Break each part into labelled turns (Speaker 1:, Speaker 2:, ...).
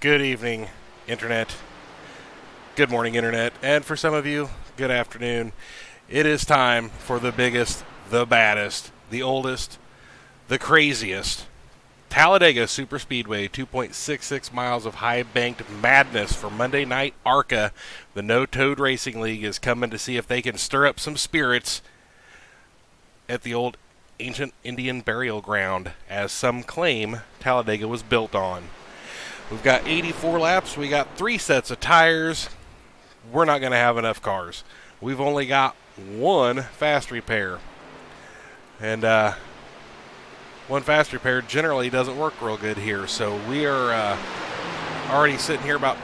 Speaker 1: Good evening, Internet. Good morning, Internet. And for some of you, good afternoon. It is time for the biggest, the baddest, the oldest, the craziest Talladega Superspeedway, 2.66 miles of high-banked madness for Monday Night ARCA. The No-Toad Racing League is coming to see if they can stir up some spirits at the old ancient Indian burial ground, as some claim Talladega was built on. We've got 84 laps. We got 3 sets of tires. We're not going to have enough cars. We've only got one fast repair. And one fast repair generally doesn't work real good here. So we are already sitting here about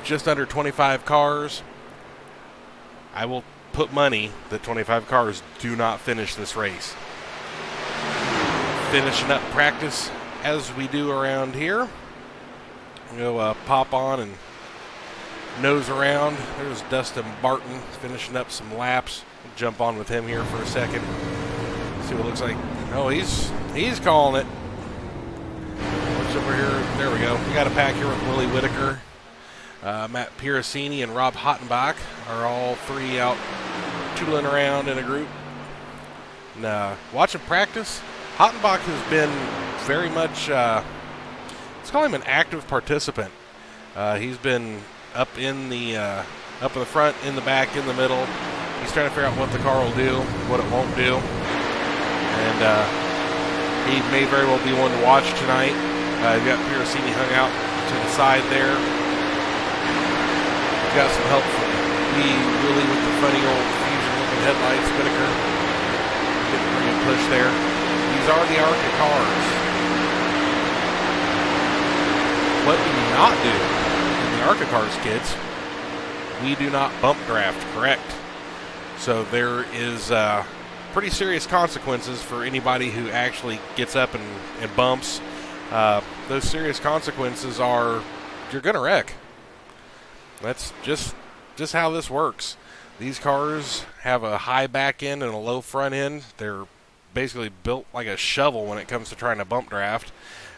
Speaker 1: just under 25 cars. I will put money that 25 cars do not finish this race. Finishing up practice as we do around here. We'll pop on and nose around. There's Dustin Barton finishing up some laps. We'll jump on with him here for a second. See what it looks like. Oh, he's calling it. What's over here? There we go. We got a pack here with Willie Whitaker, Matt Piracini, and Rob Hottenbach are all three out tootling around in a group. And watching practice, Hottenbach has been very much, let's call him an active participant. He's been up in the front, in the back, in the middle. He's trying to figure out what the car will do, what it won't do. And he may very well be one to watch tonight. You've got Piracini hung out to the side there. We've got some help from Willie with the funny old fusion-looking headlights. Whitaker getting a pretty good push there. These are the ARCA cars. What we do not do in the ARCA cars, kids, we do not bump draft, correct? So there is pretty serious consequences for anybody who actually gets up and bumps. Those serious consequences are you're going to wreck. That's just how this works. These cars have a high back end and a low front end. They're basically built like a shovel when it comes to trying to bump draft.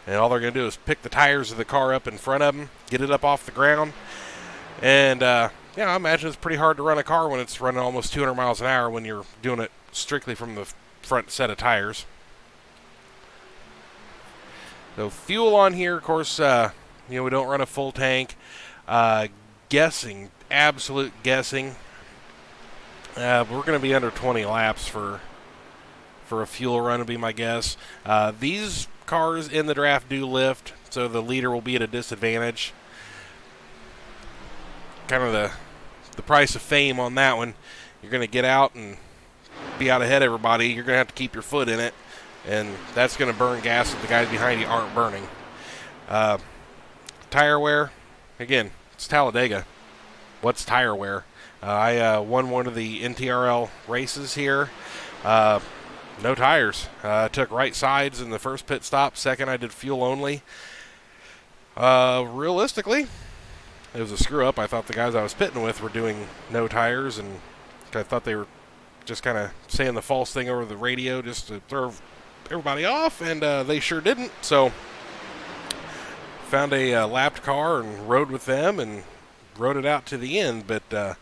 Speaker 1: And all they're going to do is pick the tires of the car up in front of them, get it up off the ground. And, I imagine it's pretty hard to run a car when it's running almost 200 miles an hour when you're doing it strictly from the front set of tires. So fuel on here, of course, we don't run a full tank. Absolute guessing. We're going to be under 20 laps for a fuel run would be my guess. These cars in the draft do lift, so the leader will be at a disadvantage. Kind of the price of fame on that one. You're going to get out and be out ahead of everybody. You're going to have to keep your foot in it, and that's going to burn gas that the guys behind you aren't burning. Tire wear, again, it's Talladega. What's tire wear? I won one of the NTRL races here. No tires. Took right sides in the first pit stop. Second, I did fuel only. Realistically, it was a screw up. I thought the guys I was pitting with were doing no tires, and I thought they were just kind of saying the false thing over the radio just to throw everybody off, and they sure didn't. So, found a lapped car and rode with them and rode it out to the end. But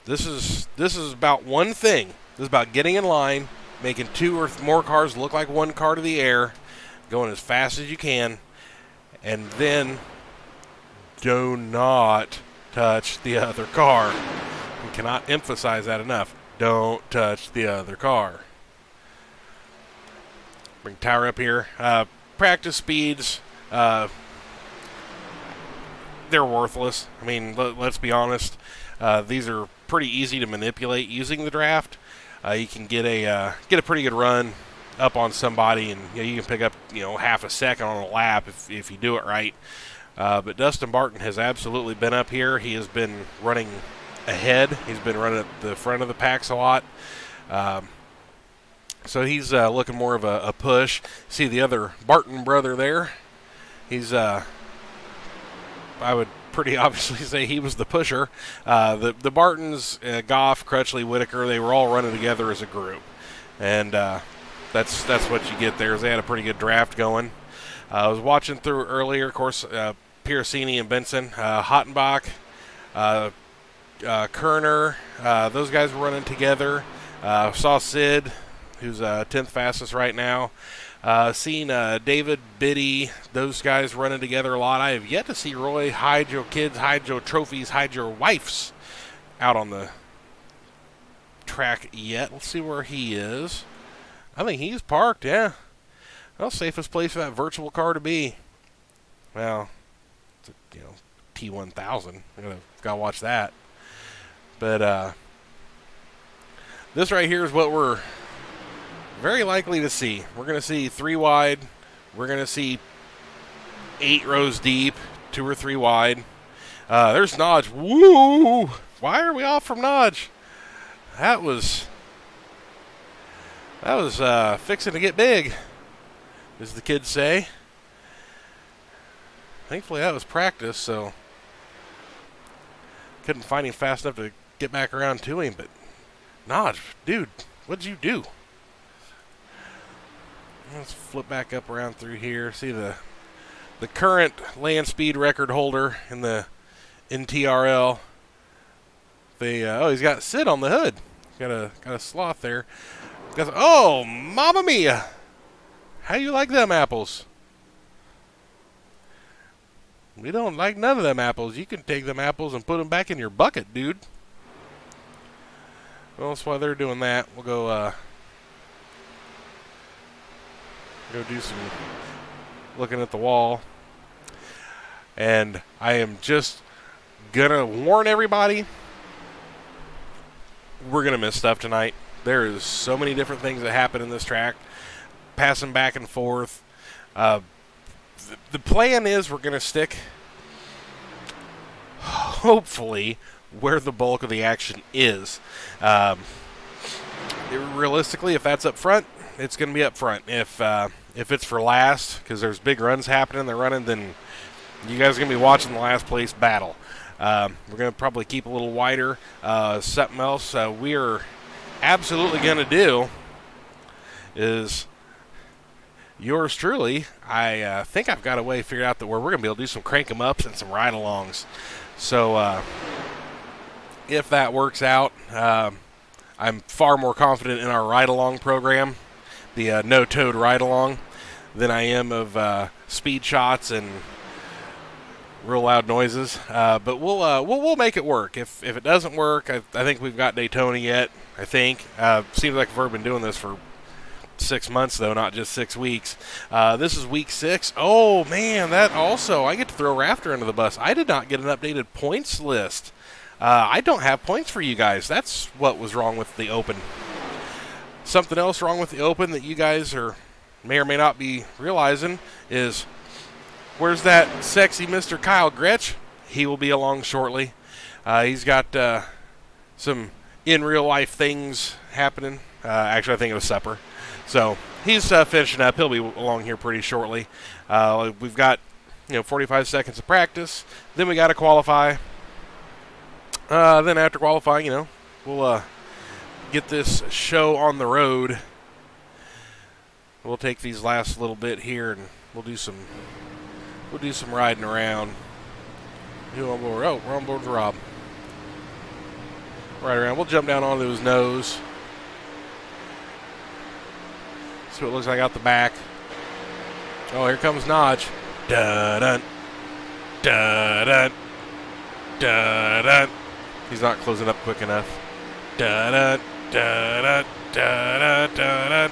Speaker 1: this is about one thing. This is about getting in line, making 2 or more cars look like one car to the air, going as fast as you can, and then do not touch the other car. We cannot emphasize that enough. Don't touch the other car. Bring tower up here. Practice speeds, they're worthless. I mean, let's be honest. These are pretty easy to manipulate using the draft. You can get a pretty good run up on somebody, and you can pick up half a second on a lap if you do it right. But Dustin Barton has absolutely been up here. He has been running ahead. He's been running at the front of the packs a lot. So he's looking more of a push. See the other Barton brother there? He's I would pretty obviously say he was the pusher. The Bartons, Goff, Crutchley, Whitaker, they were all running together as a group. And that's what you get there. Is they had a pretty good draft going. I was watching through earlier. Of course, Piercini and Benson, Hottenbach, Kerner, those guys were running together. Saw Sid, who's 10th fastest right now. Seen David, Biddy, those guys running together a lot. I have yet to see Roy hide your kids, hide your trophies, hide your wives out on the track yet. Let's see where he is. I think he's parked, yeah. Well, safest place for that virtual car to be. Well, it's a, T1000. Gotta watch that. But this right here is what we're very likely to see. We're going to see 3 wide. We're going to see 8 rows deep, 2 or 3 wide. There's Nodge. Woo! Why are we off from Nodge? That was fixing to get big, as the kids say. Thankfully, that was practice, so couldn't find him fast enough to get back around to him. But Nodge, dude, what'd you do? Let's flip back up around through here. See the current land speed record holder in TRL. He's got Sid on the hood. Got a sloth there. Oh, mamma mia! How you like them apples? We don't like none of them apples. You can take them apples and put them back in your bucket, dude. Well, that's why they're doing that. We'll go do some looking at the wall. And I am just gonna warn everybody, we're gonna miss stuff tonight. There is so many different things that happen in this track, passing back and forth. The plan is we're gonna stick, hopefully, where the bulk of the action is. Realistically, if that's up front, it's going to be up front. If it's for last, because there's big runs happening, they're running, then you guys are going to be watching the last place battle. We're going to probably keep a little wider. Something else we are absolutely going to do is yours truly. I think I've got a way figured out that where we're going to be able to do some crank 'em ups and some ride-alongs. So if that works out, I'm far more confident in our ride-along program, the no-toad ride-along, than I am of speed shots and real loud noises. But we'll make it work. If it doesn't work, I think we've got Daytona yet. I think seems like we've been doing this for 6 months though, not just 6 weeks. This is week 6. Oh man, that also I get to throw Rafter under the bus. I did not get an updated points list. I don't have points for you guys. That's what was wrong with the Open. Something else wrong with the Open that you guys may or may not be realizing is, where's that sexy Mr. Kyle Gretsch? He will be along shortly. He's got some in real life things happening. Actually, I think it was supper. So he's finishing up. He'll be along here pretty shortly. We've got 45 seconds of practice. Then we got to qualify. Then after qualifying, we'll get this show on the road. We'll take these last little bit here and we'll do some riding around. Who on board? Oh, we're on board with Rob. Right around. We'll jump down onto his nose. See what it looks like out the back. Oh, here comes Nodge. Dun-dun. Dun-dun. Dun-dun. He's not closing up quick enough. Dun-dun. Dun-dun. Dun-dun. Dun-dun.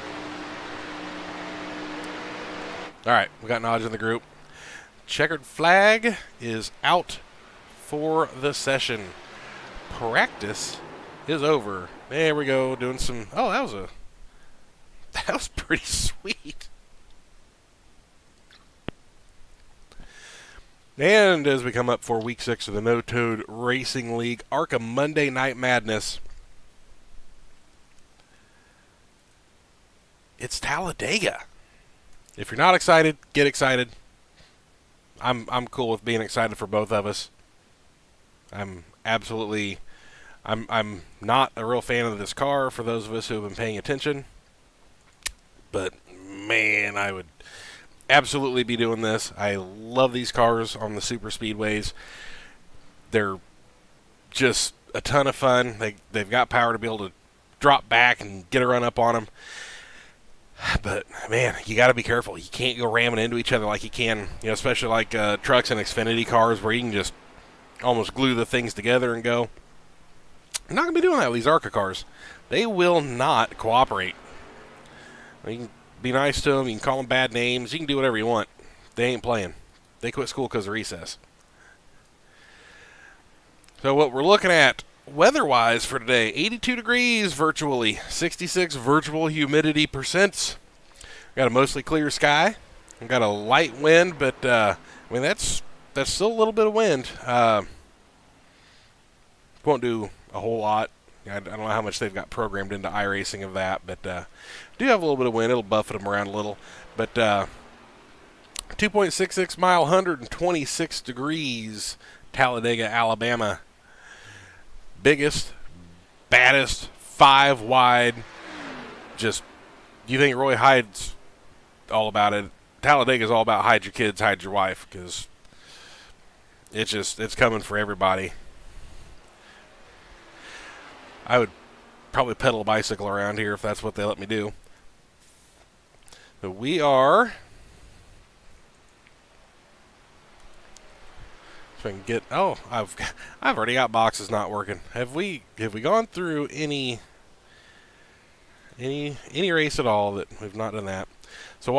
Speaker 1: All right, we got Nodge in the group. Checkered flag is out for the session. Practice is over. There we go, doing some... Oh, that was pretty sweet. And as we come up for week 6 of the No Toad Racing League ARCA Monday Night Madness, it's Talladega. If you're not excited, get excited. I'm cool with being excited for both of us. I'm not a real fan of this car for those of us who have been paying attention. But man, I would absolutely be doing this. I love these cars on the super speedways. They're just a ton of fun. They've got power to be able to drop back and get a run up on them. But, man, you got to be careful. You can't go ramming into each other like you can, especially like trucks and Xfinity cars where you can just almost glue the things together and go. I'm not going to be doing that with these ARCA cars. They will not cooperate. You can be nice to them. You can call them bad names. You can do whatever you want. They ain't playing. They quit school because of recess. So what we're looking at weather-wise for today, 82 degrees virtually, 66 virtual humidity percents. Got a mostly clear sky. We've got a light wind, but that's still a little bit of wind. Won't do a whole lot. I don't know how much they've got programmed into iRacing of that, but do have a little bit of wind. It'll buffet them around a little. But 2.66 mile, 126 degrees, Talladega, Alabama. Biggest, baddest, 5 wide. Just, you think Roy Hyde's all about it? Talladega's all about hide your kids, hide your wife, because it's coming for everybody. I would probably pedal a bicycle around here if that's what they let me do. So we are. So I can get. Oh, I've already got boxes not working. Have we gone through any race at all that we've not done that? So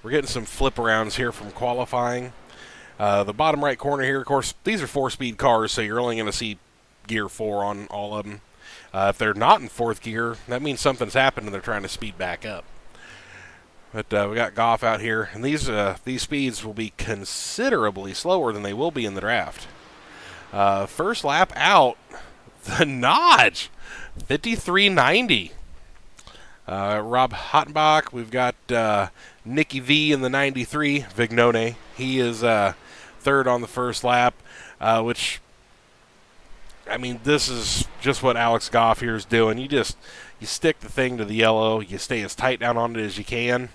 Speaker 1: we're getting some flip arounds here from qualifying. The bottom right corner here, of course, these are 4-speed cars, so you're only going to see gear 4 on all of them. If they're not in 4th gear, that means something's happened and they're trying to speed back up. But we got Goff out here, and these speeds will be considerably slower than they will be in the draft. First lap out, the notch, 53.90. Rob Hottenbach, we've got Nicky V in the 93, Vignone. He is third on the first lap, which, I mean, this is just what Alex Goff here is doing. You stick the thing to the yellow, you stay as tight down on it as you can,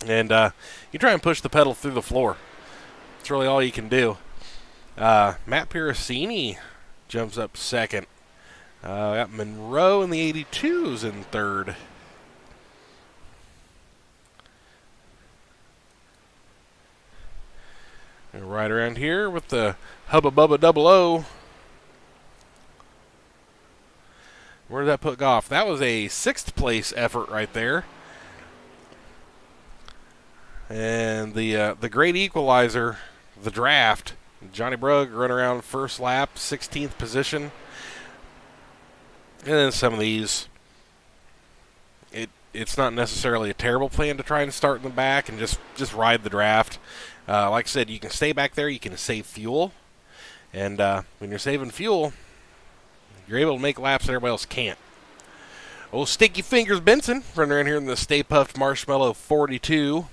Speaker 1: and you try and push the pedal through the floor. That's really all you can do. Matt Piracini jumps up second. Got Monroe in the 82s in third. And right around here with the Hubba Bubba Double O. Where did that put Goff? That was a 6th place effort right there. And the great equalizer, the draft, Johnny Brugg run around first lap, 16th position. And then some of these, it's not necessarily a terrible plan to try and start in the back and just ride the draft. Like I said, you can stay back there, you can save fuel. And when you're saving fuel, you're able to make laps that everybody else can't. Old Sticky Fingers Benson running around here in the Stay Puffed Marshmallow 42.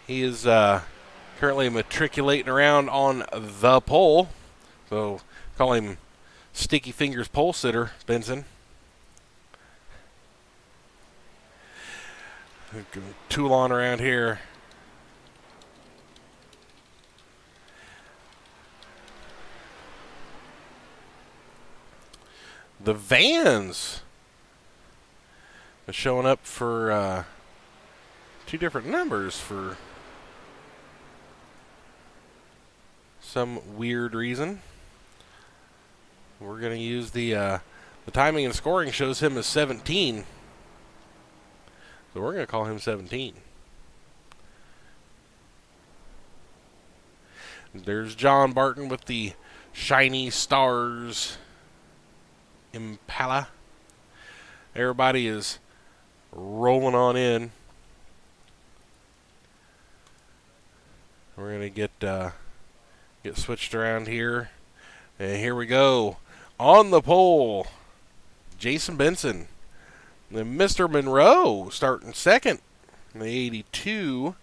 Speaker 1: He is currently matriculating around on the pole. So call him Sticky Fingers Pole Sitter Benson. Toulon around here. The Vans are showing up for 2 different numbers for some weird reason. We're going to use the timing and scoring shows him as 17. So we're going to call him 17. There's John Barton with the Shiny Stars Impala. Everybody is rolling on in. We're going to get switched around here. And here we go. On the pole, Jason Benson. Then Mr. Monroe starting second. In the 82.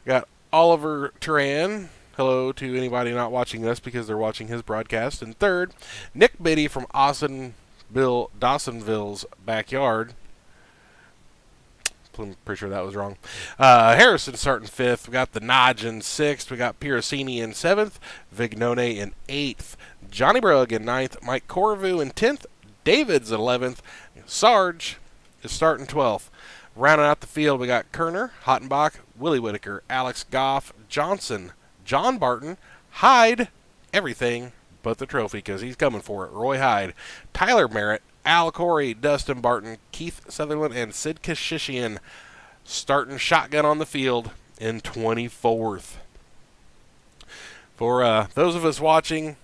Speaker 1: Got Oliver Turan. Hello to anybody not watching this because they're watching his broadcast. And third, Nick Biddy from Dawsonville's backyard. I'm pretty sure that was wrong. Harrison starting 5th. We got the Nodge in 6th. We got Piracini in 7th. Vignone in 8th. Johnny Brugg in 9th. Mike Corvu in 10th. David's 11th. Sarge is starting 12th. Rounding out the field, we got Kerner, Hottenbach, Willie Whitaker, Alex Goff, Johnson, John Barton, Hyde, everything but the trophy because he's coming for it. Roy Hyde, Tyler Merritt, Al Corey, Dustin Barton, Keith Sutherland, and Sid Kashishian starting shotgun on the field in 24th. For those of us watching,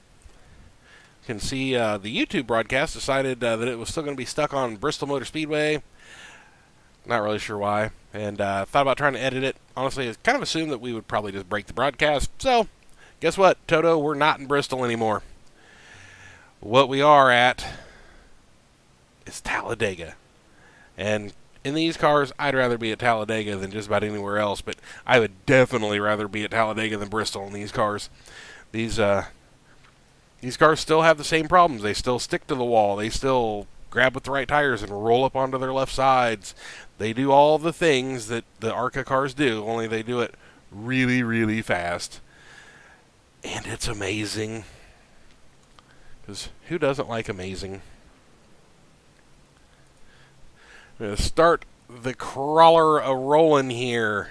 Speaker 1: can see the YouTube broadcast decided that it was still going to be stuck on Bristol Motor Speedway. Not really sure why. And thought about trying to edit it. Honestly, I kind of assumed that we would probably just break the broadcast. So, guess what, Toto? We're not in Bristol anymore. What we are at is Talladega. And in these cars, I'd rather be at Talladega than just about anywhere else. But I would definitely rather be at Talladega than Bristol in these cars. These cars still have the same problems. They still stick to the wall. They still grab with the right tires and roll up onto their left sides. They do all the things that the ARCA cars do, only they do it really, really fast. And it's amazing. Because who doesn't like amazing? I'm going to start the crawler a-rolling here.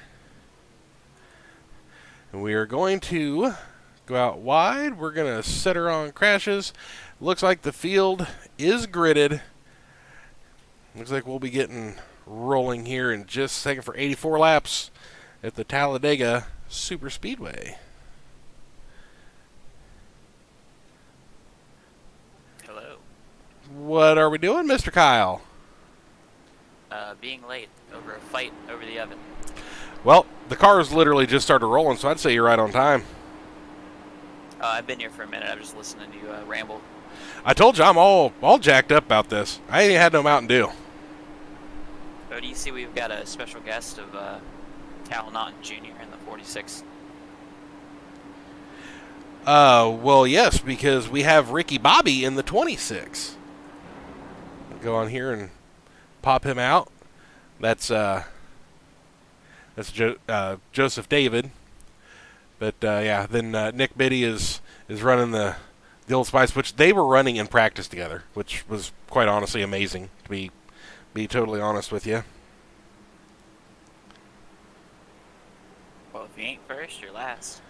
Speaker 1: And we are going to go out wide. We're going to set her on crashes. Looks like the field is gridded. Looks like we'll be getting rolling here in just a second for 84 laps at the Talladega Superspeedway.
Speaker 2: Hello.
Speaker 1: What are we doing, Mr. Kyle?
Speaker 2: Being late over a fight over the oven.
Speaker 1: Well, the cars literally just started rolling, so I'd say you're right on time.
Speaker 2: I've been here for a minute. I'm just listening to you ramble.
Speaker 1: I told you I'm all jacked up about this. I ain't had no Mountain Dew.
Speaker 2: Oh, do you see we've got a special guest of Cal Naughton Jr. in the 46?
Speaker 1: Well, yes, because we have Ricky Bobby in the 26. Go on here and pop him out. That's Joseph David. But yeah, then Nick Biddy is running the Old Spice, which they were running in practice together, which was quite honestly amazing, to be totally honest with you.
Speaker 2: Well, if you ain't first, you're last.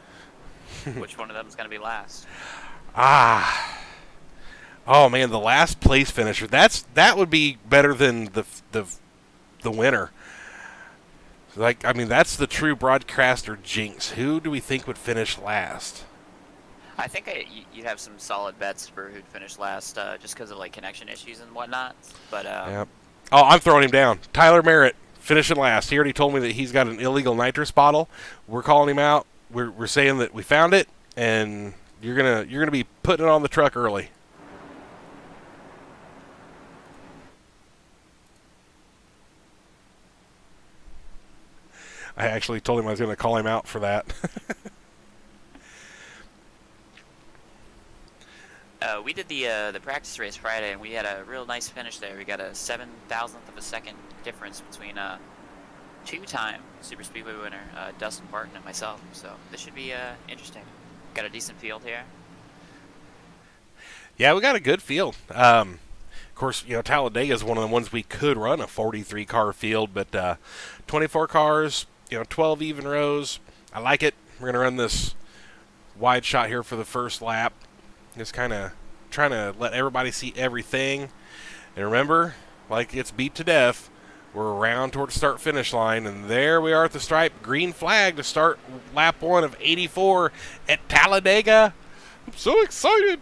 Speaker 2: Which one of them is going to be last?
Speaker 1: Oh man, the last place finisher. That would be better than the winner. Like, I mean, that's the true broadcaster jinx. Who do we think would finish last?
Speaker 2: I think you'd have some solid bets for who'd finish last, just because of like connection issues and whatnot. But
Speaker 1: yep. Oh, I'm throwing him down. Tyler Merritt finishing last. He already told me that he's got an illegal nitrous bottle. We're calling him out. We're saying that we found it, and you're gonna be putting it on the truck early. I actually told him I was going to call him out for that.
Speaker 2: We did the practice race Friday, and we had a real nice finish there. We got a 7,000th of a second difference between two-time Superspeedway winner Dustin Barton and myself. So this should be interesting. Got a decent field here.
Speaker 1: Yeah, we got a good field. Of course, Talladega is one of the ones we could run a 43-car field, but 24 cars. 12 even rows. I like it. We're going to run this wide shot here for the first lap. Just kind of trying to let everybody see everything. And remember, like it's beat to death, we're around towards the start-finish line, and there we are at the stripe. Green flag to start lap 1 of 84 at Talladega. I'm so excited.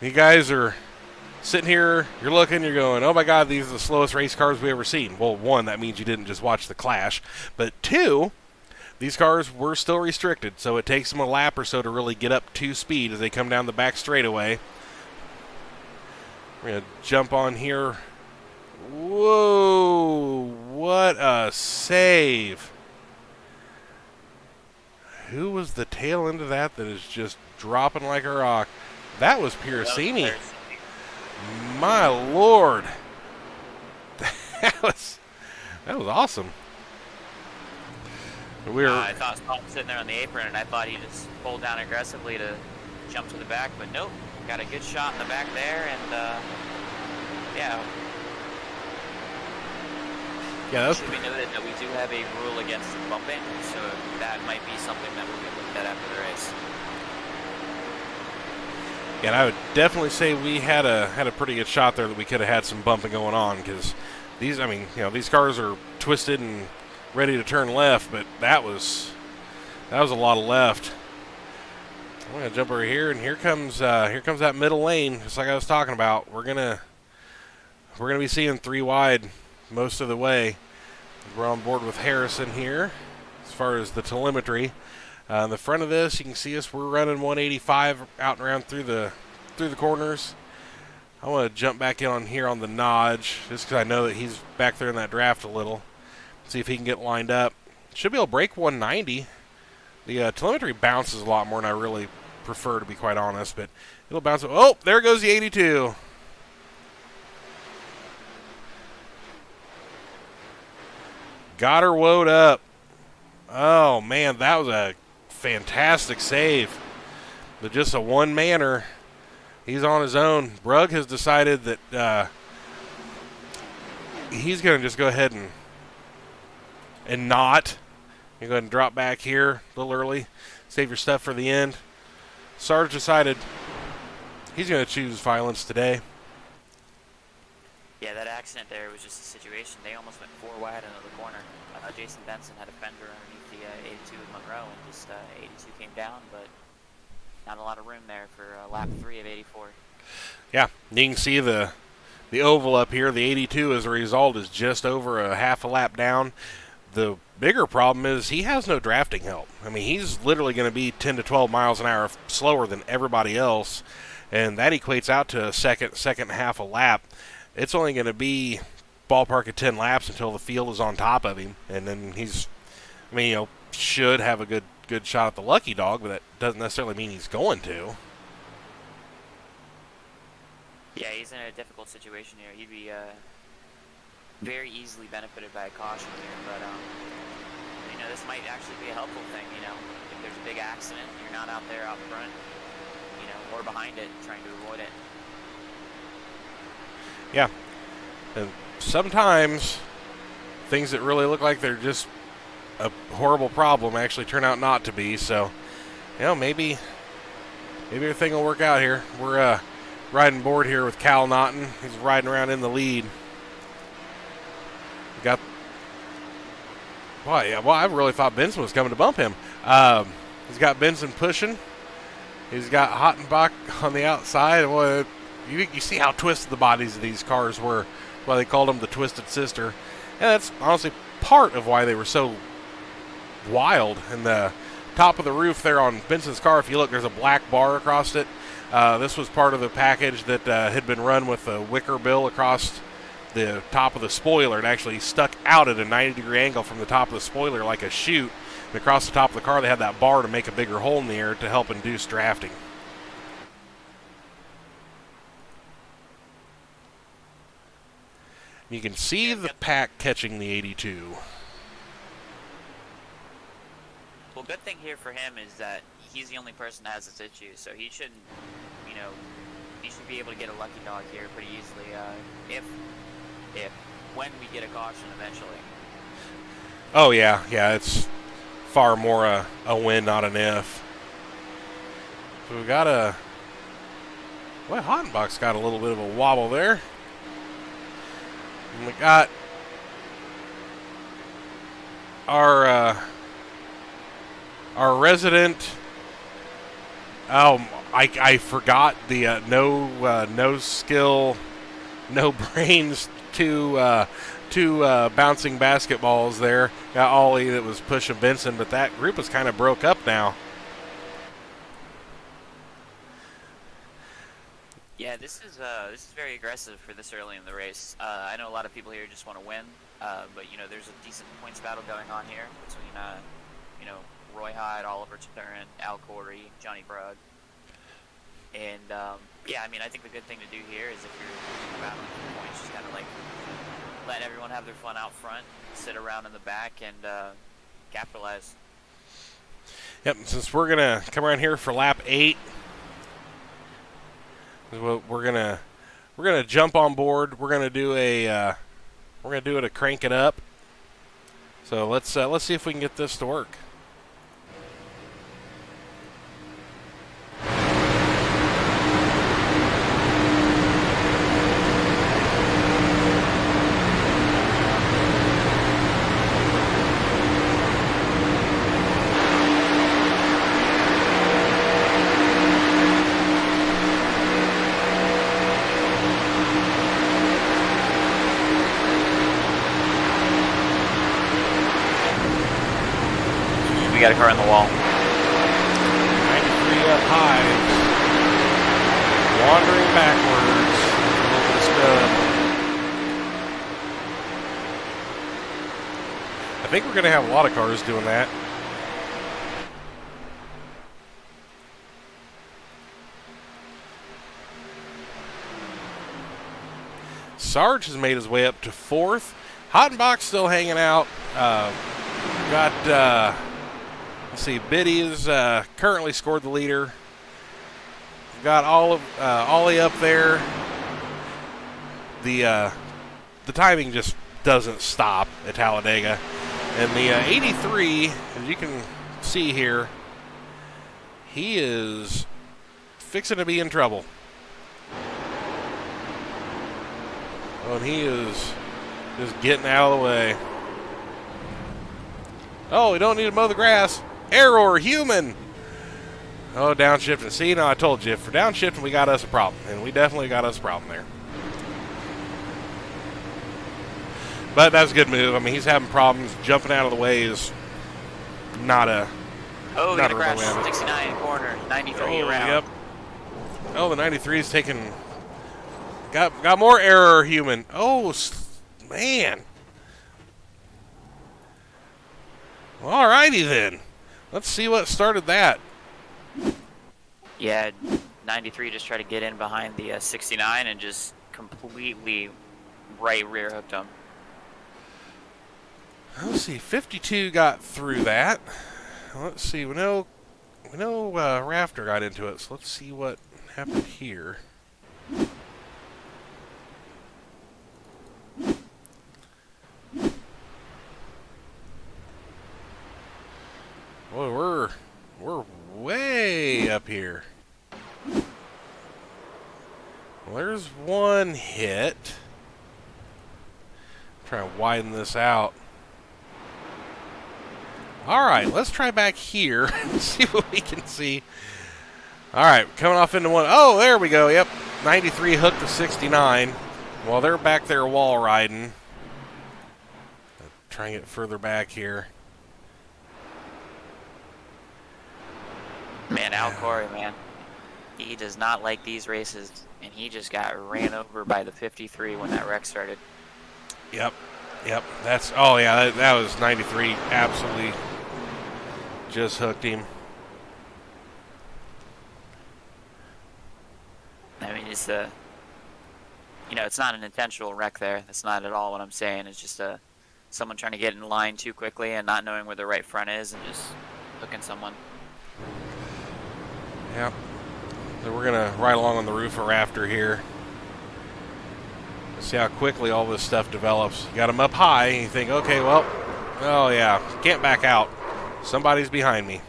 Speaker 1: You guys are sitting here, you're looking, you're going, oh my God, these are the slowest race cars we've ever seen. Well, 1, that means you didn't just watch the Clash. But 2, these cars were still restricted, so it takes them a lap or so to really get up to speed as they come down the back straightaway. We're going to jump on here. Whoa, what a save. Who was the tail end of that is just dropping like a rock? That was Piracini. My Lord. that was awesome. We were.
Speaker 2: I thought Salt was sitting there on the apron, and I thought he just pulled down aggressively to jump to the back, but nope. Got a good shot in the back there, and yeah.
Speaker 1: Yeah,
Speaker 2: It should be noted that we do have a rule against bumping, so that might be something that will get looked at after the race.
Speaker 1: Yeah, and I would definitely say we had a pretty good shot there that we could have had some bumping going on, because these, I mean, you know, these cars are twisted and ready to turn left, but that was a lot of left. I'm gonna jump over here, and here comes that middle lane, just like I was talking about. We're gonna be seeing 3 wide most of the way. We're on board with Harrison here as far as the telemetry. In the front of this, you can see us. We're running 185 out and around through the corners. I want to jump back in on here on the notch, just because I know that he's back there in that draft a little. See if he can get lined up. Should be able to break 190. The telemetry bounces a lot more than I really prefer, to be quite honest, but it'll bounce. Oh, there goes the 82. Got her woed up. Oh, man, that was a fantastic save. But just a one-manner. He's on his own. Brugg has decided that he's going to just go ahead and not. You go ahead and drop back here a little early. Save your stuff for the end. Sarge decided he's going to choose violence today.
Speaker 2: Yeah, that accident there was just a situation. They almost went 4 wide into the corner. Jason Benson had a fender underneath the 82 of Monroe, and just 82 came down, but not a lot of room there for lap 3 of 84.
Speaker 1: Yeah, you can see the oval up here. The 82, as a result, is just over a half a lap down. The bigger problem is he has no drafting help. I mean, he's literally going to be 10 to 12 miles an hour slower than everybody else, and that equates out to a second half a lap. It's only going to be ballpark of 10 laps until the field is on top of him, and then he's, I mean, you know, should have a good shot at the lucky dog, but that doesn't necessarily mean he's going to.
Speaker 2: Yeah, he's in a difficult situation here. He'd be very easily benefited by a caution here, but you know, this might actually be a helpful thing. You know, if there's a big accident, you're not out there out front, you know, or behind it trying to avoid it.
Speaker 1: Yeah, and sometimes things that really look like they're just a horrible problem actually turn out not to be. So, you know, maybe everything will work out here. We're riding board here with Cal Naughton. He's riding around in the lead. Got, well, yeah, well, I really thought Benson was coming to bump him. He's got Benson pushing. He's got Hottenbach on the outside. Well, you see how twisted the bodies of these cars were. Why they called them the Twisted Sister. And that's honestly part of why they were so wild. And the top of the roof there on Benson's car, if you look, there's a black bar across it. This was part of the package that had been run with a wicker bill across the top of the spoiler. It actually stuck out at a 90-degree angle from the top of the spoiler like a chute. And across the top of the car, they had that bar to make a bigger hole in the air to help induce drafting. You can see the pack catching the 82.
Speaker 2: Well, good thing here for him is that he's the only person that has this issue, so he shouldn't, you know, he should be able to get a lucky dog here pretty easily when we get a caution eventually.
Speaker 1: Oh, yeah, it's far more a win, not an if. So we got well, Hottenbach's got a little bit of a wobble there. And we got our resident. Oh, I forgot the no skill, no brains. Two bouncing basketballs there. Got Ollie that was pushing Benson, but that group is kind of broke up now.
Speaker 2: Yeah, this is very aggressive for this early in the race. I know a lot of people here just want to win, but you know, there's a decent points battle going on here between you know, Roy Hyde, Oliver Turner, Al Corey, Johnny Brugg, and yeah, I mean, I think the good thing to do here is if you're battling for points, just kind of like letting everyone have their fun out front, sit around in the back, and capitalize.
Speaker 1: Yep, since we're going to come around here for lap 8, we're gonna jump on board. We're gonna do it to crank it up. So let's see if we can get this to work.
Speaker 2: We got a car on the wall.
Speaker 1: 93 up high. Wandering backwards. A little bit of scrub. I think we're going to have a lot of cars doing that. Sarge has made his way up to 4th. Hottenbach's still hanging out. Let's see, Biddy is currently scored the leader. Got Ollie up there. The timing just doesn't stop at Talladega. And the 83, as you can see here, he is fixing to be in trouble. Oh, and he is just getting out of the way. Oh, we don't need to mow the grass. Error, human. Oh, downshifting. See, no, I told you, for downshifting, we got us a problem. And we definitely got us a problem there. But that's a good move. I mean, he's having problems. Jumping out of the way is not a...
Speaker 2: Oh, not a crash. 69 corner, 93 around.
Speaker 1: Yep. Oh, the 93 is taking... Got more error, human. Oh, man. Well, all righty then. Let's see what started that.
Speaker 2: Yeah, 93 just tried to get in behind the 69 and just completely right rear hooked him.
Speaker 1: Let's see, 52 got through that. Let's see, we know Rafter got into it, so let's see what happened here. Boy, we're way up here. Well, there's one hit. Try to widen this out. All right, let's try back here and see what we can see. All right, coming off into one. Oh, there we go. Yep, 93 hooked to 69. While they're back there wall riding. Try and get further back here.
Speaker 2: Man, Al Corey, man. He does not like these races, and he just got ran over by the 53 when that wreck started.
Speaker 1: Yep. That's, oh yeah, that was 93. Absolutely just hooked him.
Speaker 2: I mean, it's it's not an intentional wreck there. That's not at all what I'm saying. It's just someone trying to get in line too quickly and not knowing where the right front is and just hooking someone.
Speaker 1: Yep. So we're going to ride along on the roof of Rafter here. See how quickly all this stuff develops. You got them up high, and you think, okay, well, oh yeah, can't back out. Somebody's behind me.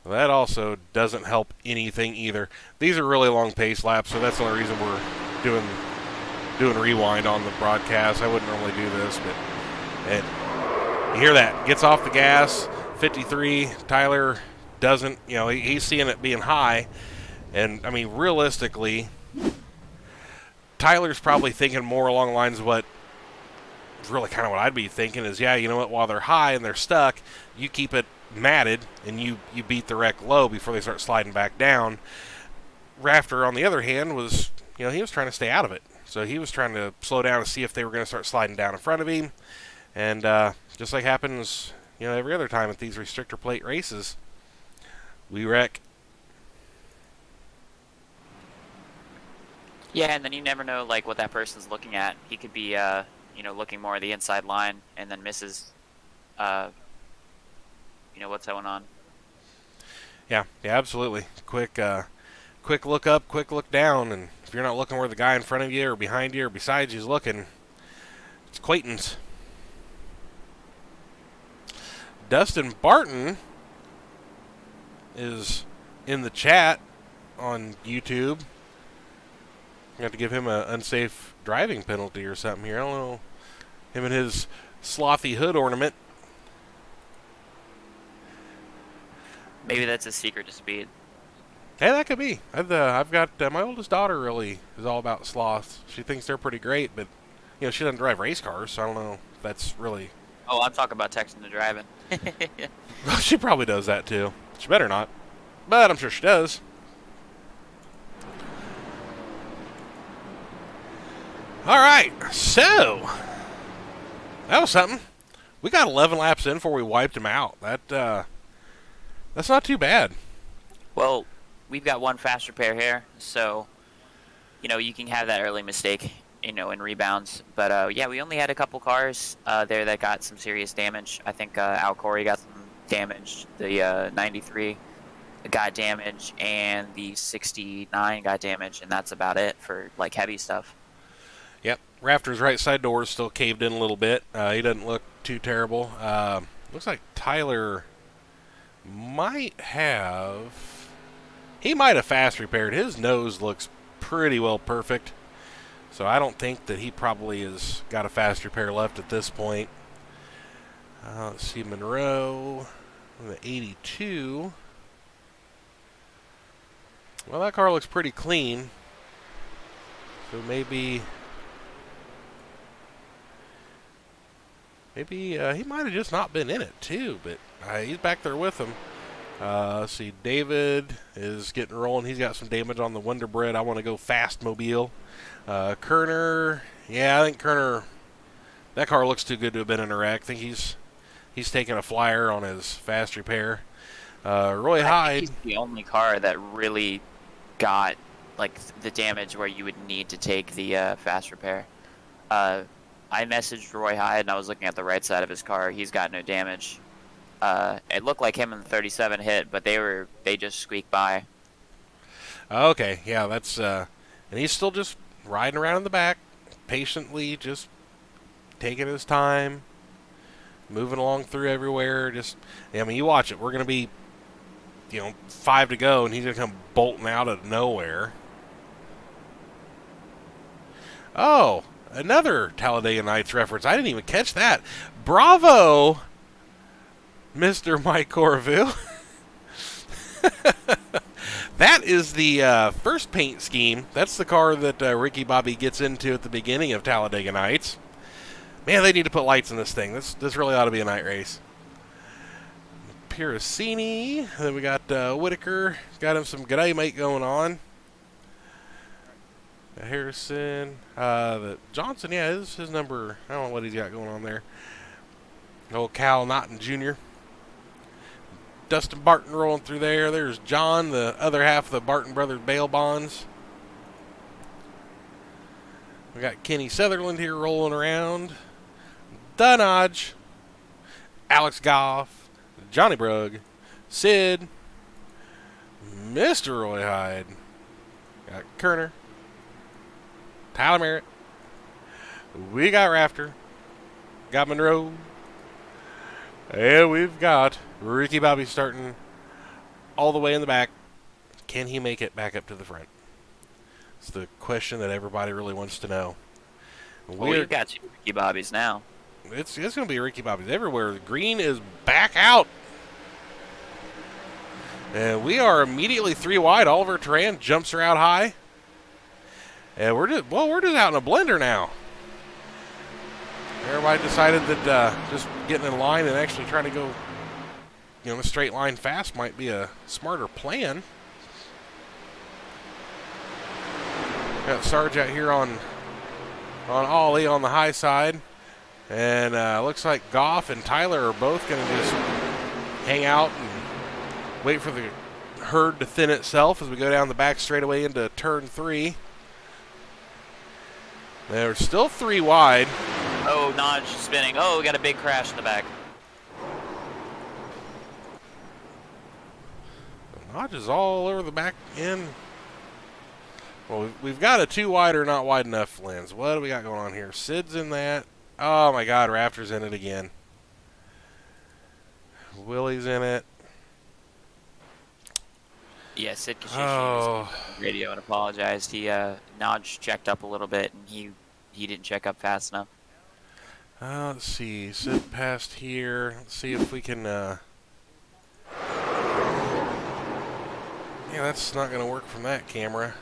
Speaker 1: Well, that also doesn't help anything either. These are really long pace laps, so that's the only reason we're doing rewind on the broadcast. I wouldn't normally do this, but you hear that. Gets off the gas. 53, Tyler doesn't, he's seeing it being high. And, I mean, realistically, Tyler's probably thinking more along the lines of what, really kind of what I'd be thinking is, yeah, you know what, while they're high and they're stuck, you keep it matted and you beat the wreck low before they start sliding back down. Rafter, on the other hand, was, he was trying to stay out of it. So he was trying to slow down and see if they were going to start sliding down in front of him. And just like happens, every other time at these restrictor plate races, we wreck.
Speaker 2: Yeah, and then you never know like what that person's looking at. He could be looking more at the inside line and then misses uh what's going on.
Speaker 1: Yeah, yeah, absolutely. Quick look up, quick look down, and if you're not looking where the guy in front of you or behind you or beside you is looking, it's acquaintance. Dustin Barton is in the chat on YouTube. You have to give him an unsafe driving penalty or something here. I don't know. Him and his slothy hood ornament.
Speaker 2: Maybe that's his secret to speed.
Speaker 1: Hey, that could be. I've got my oldest daughter really is all about sloths. She thinks they're pretty great, but she doesn't drive race cars, so I don't know if that's really.
Speaker 2: Oh, I'm talking about texting and driving.
Speaker 1: Well, she probably does that too. She better not, but I'm sure she does. All right, so that was something. We got 11 laps in before we wiped him out. That's not too bad.
Speaker 2: Well, we've got one fast repair here, so you can have that early mistake, in rebounds. But yeah, we only had a couple cars there that got some serious damage. I think Al Corey got some damage. The 93 got damage, and the 69 got damage, and that's about it for like heavy stuff.
Speaker 1: Yep, Rafter's right side door is still caved in a little bit. He doesn't look too terrible. Looks like Tyler might have. He might have fast repaired. His nose looks pretty well perfect. So I don't think that he probably has got a fast repair left at this point. Let's see, Monroe, the 82. Well, that car looks pretty clean. So maybe he might have just not been in it too, but he's back there with him. Let's see, David is getting rolling. He's got some damage on the Wonder Bread. I want to go fast mobile. Kerner, yeah, I think Kerner, that car looks too good to have been in a wreck. I think he's taking a flyer on his fast repair. Roy Hyde.
Speaker 2: He's the only car that really got like the damage where you would need to take the fast repair. I messaged Roy Hyde and I was looking at the right side of his car. He's got no damage. It looked like him and the 37 hit, but they just squeaked by.
Speaker 1: Okay, yeah, that's and he's still just riding around in the back, patiently, just taking his time, moving along through everywhere. You watch it. We're gonna be, 5 to go, and he's gonna come bolting out of nowhere. Oh, another Talladega Nights reference. I didn't even catch that. Bravo, Mr. Mike Corville. That is the first paint scheme. That's the car that Ricky Bobby gets into at the beginning of Talladega Nights. Man, they need to put lights in this thing. This really ought to be a night race. Piracini. Then we got Whitaker. Got him some g'day mate going on. Harrison. The Johnson, yeah, his number. I don't know what he's got going on there. Old Cal Naughton Jr. Dustin Barton rolling through there. There's John, the other half of the Barton Brothers bail bonds. We got Kenny Sutherland here rolling around. Dunodge. Alex Goff. Johnny Brugg. Sid. Mr. Roy Hyde. Got Kerner. Tyler Merritt. We got Rafter. Got Monroe. And we've got Ricky Bobby starting all the way in the back. Can he make it back up to the front? It's the question that everybody really wants to know.
Speaker 2: We've got 2 Ricky Bobbies now.
Speaker 1: It's going to be Ricky Bobbies everywhere. Green is back out. And we are immediately 3 wide. Oliver Turan jumps her out high. And we're just out in a blender now. Everybody decided that just getting in line and actually trying to go, a straight line fast might be a smarter plan. Got Sarge out here on Ollie on the high side. And looks like Goff and Tyler are both going to just hang out and wait for the herd to thin itself as we go down the back straightaway into turn 3. They're still 3 wide.
Speaker 2: Oh, Nodge spinning. Oh, we got a big crash in the back.
Speaker 1: Nodge is all over the back end. Well, we've got a 2 wide or not wide enough lens. What do we got going on here? Sid's in that. Oh my God, Rafter's in it again. Willie's in it.
Speaker 2: Yeah, Sid Kashishi
Speaker 1: Oh.
Speaker 2: was on the radio and apologized. He Nodge checked up a little bit, and he didn't check up fast enough.
Speaker 1: Let's see. Sid passed here. Let's see if we can. Yeah, that's not going to work from that camera.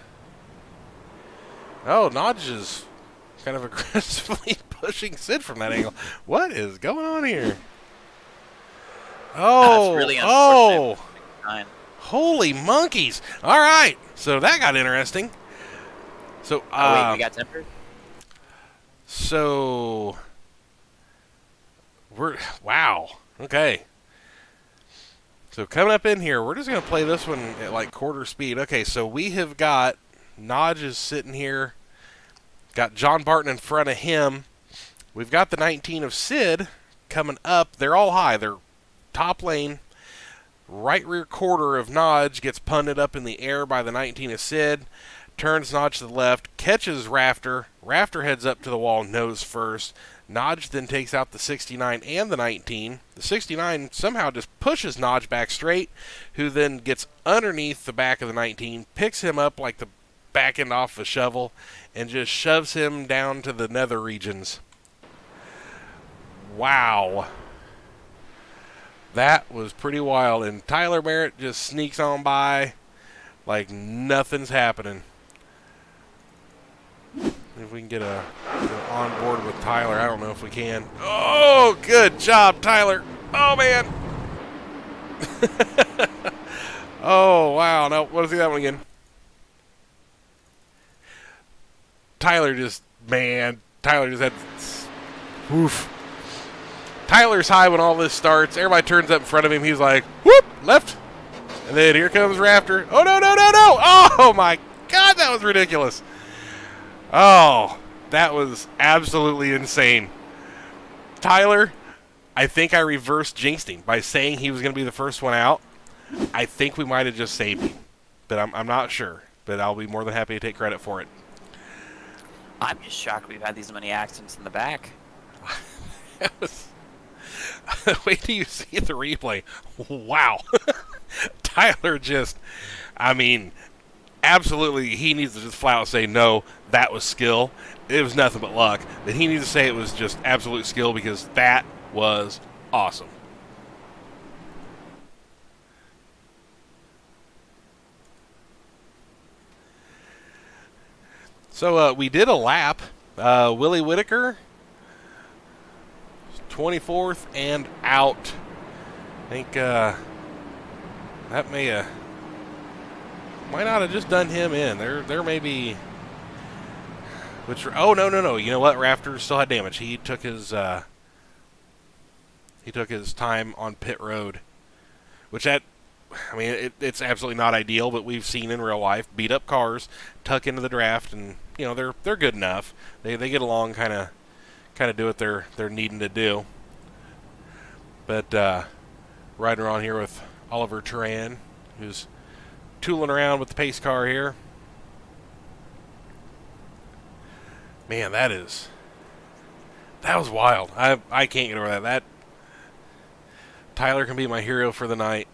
Speaker 1: Oh, Nodge is kind of aggressively pushing Sid from that angle. What is going on here? Oh,
Speaker 2: That's really
Speaker 1: oh,
Speaker 2: unfortunate.
Speaker 1: holy monkeys! All right, so that got interesting. So,
Speaker 2: Oh wait, we got tempered.
Speaker 1: so wow. Okay. So coming up in here, we're just going to play this one at like quarter speed. Okay, so we have got Nodge is sitting here. Got John Barton in front of him. We've got the 19 of Sid coming up. They're all high. They're top lane. Right rear quarter of Nodge gets punted up in the air by the 19 of Sid. Turns Nodge to the left. Catches Rafter. Rafter heads up to the wall nose first. Nodge then takes out the 69 and the 19. The 69 somehow just pushes Nodge back straight, who then gets underneath the back of the 19, picks him up like the back end off a shovel, and just shoves him down to the nether regions. Wow. That was pretty wild. And Tyler Barrett just sneaks on by like nothing's happening. If we can get on board with Tyler, I don't know if we can. Oh, good job, Tyler. Oh, man. Oh, wow. No, let's see that one again. Tyler just had, oof. Tyler's high when all this starts. Everybody turns up in front of him. He's like, whoop, left. And then here comes Rafter. Oh, no, no, no, no. Oh, my God, that was ridiculous. Oh, that was absolutely insane. Tyler, I think I reversed jinxed him by saying he was going to be the first one out. I think we might have just saved him, but I'm not sure. But I'll be more than happy to take credit for it.
Speaker 2: I'm just shocked we've had these many accidents in the back.
Speaker 1: Wait till you see the replay. Wow. Tyler just, I mean, absolutely, he needs to just flat out say, no, that was skill. It was nothing but luck. But he needs to say it was just absolute skill, because that was awesome. So we did a lap. Willie Whitaker, 24th and out. I think that might not have just done him in. There may be. Oh no! You know what? Rafter still had damage. He took his time on pit road, which it's absolutely not ideal. But we've seen in real life beat up cars tuck into the draft, and they're good enough. They get along, kind of do what they're needing to do. But riding around here with Oliver Turan, who's tooling around with the pace car here. Man, that was wild. I can't get over that. That Tyler can be my hero for the night.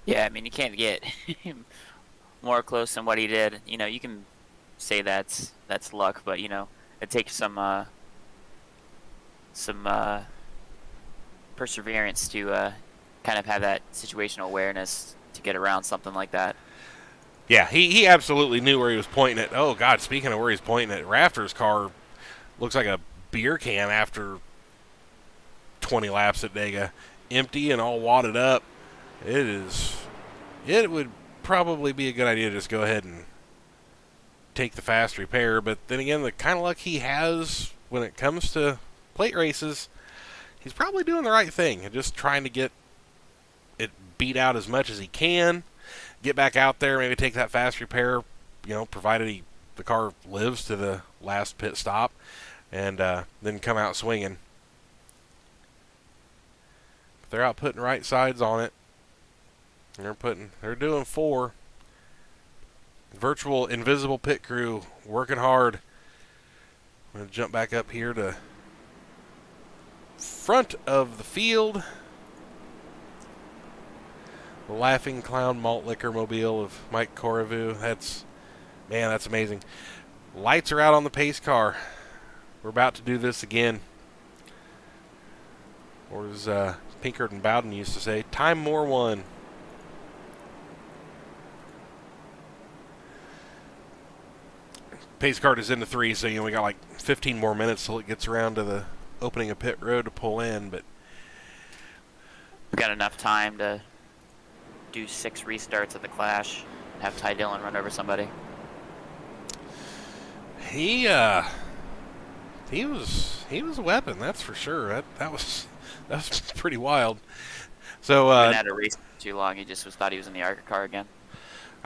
Speaker 2: Yeah, I mean, you can't get more close than what he did. You can say that's luck, but it takes some perseverance to kind of have that situational awareness to get around something like that.
Speaker 1: Yeah, he absolutely knew where he was pointing it. Oh, God, speaking of where he's pointing it, Rafter's car looks like a beer can after 20 laps at Dega. Empty and all wadded up. It would probably be a good idea to just go ahead and take the fast repair. But then again, the kind of luck he has when it comes to plate races, he's probably doing the right thing and just trying to get it beat out as much as he can. Get back out there, maybe take that fast repair, provided the car lives to the last pit stop, and then come out swinging. But they're out putting right sides on it. They're doing 4. Virtual invisible pit crew working hard. I'm going to jump back up here to front of the field. The Laughing Clown Malt Liquor Mobile of Mike Coravu. That's amazing. Lights are out on the pace car. We're about to do this again. Or as Pinkard and Bowden used to say, time more one. Pace car is into 3, so we got like 15 more minutes till it gets around to the opening of pit road to pull in. But
Speaker 2: we got enough time to do 6 restarts at the Clash and have Ty Dillon run over somebody.
Speaker 1: He was a weapon, that's for sure. That was pretty wild. So
Speaker 2: he had a race too long. He just thought he was in the ARCA car again.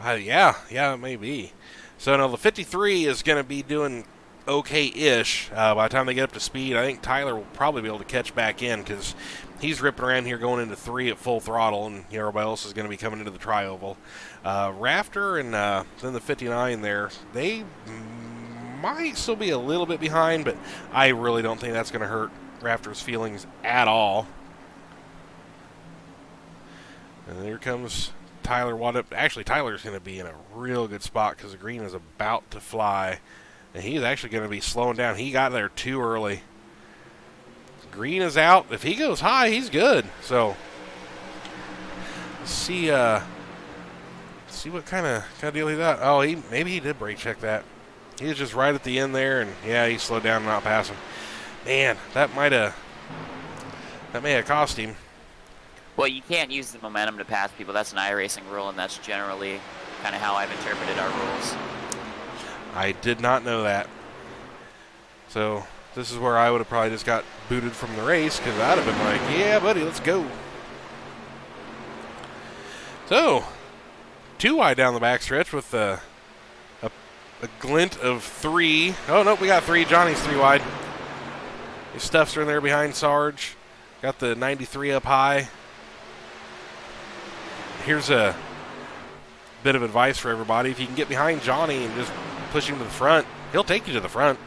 Speaker 1: Yeah, it may be. So now the 53 is going to be doing okay-ish. By the time they get up to speed, I think Tyler will probably be able to catch back in because he's ripping around here going into 3 at full throttle, and everybody else is going to be coming into the tri-oval. Rafter and then the 59 there, they might still be a little bit behind, but I really don't think that's going to hurt Rafter's feelings at all. And there comes Tyler Waddup. Actually, Tyler's going to be in a real good spot because the green is about to fly. And he's actually going to be slowing down. He got there too early. Green is out. If he goes high, he's good. So, let's see what kind of deal he got. Oh, maybe he did brake check that. He was just right at the end there, and yeah, he slowed down and not pass him. Man, that may have cost him.
Speaker 2: Well, you can't use the momentum to pass people. That's an iRacing rule, and that's generally kind of how I've interpreted our rules.
Speaker 1: I did not know that. So this is where I would have probably just got booted from the race because I'd have been like, yeah, buddy, let's go. So, 2 wide down the backstretch with a glint of 3. Oh, no, we got 3. Johnny's 3 wide. His stuffs are in there behind Sarge. Got the 93 up high. Here's a bit of advice for everybody. If you can get behind Johnny and just push him to the front, he'll take you to the front.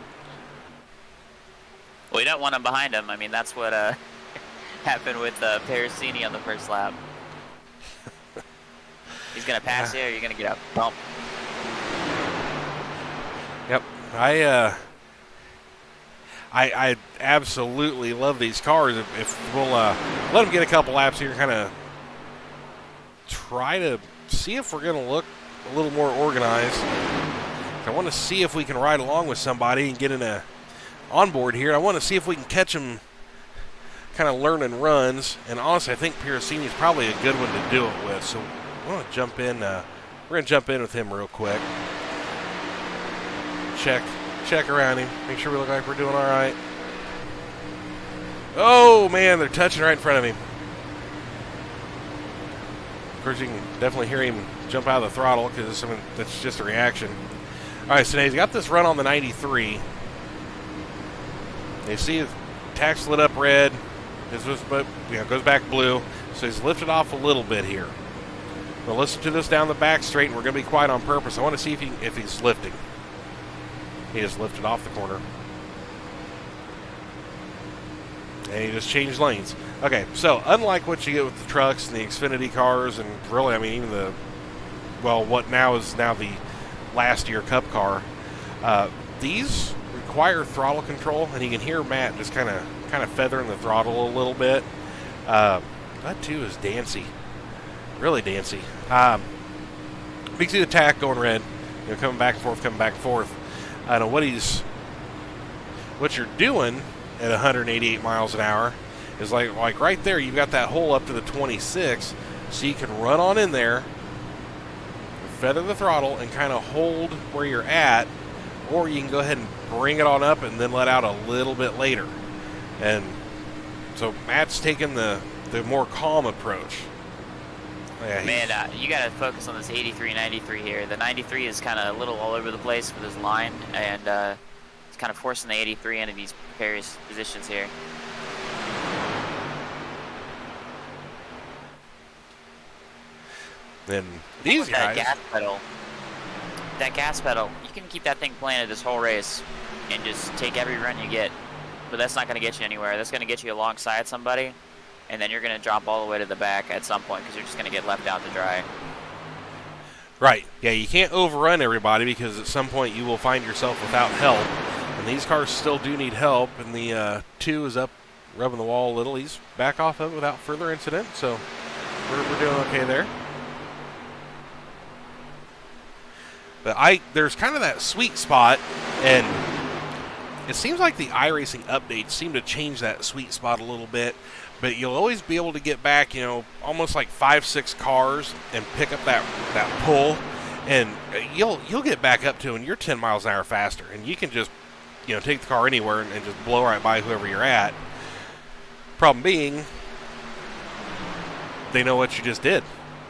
Speaker 2: Well, you don't want him behind him. I mean, that's what happened with Pericini on the first lap. He's going to pass you, or you're going to get a bump.
Speaker 1: Yep. I absolutely love these cars. If we'll let them get a couple laps here, kind of try to see if we're going to look a little more organized. I want to see if we can ride along with somebody and get in a onboard here. I want to see if we can catch them kind of learning runs. And honestly, I think Pericini is probably a good one to do it with. So I want to jump in. We're going to jump in with him real quick. Check around him. Make sure we look like we're doing all right. Oh, man, they're touching right in front of him. Of course, you can definitely hear him jump out of the throttle because that's just a reaction. All right, so now he's got this run on the 93. You see his tax lit up red. His goes back blue. So he's lifted off a little bit here. We'll listen to this down the back straight, and we're going to be quiet on purpose. I want to see if he's lifting. He just lifted off the corner. And he just changed lanes. Okay, so unlike what you get with the trucks and the Xfinity cars, and really, I mean, even what now is the last year Cup car, these require throttle control, and you can hear Matt just kind of feathering the throttle a little bit. That too is dancy, really dancy. You can see the tack going red, coming back and forth. I don't know what you're doing at 188 miles an hour is like right there. You've got that hole up to the 26, so you can run on in there, feather the throttle, and kind of hold where you're at, or you can go ahead and bring it on up and then let out a little bit later. And so Matt's taking the more calm approach. Yeah,
Speaker 2: Man, you got to focus on this 83, 93 here. The 93 is kind of a little all over the place with his line, and it's kind of forcing the 83 into these precarious positions here.
Speaker 1: then these guys.
Speaker 2: That gas pedal, you can keep that thing planted this whole race and just take every run you get, but that's not going to get you anywhere. That's going to get you alongside somebody, and then you're going to drop all the way to the back at some point because you're just going to get left out to dry.
Speaker 1: Right. Yeah, you can't overrun everybody because at some point you will find yourself without help. And these cars still do need help, and the 2 is up rubbing the wall a little. He's back off of it without further incident, so we're doing okay there. But there's kind of that sweet spot, and it seems like the iRacing updates seem to change that sweet spot a little bit. But you'll always be able to get back, almost like 5-6 cars and pick up that pull, and you'll get back up to, and you're 10 miles an hour faster, and you can just, take the car anywhere and just blow right by whoever you're at. Problem being, they know what you just did,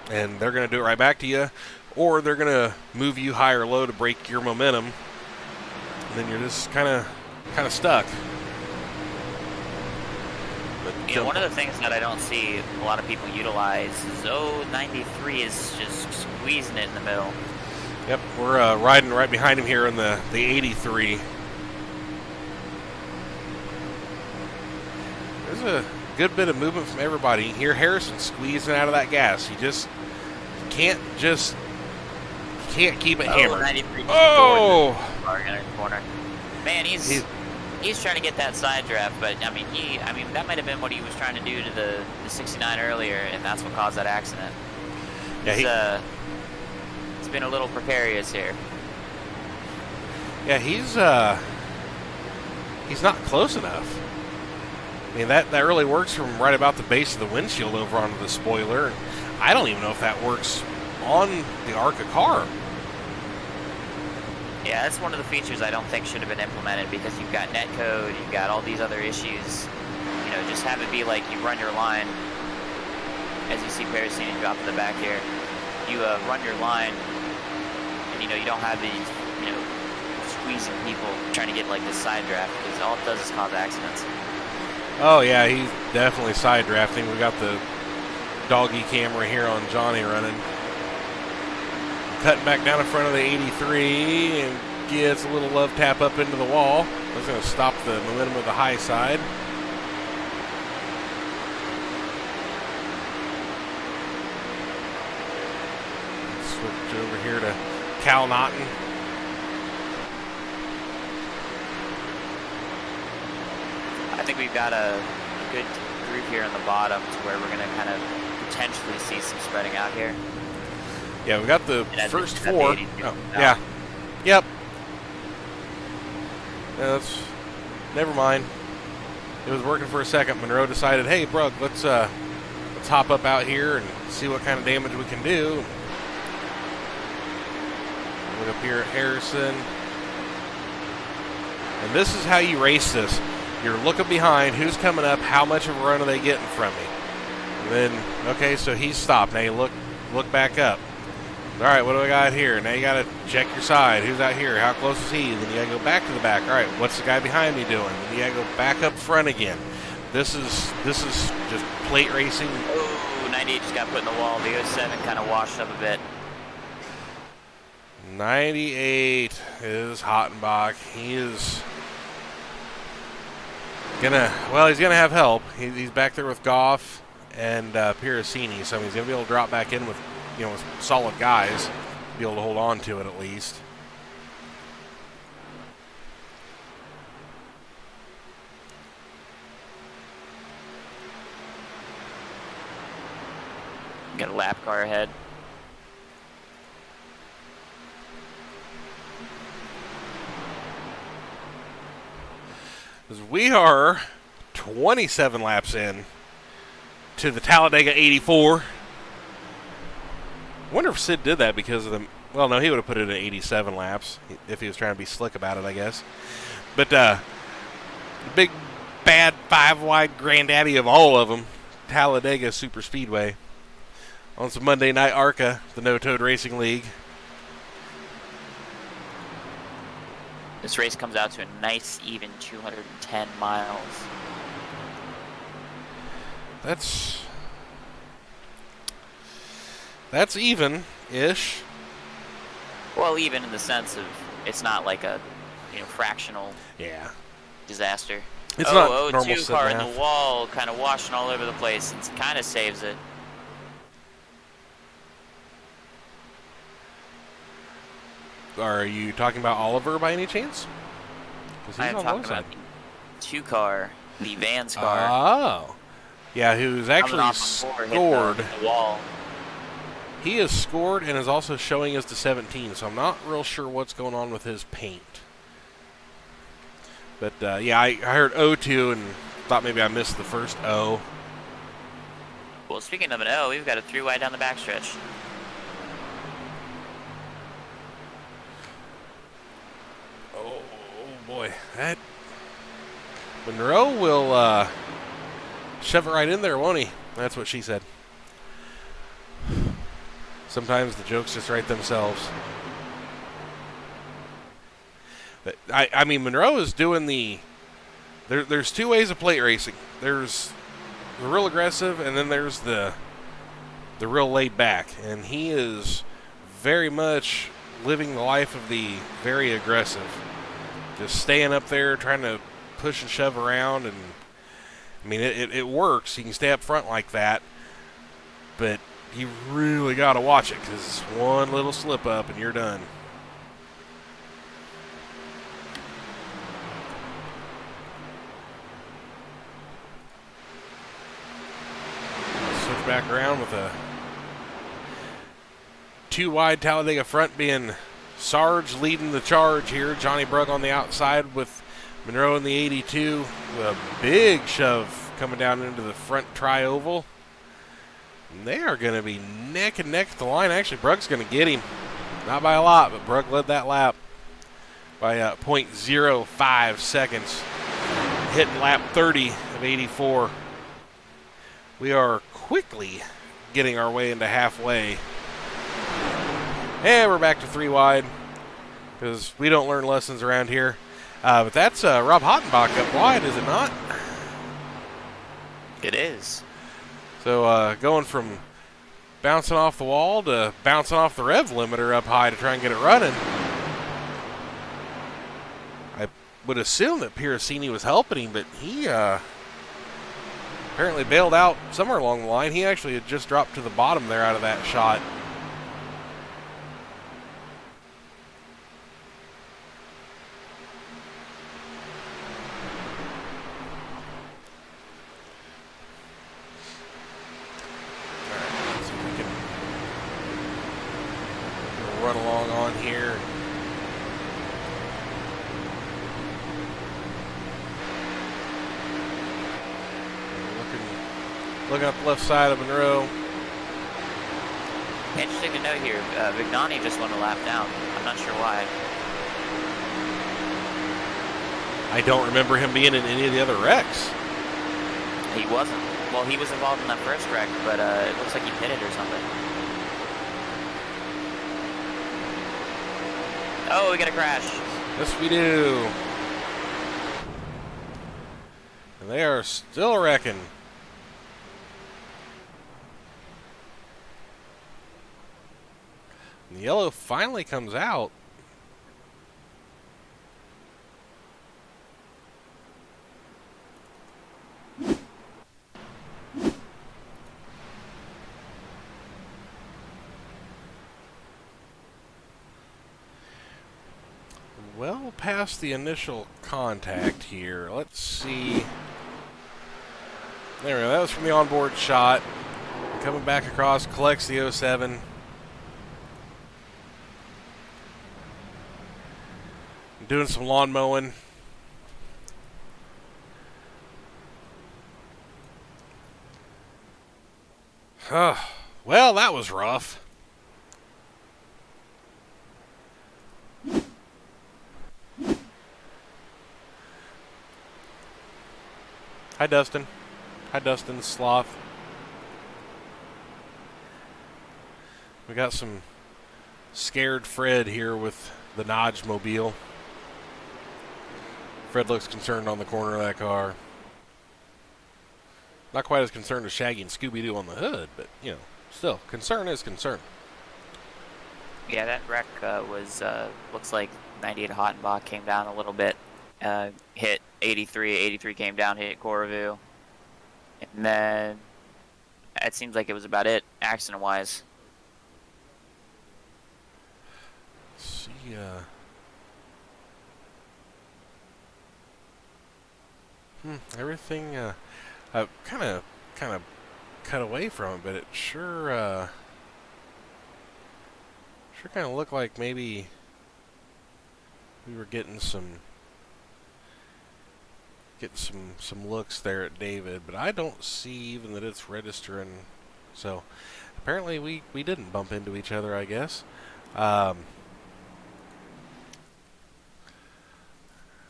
Speaker 1: and they're going to do it right back to you, or they're going to move you high or low to break your momentum, and then you're just kind of stuck.
Speaker 2: One of the things that I don't see a lot of people utilize is 93 is just squeezing it in the middle.
Speaker 1: Yep, we're riding right behind him here in the 83. There's a good bit of movement from everybody. You hear Harrison squeezing out of that gas. You just can't keep it hammered.
Speaker 2: 93 corner. Man, he's trying to get that side draft, but I mean that might have been what he was trying to do to the 69 earlier, and that's what caused that accident. Yeah, it's been a little precarious here.
Speaker 1: Yeah, he's not close enough. I mean, that really works from right about the base of the windshield over onto the spoiler. I don't even know if that works on the ARCA car.
Speaker 2: Yeah, that's one of the features I don't think should have been implemented because you've got netcode, you've got all these other issues. Just have it be like you run your line, as you see Parasini drop in the back here. You run your line, and you don't have these, squeezing people trying to get like this side draft because all it does is cause accidents.
Speaker 1: Oh yeah, he's definitely side drafting. We got the doggy camera here on Johnny running. Cutting back down in front of the 83 and gets a little love tap up into the wall. That's going to stop the momentum of the high side. Switch over here to Cal Naughton.
Speaker 2: I think we've got a good group here on the bottom to where we're going to kind of potentially see some spreading out here.
Speaker 1: Yeah, we got the first 4. Oh, yeah. Yep. Yeah, that's never mind. It was working for a second. Monroe decided, hey, bro, let's hop up out here and see what kind of damage we can do. Look up here at Harrison. And this is how you race this. You're looking behind, who's coming up, how much of a run are they getting from me? And then, okay, so he's stopped. Now you look back up. All right, what do I got here? Now you got to check your side. Who's out here? How close is he? Then you got to go back to the back. All right, what's the guy behind me doing? Then you got to go back up front again. This is just plate racing.
Speaker 2: Oh, 98 just got put in the wall. The 07 kind of washed up a bit.
Speaker 1: 98 is Hottenbach. He is he's gonna have help. He's back there with Goff and Piracini, so he's gonna be able to drop back in with with solid guys, be able to hold on to it at least.
Speaker 2: Got a lap car ahead.
Speaker 1: As we are 27 laps in to the Talladega 84. I wonder if Sid did that because of the... Well, no, he would have put it at 87 laps if he was trying to be slick about it, I guess. But the big, bad, 5-wide granddaddy of all of them, Talladega Superspeedway. on some Monday Night ARCA, the No Toad Racing League.
Speaker 2: This race comes out to a nice, even 210 miles.
Speaker 1: That's even-ish.
Speaker 2: Well, even in the sense of it's not like a, fractional disaster.
Speaker 1: It's not normal
Speaker 2: 2 car in
Speaker 1: sit-and-a-half.
Speaker 2: the wall, kind of washing all over the place, and kind of saves it.
Speaker 1: Are you talking about Oliver by any chance? 'Cause he's
Speaker 2: I am
Speaker 1: on the
Speaker 2: talking
Speaker 1: other
Speaker 2: about
Speaker 1: side.
Speaker 2: the 2 car, the Vans car.
Speaker 1: Oh. Yeah, who's
Speaker 2: coming
Speaker 1: actually
Speaker 2: off before, hit
Speaker 1: scored.
Speaker 2: the wall.
Speaker 1: He is scored and is also showing us to 17, so I'm not real sure what's going on with his paint. But, I heard O2 and thought maybe I missed the first O.
Speaker 2: Well, speaking of an O, we've got a 3 wide down the backstretch.
Speaker 1: Oh, boy. That Monroe will shove it right in there, won't he? That's what she said. Sometimes the jokes just write themselves. But I mean, Monroe is doing the... There's 2 ways of plate racing. There's the real aggressive, and then there's the real laid back. And he is very much living the life of the very aggressive. Just staying up there, trying to push and shove around. And I mean, it works. He can stay up front like that. But you really got to watch it, because one little slip up and you're done. Switch back around with a 2 wide Talladega front, being Sarge leading the charge here. Johnny Brugg on the outside with Monroe in the 82. A big shove coming down into the front tri-oval. And they are going to be neck and neck at the line. Actually, Brugg's going to get him. Not by a lot, but Brugg led that lap by 0.05 seconds. Hitting lap 30 of 84. We are quickly getting our way into halfway. And we're back to 3 wide, because we don't learn lessons around here. But that's Rob Hottenbach up wide, is it not?
Speaker 2: It is.
Speaker 1: So going from bouncing off the wall to bouncing off the rev limiter up high to try and get it running. I would assume that Piracini was helping him, but he apparently bailed out somewhere along the line. He actually had just dropped to the bottom there out of that shot. Run along on here. Looking up the left side of Monroe.
Speaker 2: Interesting to note here, Vignani just went a lap down. I'm not sure why.
Speaker 1: I don't remember him being in any of the other wrecks.
Speaker 2: He wasn't. Well, he was involved in that first wreck, but it looks like he pitted or something. Oh, we got a crash.
Speaker 1: Yes, we do. And they are still wrecking. And the yellow finally comes out. Well past the initial contact here. Let's see. There we go. That was from the onboard shot. Coming back across, collects the 07. Doing some lawn mowing. Well, that was rough. Hi, Dustin. Hi, Dustin Sloth. We got some scared Fred here with the Nodge mobile. Fred looks concerned on the corner of that car. Not quite as concerned as Shaggy and Scooby-Doo on the hood, but, you know, still, concern is concern.
Speaker 2: Yeah, that wreck was, looks like 98 Hottenbach came down a little bit, hit 83, 83 came down, hit Corvu, and then it seems like it was about it, accident-wise.
Speaker 1: Let's see, everything, I've kind of cut away from it, but it sure kind of looked like maybe we were getting some looks there at David, but I don't see even that it's registering. So apparently we didn't bump into each other, I guess.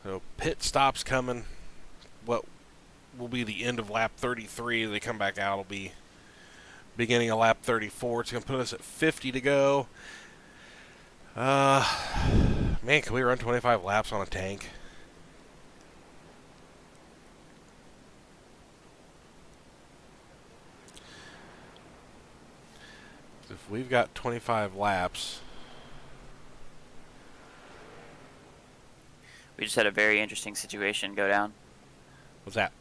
Speaker 1: So pit stops coming. What will be the end of lap 33? They come back out. It'll be beginning of lap 34. It's going to put us at 50 to go. Man, can we run 25 laps on a tank? If we've got 25 laps...
Speaker 2: We just had a very interesting situation go down.
Speaker 1: What's that?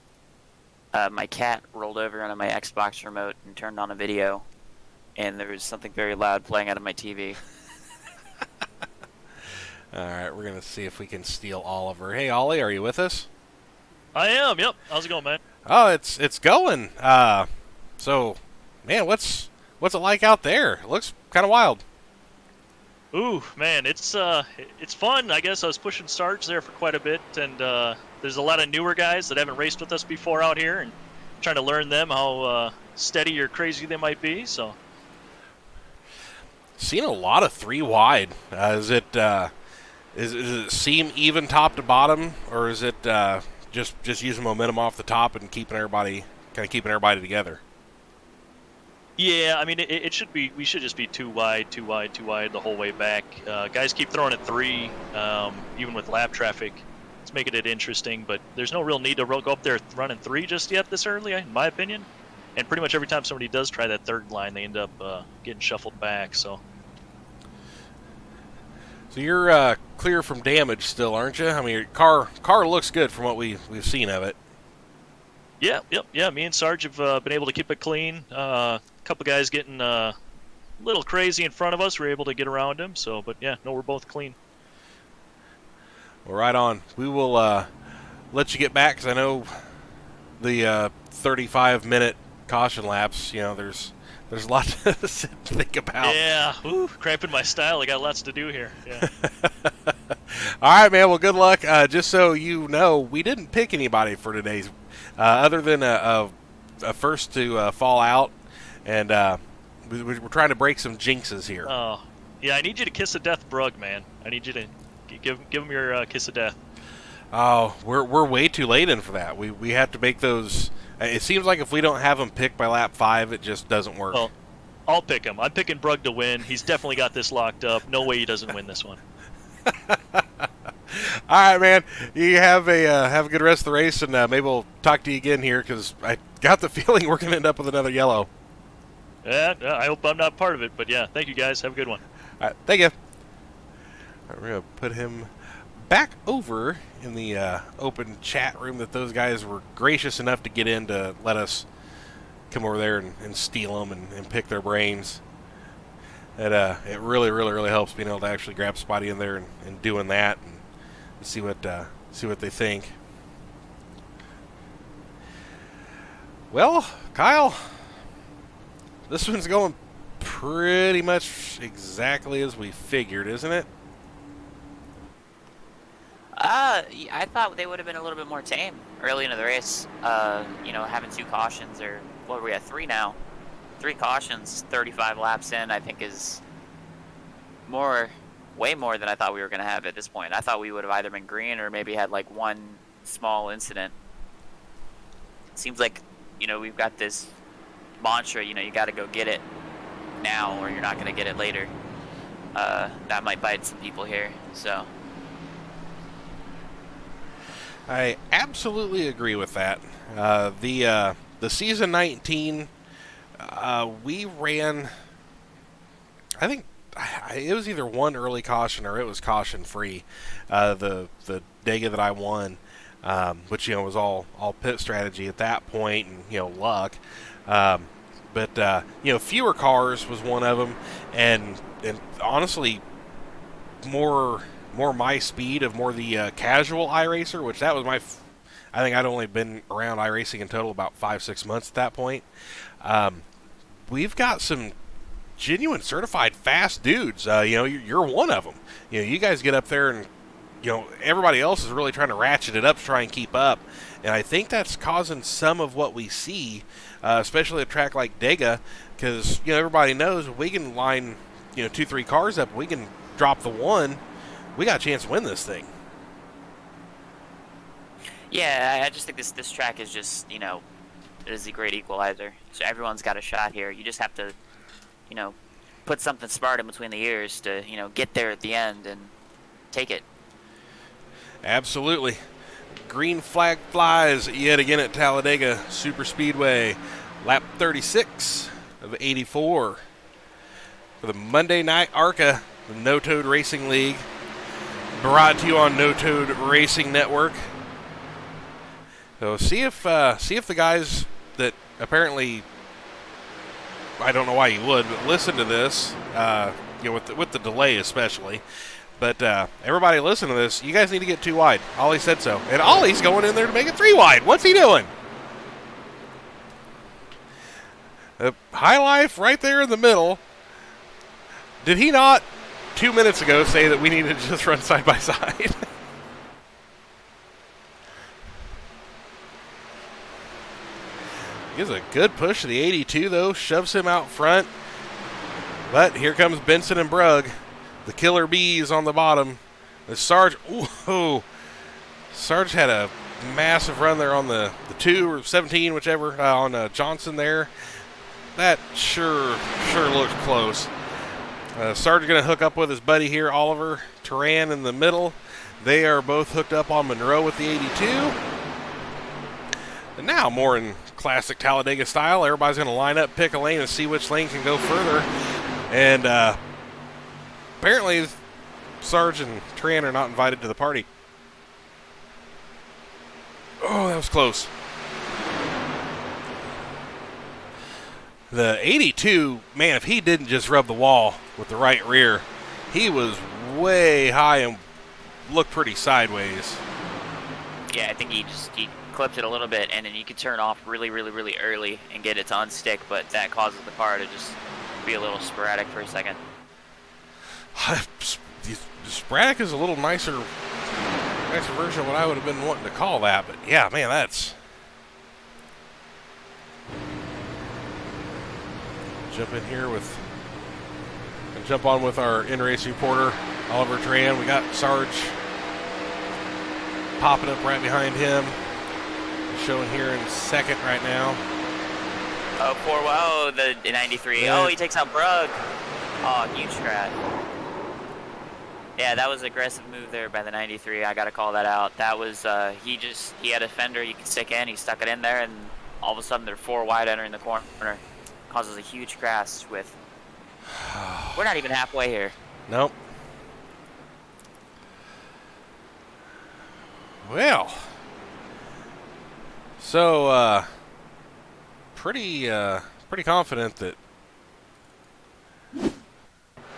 Speaker 2: My cat rolled over onto my Xbox remote and turned on a video, and there was something very loud playing out of my TV.
Speaker 1: Alright, we're going to see if we can steal Oliver. Hey, Ollie, are you with us?
Speaker 3: I am, yep. How's it going, man?
Speaker 1: Oh, it's going. So, man, what's it like out there? It looks kind of wild.
Speaker 3: Ooh, man, it's fun. I guess I was pushing starts there for quite a bit, and there's a lot of newer guys that haven't raced with us before out here, and trying to learn them how steady or crazy they might be. So,
Speaker 1: seen a lot of 3 wide. Is it seem even top to bottom, or is it just using momentum off the top and keeping everybody together?
Speaker 3: yeah, I mean, it should be. We should just be too wide the whole way back. Guys keep throwing at 3, even with lap traffic. It's making it interesting, but there's no real need to go up there running 3 just yet this early, in my opinion. And pretty much every time somebody does try that third line, they end up getting shuffled back. So
Speaker 1: you're clear from damage still, aren't you? I mean, your car looks good from what we've seen of it.
Speaker 3: Yeah. Me and Sarge have been able to keep it clean. A couple guys getting a little crazy in front of us. We're able to get around them. So, but yeah, no, we're both clean.
Speaker 1: Well, right on. We will let you get back because I know the 35-minute caution laps. You know, there's a lot to think about.
Speaker 3: Yeah, cramping my style. I got lots to do here. Yeah.
Speaker 1: All right, man. Well, good luck. Just so you know, we didn't pick anybody for today's, other than a first to fall out, and we're trying to break some jinxes here.
Speaker 3: Oh, yeah. I need you to kiss of death, Brug, man. I need you to give him your kiss of death.
Speaker 1: Oh, we're way too late in for that. We have to make those. It seems like if we don't have them picked by lap 5, it just doesn't work.
Speaker 3: Well, I'll pick him. I'm picking Brug to win. He's definitely got this locked up. No way he doesn't win this one.
Speaker 1: All right, man. You have a good rest of the race, and maybe we'll talk to you again here because I got the feeling we're going to end up with another yellow.
Speaker 3: Yeah, I hope I'm not part of it, but yeah, thank you guys. Have a good one.
Speaker 1: All right, thank you. All right, we're going to put him back over in the open chat room that those guys were gracious enough to get in to let us come over there and steal them and pick their brains. It really helps being able to actually grab Spotty in there and doing that and see what they think. Well, Kyle, this one's going pretty much exactly as we figured, isn't it?
Speaker 2: I thought they would have been a little bit more tame early into the race. Having 2 cautions, or what are we at, 3 now? 3 cautions, 35 laps in, I think is way more than I thought we were going to have at this point. I thought we would have either been green or maybe had like 1 small incident. It seems like, we've got this mantra, you got to go get it. now, or you're not going to get it later. That might bite some people here. So
Speaker 1: I absolutely agree with that. The season 19, we ran. I think it was either one early caution or it was caution free. The Dega that I won, which was all pit strategy at that point, and luck. But fewer cars was one of them, and honestly, more my speed of more the casual iRacer, which that was my. I think I'd only been around iRacing in total about 5-6 months at that point. We've got some genuine certified fast dudes. You're one of them. You guys get up there and everybody else is really trying to ratchet it up to try and keep up, and I think that's causing some of what we see, especially at a track like Dega, because everybody knows we can line 2-3 cars up, we can drop the one, we got a chance to win this thing.
Speaker 2: yeah, I just think this track is just it is a great equalizer. So everyone's got a shot here. You just have to put something smart in between the ears to get there at the end and take it.
Speaker 1: Absolutely. Green flag flies yet again at Talladega Superspeedway. Lap 36 of 84 for the Monday Night ARCA, the No Toad Racing League, brought to you on No Toad Racing Network. So see if the guys that apparently, I don't know why you would, but listen to this, with the delay especially. But everybody listen to this. You guys need to get 2 wide. Ollie said so. And Ollie's going in there to make it 3 wide. What's he doing? High Life right there in the middle. Did he not 2 minutes ago say that we needed to just run side by side? Gives a good push to the 82, though. Shoves him out front. But here comes Benson and Brugg. The killer bees on the bottom. The Sarge. Ooh. Sarge had a massive run there on the 2 or 17, whichever, on Johnson there. That sure looked close. Sarge going to hook up with his buddy here, Oliver Turan, in the middle. They are both hooked up on Monroe with the 82. And now, more in classic Talladega style, everybody's going to line up, pick a lane, and see which lane can go further. And apparently, Sarge and Turan are not invited to the party. Oh, that was close. The 82, man, if he didn't just rub the wall with the right rear, he was way high and looked pretty sideways.
Speaker 2: Yeah, I think he clipped it a little bit, and then you could turn off really early and get it to unstick, but that causes the car to just be a little sporadic for a second.
Speaker 1: Sporadic is a little nicer version of what I would have been wanting to call that, but yeah, man, that's... Jump on with our in-race reporter, Oliver Tran. We got Sarge popping up right behind him. Showing here in second right now.
Speaker 2: Oh, the 93. Yeah. Oh, he takes out Brugg. Oh, huge crash. Yeah, that was an aggressive move there by the 93. I got to call that out. That was, he had a fender you could stick in. He stuck it in there, and all of a sudden they're 4 wide entering the corner. Causes a huge crash with... We're not even halfway here.
Speaker 1: Nope. Well... So, pretty confident that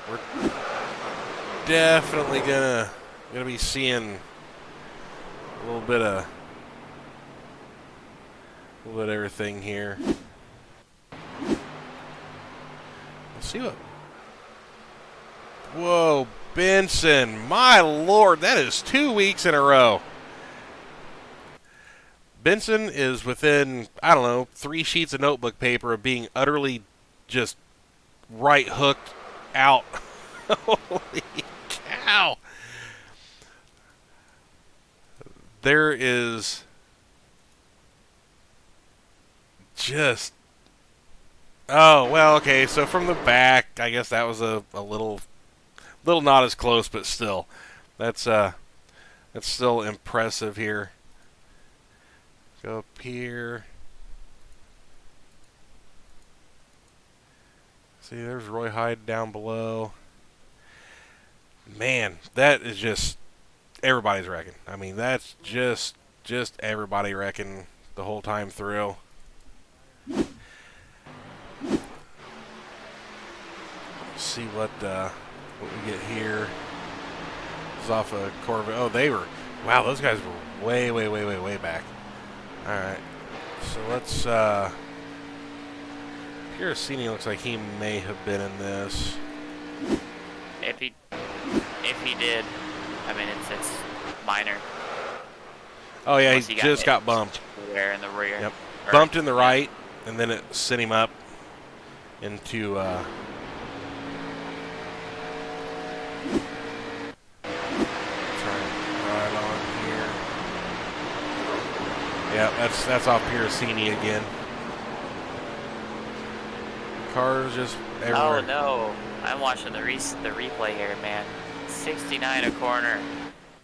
Speaker 1: we're definitely gonna be seeing a little bit of everything here. Let's see what. Whoa, Benson! My Lord, that is 2 weeks in a row. Benson is within, 3 sheets of notebook paper of being utterly just right hooked out. Holy cow. There is just Oh, well, okay. So from the back, I guess that was a little not as close, but still, that's still impressive here. Go up here. See, there's Roy Hyde down below. Man, that is just everybody's wrecking. I mean, that's just everybody wrecking the whole time through. Let's see what we get here. This is off a Corvette. Oh, wow, those guys were way back. All right, so let's. Piercini looks like he may have been in this.
Speaker 2: If he did, I mean it's minor.
Speaker 1: Oh yeah,
Speaker 2: Unless
Speaker 1: he
Speaker 2: he
Speaker 1: just got bumped.
Speaker 2: There in the rear.
Speaker 1: Yep, bumped in the right, and then it sent him up into. Turn right on here. Yeah, that's off Piercini again. Cars just everywhere.
Speaker 2: Oh no! I'm watching the replay here, man. 69 a corner.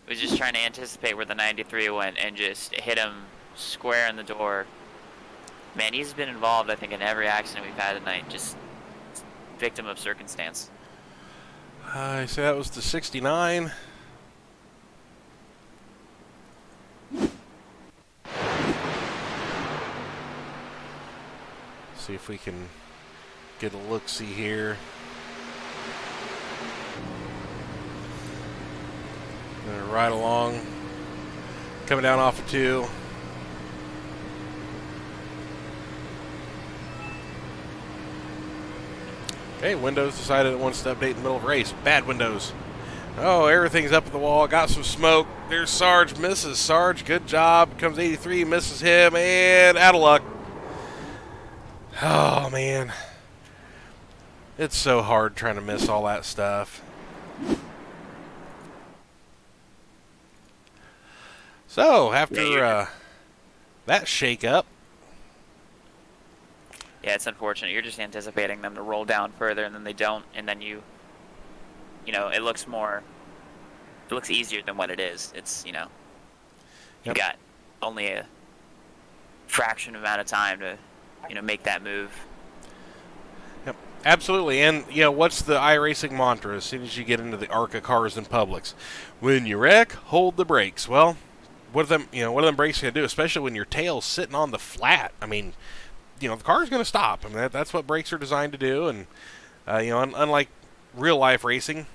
Speaker 2: Was just trying to anticipate where the 93 went and just hit him square in the door. Man, he's been involved, I think, in every accident we've had tonight. Just victim of circumstance.
Speaker 1: I say that was the 69. See if we can get a look-see here. Right along. Coming down off of 2. Okay, Windows decided it wants to update in the middle of a race. Bad Windows. Oh, everything's up at the wall. Got some smoke. There's Sarge. Misses Sarge. Good job. Comes 83. Misses him. And out of luck. Oh, man. It's so hard trying to miss all that stuff. So, after that shake-up.
Speaker 2: Yeah, it's unfortunate. You're just anticipating them to roll down further, and then they don't, and then you know, it looks easier than what it is. It's, you know, you got only a fraction amount of time to, you know, make that move.
Speaker 1: Yep, absolutely. And, you know, what's the iRacing mantra as soon as you get into the ARCA cars and Publix? When you wreck, hold the brakes. Well, what are them brakes going to do, especially when your tail's sitting on the flat? I mean, you know, the car's going to stop. I mean, that's what brakes are designed to do. And, you know, unlike real life racing,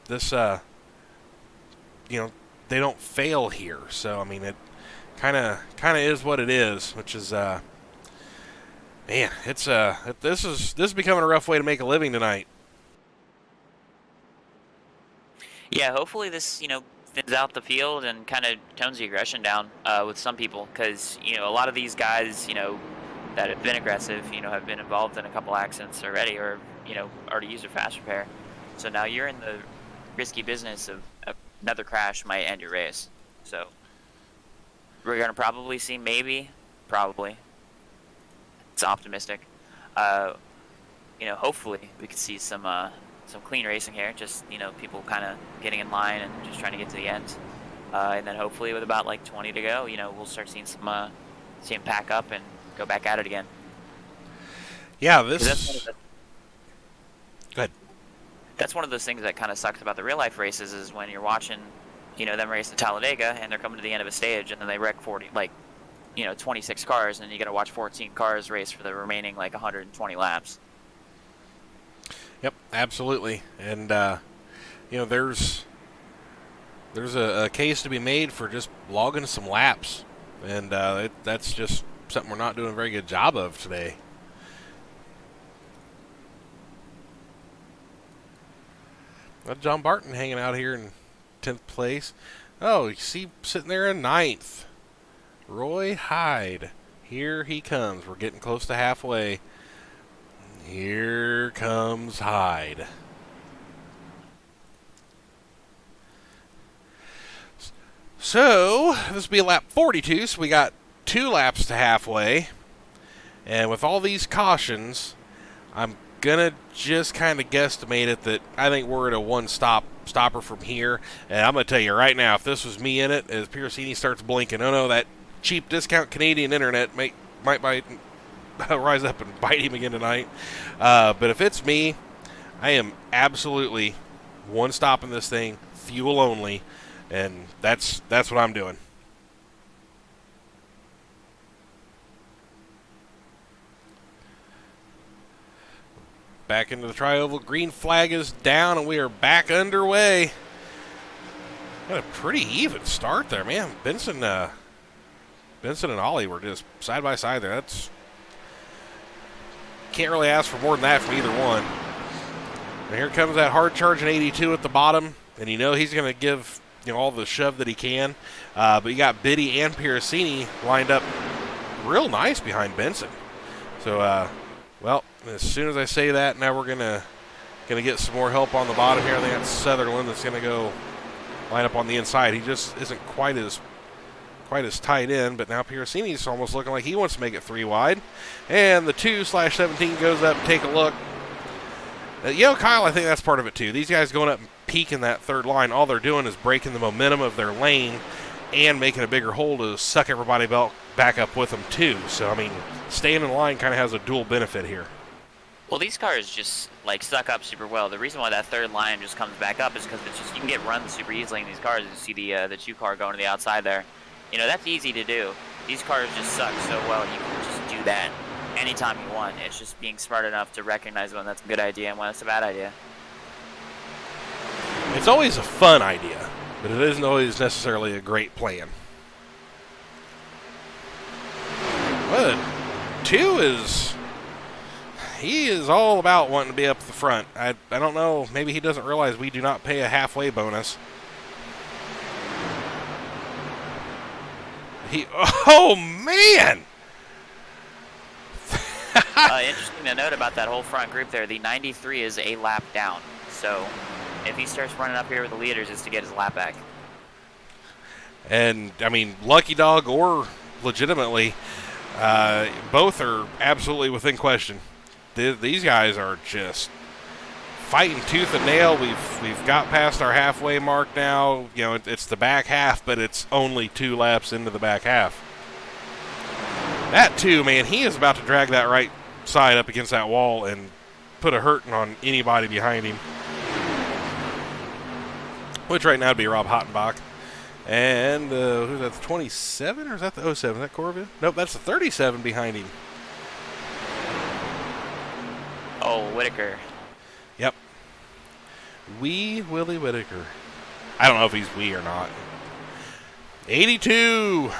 Speaker 1: this, you know, they don't fail here. So, I mean, it kind of is what it is, which is, man, it's, this is becoming a rough way to make a living tonight.
Speaker 2: Yeah, hopefully this, you know, thins out the field and kind of tones the aggression down with some people, because, you know, a lot of these guys, you know, that have been aggressive, you know, have been involved in a couple accidents already, or, you know, already used a fast repair. So now you're in the risky business of another crash might end your race. So we're going to probably see, probably, it's optimistic, you know, hopefully we could see some clean racing here, just, you know, people kind of getting in line and just trying to get to the end. And then hopefully with about like 20 to go, you know, we'll start seeing see them pack up and go back at it again.
Speaker 1: Yeah,
Speaker 2: Go
Speaker 1: ahead.
Speaker 2: That's one of those things that kind of sucks about the real life races, is when you're watching, you know, them race at Talladega and they're coming to the end of a stage and then they wreck 26 cars, and then you got to watch 14 cars race for the remaining like 120 laps.
Speaker 1: Yep, absolutely. And, you know, there's a case to be made for just logging some laps. And that's just something we're not doing a very good job of today. Got John Barton hanging out here in 10th place. Oh, you see sitting there in 9th. Roy Hyde. Here he comes. We're getting close to halfway. Here comes Hyde. So, this will be lap 42, so we got 2 laps to halfway. And with all these cautions, I'm gonna just kind of guesstimate it that I think we're at a one-stopper from here. And I'm gonna tell you right now, if this was me in it, as Piercini starts blinking, oh no, that cheap discount Canadian internet might rise up and bite him again tonight. But if it's me, I am absolutely one stop in this thing, fuel only, and that's what I'm doing. Back into the tri-oval. Green flag is down, and we are back underway. Got a pretty even start there, man. Benson and Ollie were just side by side there. That's can't really ask for more than that from either one. And here comes that hard charging 82 at the bottom, and you know he's going to give all the shove that he can. But you got Biddy and Piercini lined up real nice behind Benson. So, well, as soon as I say that, now we're gonna get some more help on the bottom here. I think that's Sutherland that's gonna go line up on the inside. He just isn't quite as tight in, but now Piercini's almost looking like he wants to make it 3 wide. And the 2/17 goes up. Take a look. Kyle, I think that's part of it too. These guys going up and peaking that third line, all they're doing is breaking the momentum of their lane and making a bigger hole to suck everybody back up with them too. So, I mean, staying in line kind of has a dual benefit here.
Speaker 2: Well, these cars just suck up super well. The reason why that third line just comes back up is because you can get run super easily in these cars. You see the 2 car going to the outside there. That's easy to do. These cars just suck so well. You can just do that anytime you want. It's just being smart enough to recognize when that's a good idea and when it's a bad idea.
Speaker 1: It's always a fun idea, but it isn't always necessarily a great plan. Well, 2 he is all about wanting to be up at the front. I don't know, maybe he doesn't realize we do not pay a halfway bonus. Oh man!
Speaker 2: Interesting to note about that whole front group there, the 93 is a lap down. So if he starts running up here with the leaders, it's to get his lap back.
Speaker 1: And, I mean, lucky dog or legitimately, both are absolutely within question. These guys are just fighting tooth and nail. We've got past our halfway mark now. It's the back half, but it's only 2 laps into the back half. That 2, man, he is about to drag that right side up against that wall and put a hurting on anybody behind him. Which right now would be Rob Hottenbach. And who's that, the 27 or is that the 07? Is that Corvette? Nope, that's the 37 behind him.
Speaker 2: Oh, Whitaker.
Speaker 1: Yep. Wee Willie Whitaker. I don't know if he's wee or not. 82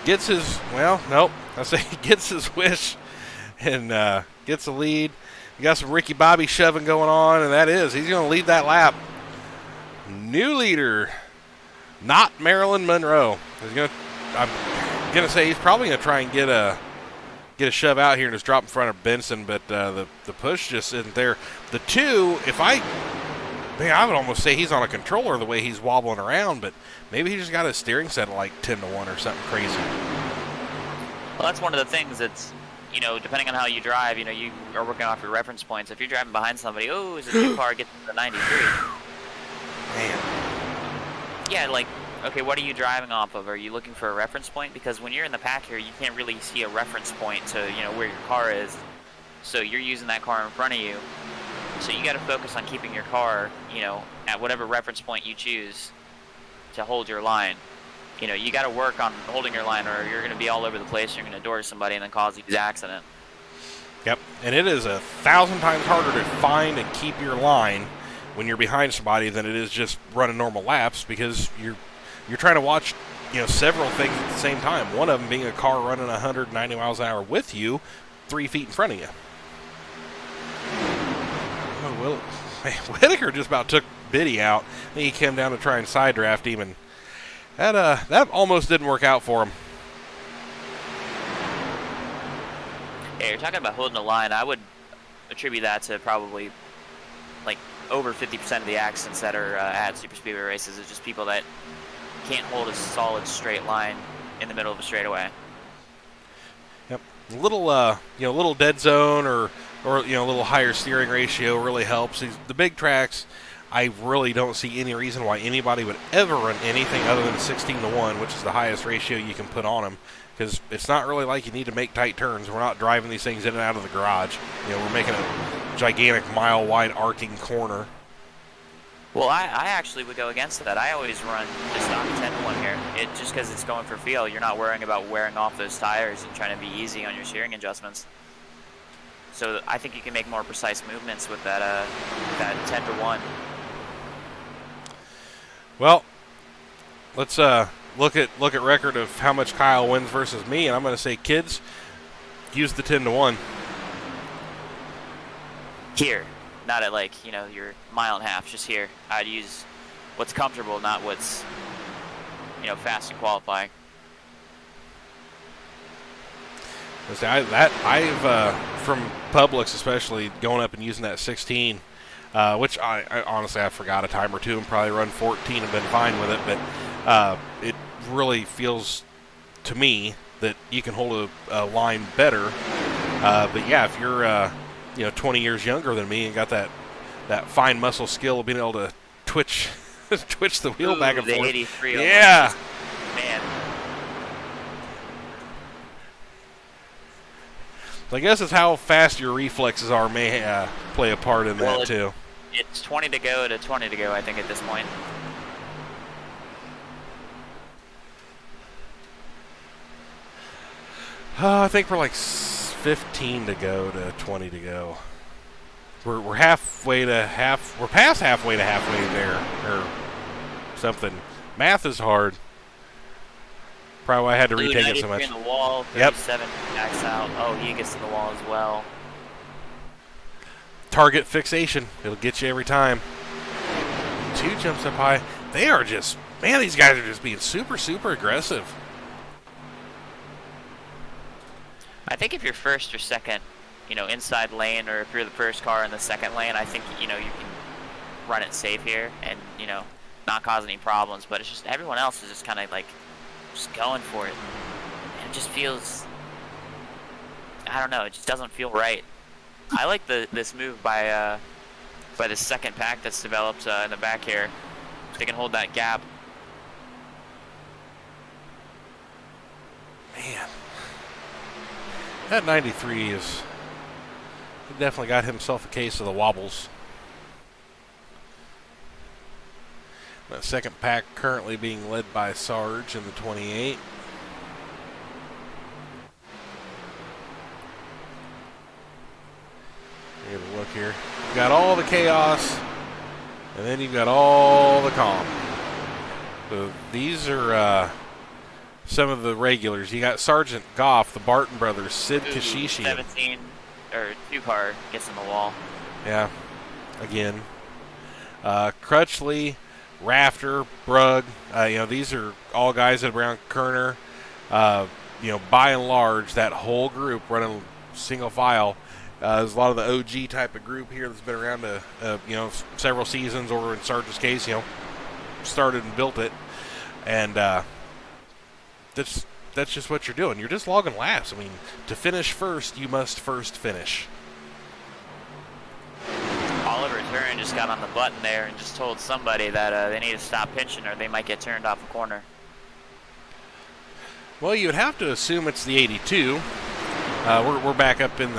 Speaker 1: gets his, well, nope. I say he gets his wish and gets the lead. You got some Ricky Bobby shoving going on, and he's going to lead that lap. New leader, not Marilyn Monroe. I'm going to say he's probably going to try and get a shove out here and just drop in front of Benson, but the push just isn't there. The 2, I would almost say he's on a controller the way he's wobbling around, but maybe he just got his steering set at 10-1 or something crazy.
Speaker 2: Well, that's one of the things that's, depending on how you drive, you are working off your reference points. If you're driving behind somebody, is a 2 car gets to the 93.
Speaker 1: Man.
Speaker 2: Yeah, okay, what are you driving off of? Are you looking for a reference point? Because when you're in the pack here, you can't really see a reference point to, where your car is. So you're using that car in front of you. So you got to focus on keeping your car, at whatever reference point you choose to hold your line. You got to work on holding your line, or you're going to be all over the place. You're going to door somebody and then cause a huge accident.
Speaker 1: Yep, and it is 1,000 times harder to find and keep your line when you're behind somebody than it is just running normal laps, because you're trying to watch several things at the same time. One of them being a car running 190 miles an hour with you 3 feet in front of you. Oh, well, Whitaker just about took Biddy out. I think he came down to try and side draft him, and that almost didn't work out for him.
Speaker 2: Yeah, you're talking about holding the line. I would attribute that to probably over 50% of the accidents that are at superspeedway races is just people that can't hold a solid straight line in the middle of a straightaway.
Speaker 1: Yep, little dead zone or or a little higher steering ratio really helps. The big tracks, I really don't see any reason why anybody would ever run anything other than 16-1, which is the highest ratio you can put on them, because it's not really like you need to make tight turns. We're not driving these things in and out of the garage. We're making a gigantic mile-wide arcing corner.
Speaker 2: Well, I actually would go against that. I always run the stock 10-1 here. Just because it's going for feel, you're not worrying about wearing off those tires and trying to be easy on your steering adjustments. So I think you can make more precise movements with that 10-1.
Speaker 1: Well, let's look at record of how much Kyle wins versus me, and I'm going to say, kids, use the 10-1.
Speaker 2: Here, not at your mile and a half. Just here, I'd use what's comfortable, not what's fast in qualifying.
Speaker 1: I've from Publix especially going up and using that 16. Which I honestly I forgot a time or two and probably run 14 and been fine with it, but it really feels to me that you can hold a line better. But yeah, if you're 20 years younger than me and got that fine muscle skill of being able to twitch the wheel back and
Speaker 2: the
Speaker 1: forth,
Speaker 2: 83
Speaker 1: yeah,
Speaker 2: man.
Speaker 1: So I guess it's how fast your reflexes are may play a part in that too.
Speaker 2: It's 20 to go to 20 to go, I think, at this point.
Speaker 1: I think we're like 15 to go to 20 to go. We're halfway to half. We're past halfway to halfway there, or something. Math is hard. Probably why I had to retake it so much.
Speaker 2: In the wall, 37 backs out. Oh, he gets to the wall as well.
Speaker 1: Target fixation. It'll get you every time. 2 jumps up high. They are just, man, these guys are just being super, super aggressive.
Speaker 2: I think if you're first or second, inside lane, or if you're the first car in the second lane, I think, you can run it safe here and, not cause any problems. But it's just everyone else is just kind of just going for it. And it just feels, I don't know, it just doesn't feel right. I like this move by the second pack that's developed in the back here. They can hold that gap.
Speaker 1: Man, that 93 is, he definitely got himself a case of the wobbles. That second pack currently being led by Sarge in the 28. Give a look here. You've got all the chaos, and then you've got all the calm. So these are some of the regulars. You got Sergeant Goff, the Barton brothers, Sid Kashishi.
Speaker 2: 17 or 2 car gets in the wall.
Speaker 1: Yeah, again. Crutchley, Rafter, Brugg. These are all guys that are around Kerner. By and large, that whole group running single file. There's a lot of the OG type of group here that's been around several seasons, or in Sarge's case, started and built it. And that's just what you're doing. You're just logging laps. I mean, to finish first, you must first finish.
Speaker 2: Oliver Turin just got on the button there and just told somebody that they need to stop pinching or they might get turned off a corner.
Speaker 1: Well, you would have to assume it's the 82. We're back up in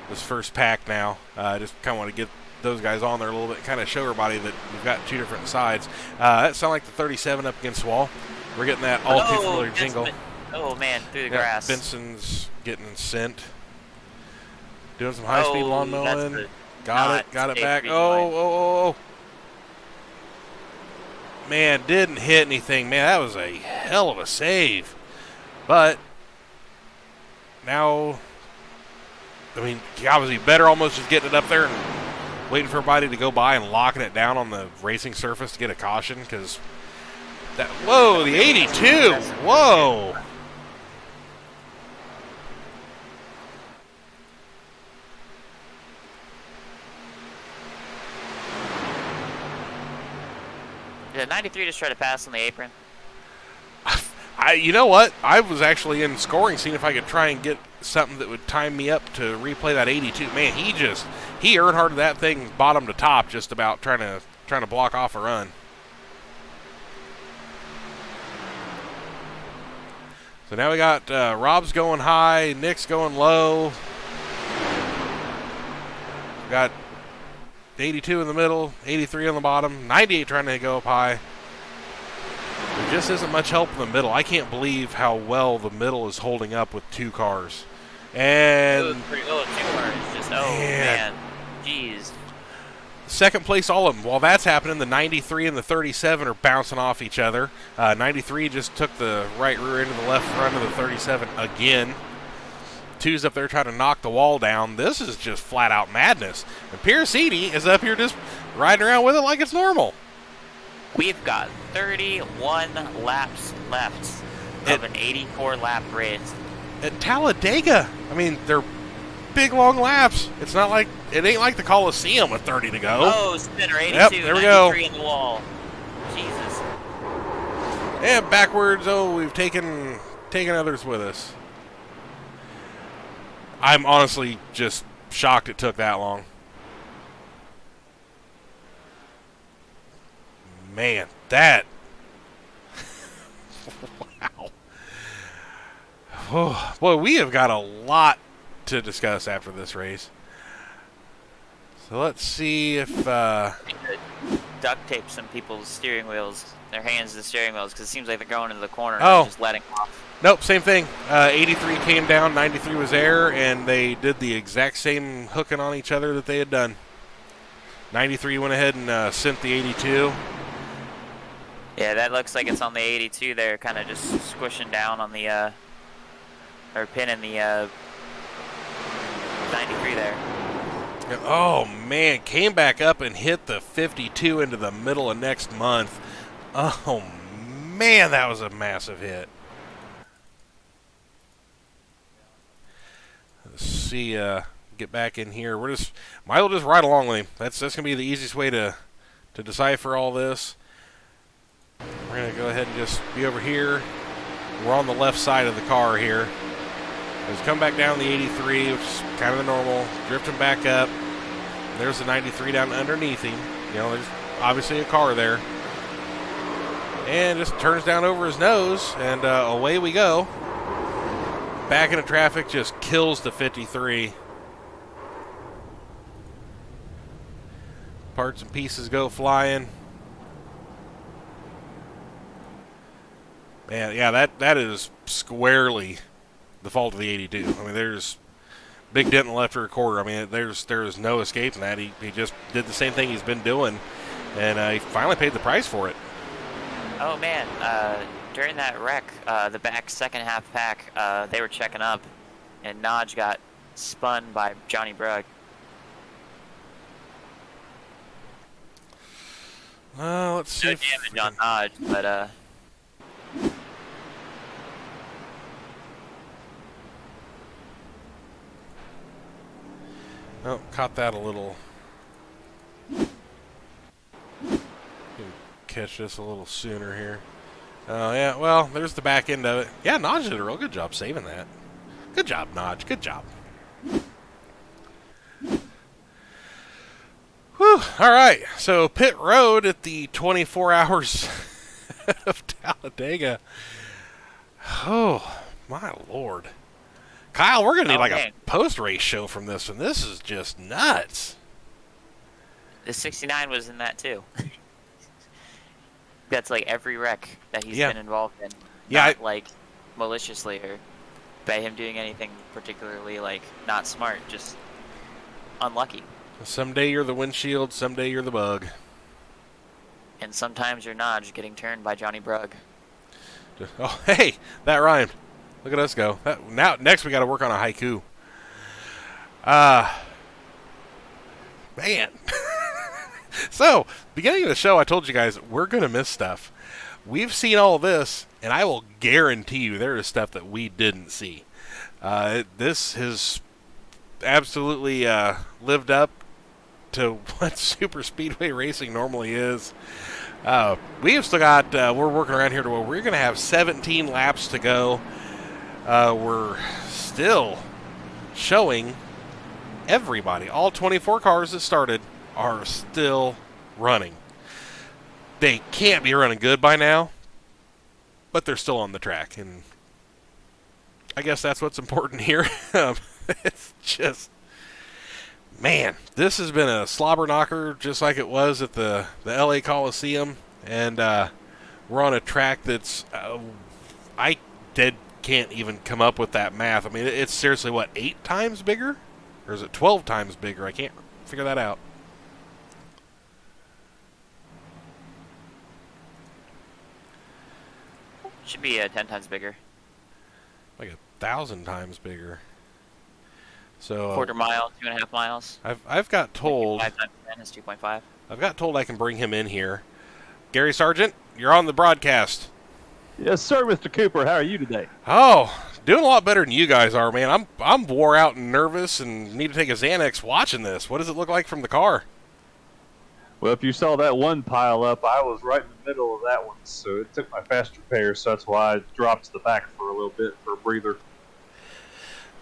Speaker 1: this first pack now. Just kind of want to get those guys on there a little bit, kind of show everybody that we've got 2 different sides. That sounds like the 37 up against the wall. We're getting that all too familiar jingle.
Speaker 2: Oh man, through the grass.
Speaker 1: Benson's getting sent. Doing some high-speed lawn mowing. Got it back. Oh. Man, didn't hit anything. Man, that was a hell of a save. But now, I mean, obviously better almost just getting it up there and waiting for everybody to go by and locking it down on the racing surface to get a caution, because that, whoa, the 82, whoa.
Speaker 2: Did 93 just try to pass on the apron?
Speaker 1: You know what? I was actually in scoring, seeing if I could try and get something that would time me up to replay that 82. Man, he Earnhardted that thing bottom to top, just about trying to block off a run. So now we got Rob's going high, Nick's going low. We got 82 in the middle, 83 on the bottom, 98 trying to go up high. There just isn't much help in the middle. I can't believe how well the middle is holding up with two cars. And
Speaker 2: two cars. Just, man. Jeez.
Speaker 1: Second place, all of them. While that's happening, the 93 and the 37 are bouncing off each other. 93 just took the right rear end of the left front of the 37 again. Two's up there trying to knock the wall down. This is just flat out madness. And Piercini is up here just riding around with it like it's normal.
Speaker 2: We've got 31 laps left of an 84-lap race.
Speaker 1: At Talladega, I mean, they're big, long laps. It ain't like the Coliseum with 30 to go.
Speaker 2: Oh, spinner 82,
Speaker 1: yep, there we go.
Speaker 2: in the wall. Jesus.
Speaker 1: And backwards, we've taken others with us. I'm honestly just shocked it took that long. Man, that... wow. Oh, boy, we have got a lot to discuss after this race. So let's see if...
Speaker 2: duct tape some people's steering wheels, their hands to the steering wheels, because it seems like they're going into the corner
Speaker 1: and
Speaker 2: just letting off.
Speaker 1: Nope, same thing. 83 came down, 93 was air, and they did the exact same hooking on each other that they had done. 93 went ahead and sent the 82.
Speaker 2: Yeah, that looks like it's on the 82 there, kind of just squishing down on the, or pinning the 93 there.
Speaker 1: Oh, man, came back up and hit the 52 into the middle of next month. Oh, man, that was a massive hit. Let's see, get back in here. Might as well just ride along with him. That's going to be the easiest way to decipher all this. We're going to go ahead and just be over here. We're on the left side of the car here. Let's come back down the 83, which is kind of the normal. Drifting back up. There's the 93 down underneath him. You know, there's obviously a car there. And just turns down over his nose, and away we go. Back into traffic, just kills the 53. Parts and pieces go flying. Man, yeah, that is squarely the fault of the 82. I mean, there's big dent in the left rear quarter. I mean, there's no escaping that. He just did the same thing he's been doing, and he finally paid the price for it.
Speaker 2: Oh, man. During that wreck, the back second half pack, they were checking up, and Nodge got spun by Johnny Brugg.
Speaker 1: Let's see.
Speaker 2: No damage on Nodge, but
Speaker 1: oh, caught that a little. Catch this a little sooner here. Oh, yeah, well, there's the back end of it. Yeah, Nodge did a real good job saving that. Good job, Nodge. Good job. Whew. All right, so pit road at the 24 hours of Talladega. Oh, my Lord. Kyle, we're going to need a post-race show from this one. This is just nuts.
Speaker 2: The 69 was in that, too. That's like every wreck that he's been involved in.
Speaker 1: Yeah,
Speaker 2: not maliciously or by him doing anything particularly not smart, just unlucky.
Speaker 1: Someday you're the windshield, someday you're the bug.
Speaker 2: And sometimes you're Nodge getting turned by Johnny Brugg.
Speaker 1: Oh, hey, that rhymed. Look at us go. Next we got to work on a haiku. Man. So, beginning of the show, I told you guys, we're going to miss stuff. We've seen all this, and I will guarantee you there is stuff that we didn't see. This has absolutely lived up to what super speedway racing normally is. We have still got, we're working around here to where we're going to have 17 laps to go. We're still showing everybody, all 24 cars that started are still running. They can't be running good by now, but they're still on the track, and I guess that's what's important here. It's just, man, this has been a slobber knocker just like it was at the LA Coliseum, and we're on a track that's, can't even come up with that math. I mean, it's seriously, what, 8 times bigger? Or is it 12 times bigger? I can't figure that out.
Speaker 2: Should be 10 times bigger.
Speaker 1: Like 1,000 times bigger. So
Speaker 2: Quarter mile, 2.5 miles.
Speaker 1: I've got told
Speaker 2: 5 times 10 is 2.5.
Speaker 1: I've got told I can bring him in here. Gary Sargent, you're on the broadcast.
Speaker 4: Yes, sir, Mr. Cooper. How are you today?
Speaker 1: Oh, doing a lot better than you guys are, man. I'm wore out and nervous and need to take a Xanax watching this. What does it look like from the car?
Speaker 4: Well, if you saw that one pile up, I was right in the middle of that one, so it took my fast repair, so that's why I dropped to the back for a little bit for a breather.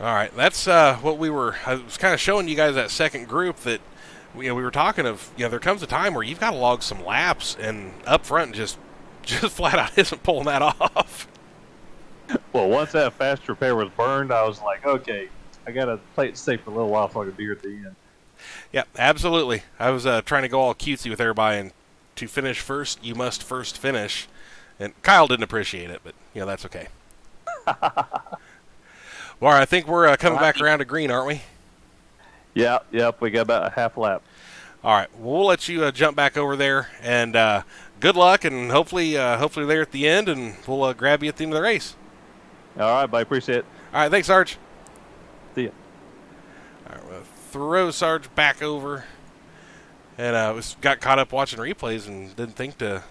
Speaker 1: All right, that's what I was kind of showing you guys that second group that we were talking of. There comes a time where you've got to log some laps, and up front just flat out isn't pulling that off.
Speaker 4: Well, once that fast repair was burned, I was like, okay, I got to play it safe for a little while so I can be here at the end.
Speaker 1: Yeah, absolutely. I was trying to go all cutesy with everybody, and to finish first, you must first finish. And Kyle didn't appreciate it, but that's okay. Well, I think we're coming back around to green, aren't we?
Speaker 4: Yep, we got about a half lap.
Speaker 1: All right, well, we'll let you jump back over there, and good luck, and hopefully there at the end, and we'll grab you at the end of the race.
Speaker 4: All right, buddy, appreciate it.
Speaker 1: All right, thanks, Sarge.
Speaker 4: See ya.
Speaker 1: All right, we'll throw Sarge back over, and got caught up watching replays and didn't think to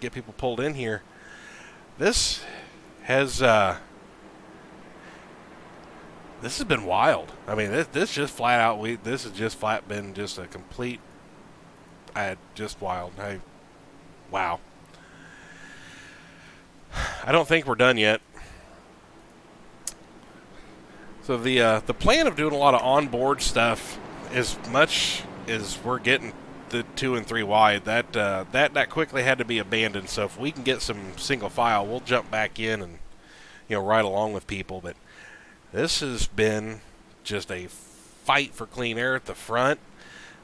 Speaker 1: get people pulled in here. This has been wild. I mean, this just flat out. This has just flat been just a complete. Just wild. Wow. I don't think we're done yet. So the plan of doing a lot of onboard stuff, as much as we're getting the 2 and 3 wide, that quickly had to be abandoned. So if we can get some single file, we'll jump back in and ride along with people. But this has been just a fight for clean air at the front,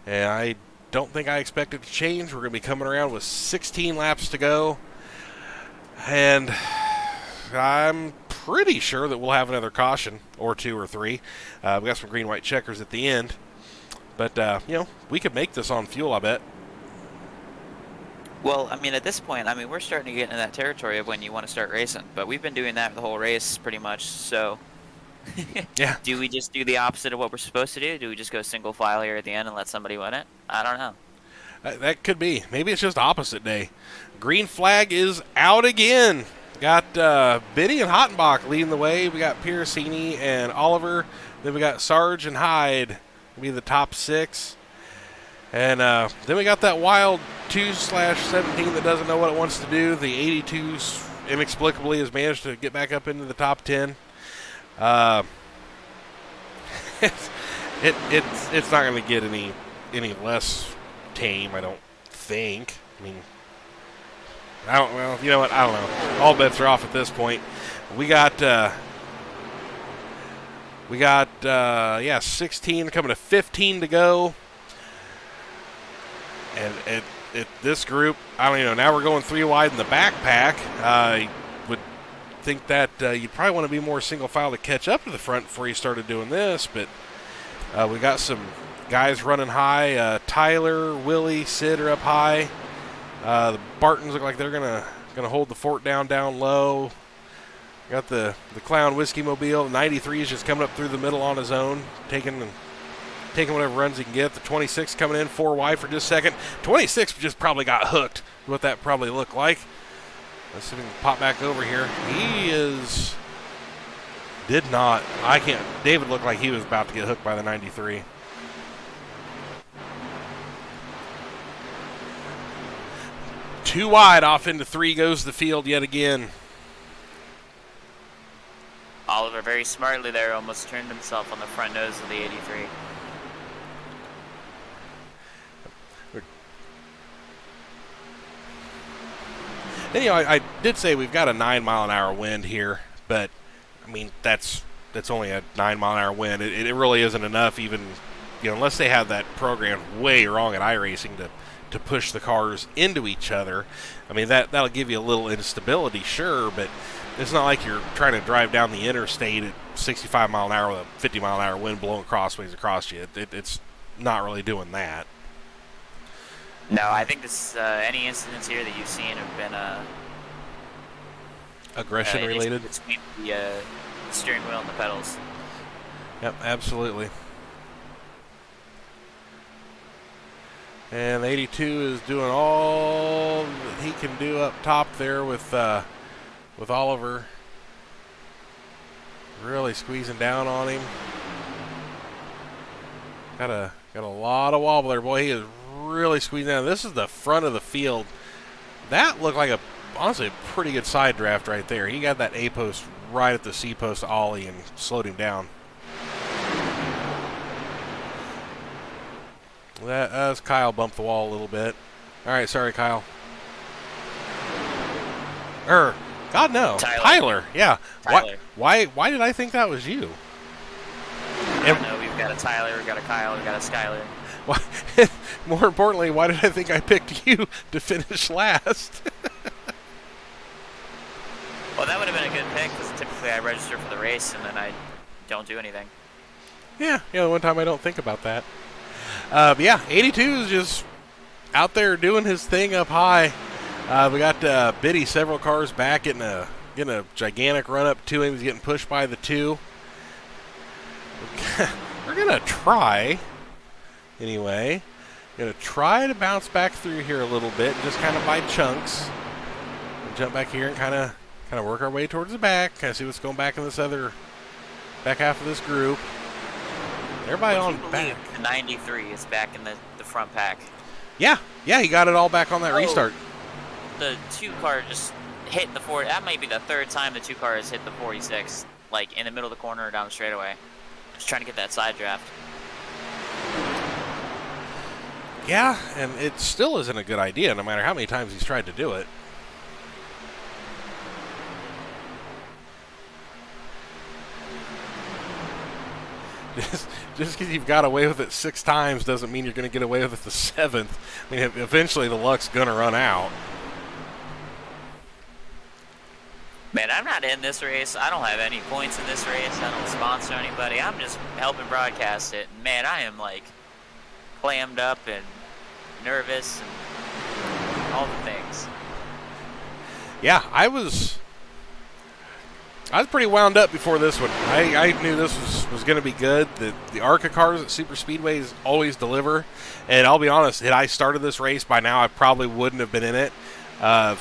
Speaker 1: and I don't think I expect it to change. We're going to be coming around with 16 laps to go, and I'm pretty sure that we'll have another caution or 2 or 3. We've got some green-white checkers at the end, but we could make this on fuel, I bet.
Speaker 2: Well, I mean, at this point, we're starting to get into that territory of when you want to start racing, but we've been doing that the whole race pretty much, so...
Speaker 1: Yeah.
Speaker 2: Do we just do the opposite of what we're supposed to do? Do we just go single file here at the end and let somebody win it? I don't know.
Speaker 1: That could be. Maybe it's just opposite day. Green flag is out again. Got Biddy and Hottenbach leading the way. We got Piercini and Oliver. Then we got Sarge and Hyde. Will be the top 6. And then we got that wild 2/17 that doesn't know what it wants to do. The 82s inexplicably has managed to get back up into the top 10. It's not going to get any less tame, I don't think. I mean, well, you know what? I don't know. All bets are off at this point. We got 16 coming to 15 to go. And at this group, I don't know. Now we're going 3 wide in the backpack. Would think that you'd probably want to be more single file to catch up to the front before you started doing this, but we got some guys running high. Tyler, Willie, Sid are up high. The Bartons look like they're gonna hold the fort down low. Got the Clown Whiskey Mobile. The 93 is just coming up through the middle on his own, taking whatever runs he can get. The 26 coming in 4 wide for just a second. 26 just probably got hooked. What that probably looked like. Let's see if we can pop back over here. Did not. I can't. David looked like he was about to get hooked by the 93. Too wide, off into 3 goes the field yet again.
Speaker 2: Oliver very smartly there almost turned himself on the front nose of the 83.
Speaker 1: And, you know, I did say we've got a 9-mile-an-hour wind here, but, I mean, that's only a 9-mile-an-hour wind. It really isn't enough even, you know, unless they have that program way wrong at iRacing to push the cars into each other. I mean, that'll give you a little instability, sure, but it's not like you're trying to drive down the interstate at 65 mile an hour with a 50 mile an hour wind blowing crossways across you. It's not really doing that.
Speaker 2: No, I think this any incidents here that you've seen have been
Speaker 1: Aggression related?
Speaker 2: Between the steering wheel and the pedals.
Speaker 1: Yep, absolutely. And the 82 is doing all that he can do up top there with Oliver. Really squeezing down on him. Got a lot of wobble there, boy. He is really squeezing down. This is the front of the field. That looked like honestly a pretty good side draft right there. He got that A post right at the C post ollie and slowed him down. As Kyle bumped the wall a little bit. All right, sorry, Kyle. God no, Tyler. Yeah.
Speaker 2: Tyler.
Speaker 1: Why did I think that was you?
Speaker 2: I don't know. We've got a Tyler, we've got a Kyle, we've got a Skyler.
Speaker 1: More importantly, why did I think I picked you to finish last?
Speaker 2: Well, that would have been a good pick because typically I register for the race and then I don't do anything.
Speaker 1: Yeah, the one time I don't think about that. But yeah, 82 is just out there doing his thing up high. We got Biddy several cars back, getting a gigantic run up to him. He's getting pushed by the 2. We're gonna try, anyway. Gonna try to bounce back through here a little bit, just kind of by chunks. We'll jump back here and kind of work our way towards the back. Kind of see what's going back in this other back half of this group. Everybody on back.
Speaker 2: The 93 is back in the front pack.
Speaker 1: Yeah, he got it all back on that restart.
Speaker 2: The 2 car just hit the 40. That might be the 3rd time the 2 cars hit the 46, like in the middle of the corner or down the straightaway. Just trying to get that side draft.
Speaker 1: Yeah, and it still isn't a good idea, no matter how many times he's tried to do it. Just because you've got away with it 6 times doesn't mean you're going to get away with it the 7th. I mean, eventually the luck's going to run out.
Speaker 2: Man, I'm not in this race. I don't have any points in this race. I don't sponsor anybody. I'm just helping broadcast it. And man, I am like clammed up and nervous and all the things.
Speaker 1: Yeah, I was pretty wound up before this one. I knew this was going to be good. The ARCA cars at Super Speedways always deliver. And I'll be honest, had I started this race by now, I probably wouldn't have been in it.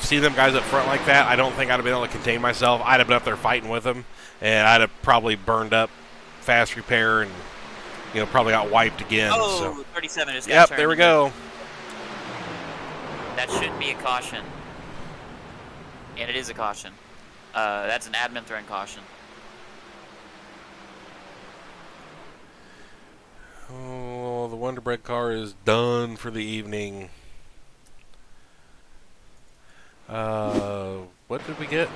Speaker 1: See them guys up front like that, I don't think I'd have been able to contain myself. I'd have been up there fighting with them, and I'd have probably burned up fast repair and, probably got wiped again.
Speaker 2: Oh,
Speaker 1: so.
Speaker 2: 37 just got
Speaker 1: Yep,
Speaker 2: turned.
Speaker 1: there we go.
Speaker 2: That should be a caution. And it is a caution. That's an admin throwing caution.
Speaker 1: Oh, the Wonder Bread car is done for the evening. What did we get?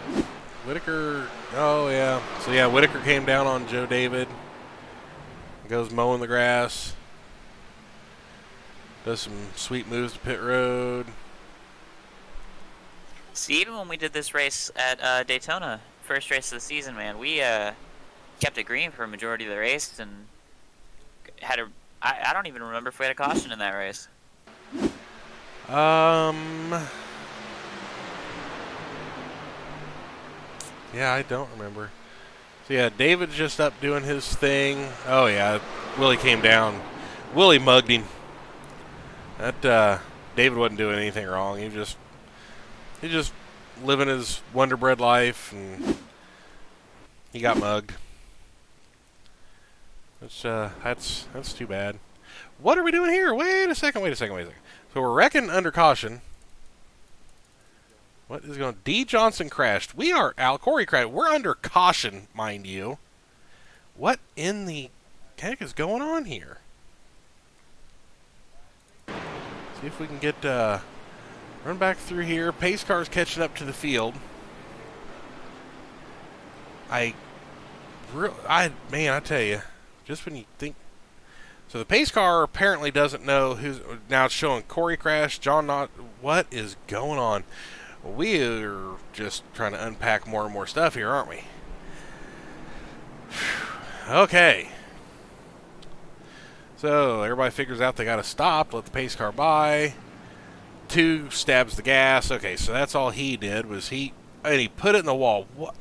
Speaker 1: Whitaker. Oh, yeah. So, yeah, Whitaker came down on Joe David. Goes mowing the grass. Does some sweet moves to pit road.
Speaker 2: See, even when we did this race at Daytona, first race of the season, man, we kept it green for a majority of the race and had I don't even remember if we had a caution in that race.
Speaker 1: Yeah, I don't remember. So, yeah, David's just up doing his thing. Oh, yeah, Willie came down. Willie mugged him. That David wasn't doing anything wrong. He just living his Wonder Bread life, and he got mugged. That's too bad. What are we doing here? Wait a second. So we're wrecking under caution. What is going on? D. Johnson crashed. We are out. Corey crashed. We're under caution, mind you. What in the heck is going on here? See if we can get run back through here. Pace car's catching up to the field. Man, I tell you, just when you think. So the pace car apparently doesn't know who's. Now it's showing Corey crash, John not. What is going on? We are just trying to unpack more and more stuff here, aren't we? Okay. So everybody figures out they got to stop, let the pace car by. 2 stabs the gas. Okay, so that's all he did was he put it in the wall. What?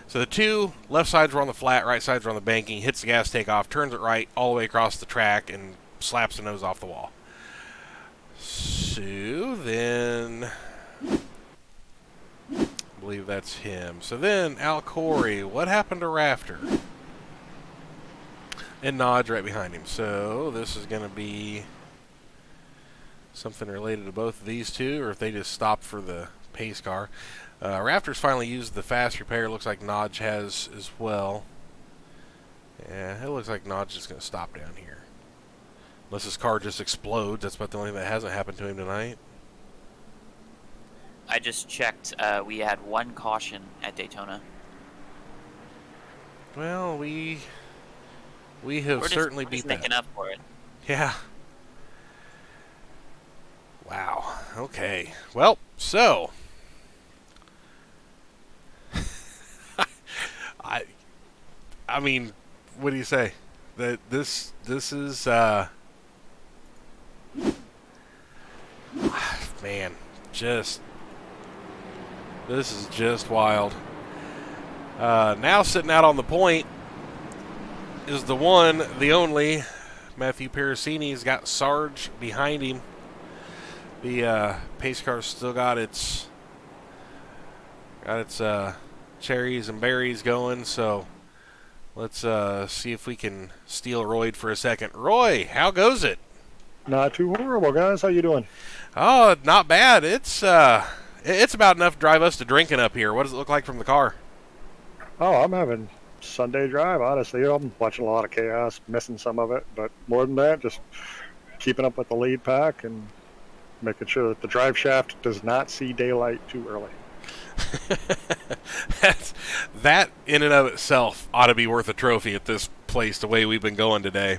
Speaker 1: So the 2 left sides were on the flat, right sides were on the banking. Hits the gas, take off, turns it right all the way across the track, and slaps the nose off the wall. So then, I believe that's him. So then, Al Corey, what happened to Rafter? And Nodge right behind him. So this is going to be something related to both of these two, or if they just stopped for the pace car. Rafter's finally used the fast repair. Looks like Nodge has as well. Yeah, it looks like Nodge is going to stop down here. Unless his car just explodes. That's about the only thing that hasn't happened to him tonight.
Speaker 2: I just checked. We had 1 caution at Daytona.
Speaker 1: Well, we have certainly beat that.
Speaker 2: Making up for it.
Speaker 1: Yeah. Wow. Okay. Well, so I mean, what do you say? That this is man, this is just wild. Now sitting out on the point is the one, the only Matthew Pericini's got Sarge behind him. The pace car's still got its cherries and berries going, so let's see if we can steal Royd for a second. Roy, how goes it?
Speaker 5: Not too horrible, guys. How you doing?
Speaker 1: Oh, not bad. It's about enough to drive us to drinking up here. What does it look like from the car?
Speaker 5: Oh, I'm having Sunday drive, honestly. I'm watching a lot of chaos, missing some of it, but more than that, just keeping up with the lead pack and making sure that the drive shaft does not see daylight too early.
Speaker 1: That in and of itself ought to be worth a trophy at this place, the way we've been going today.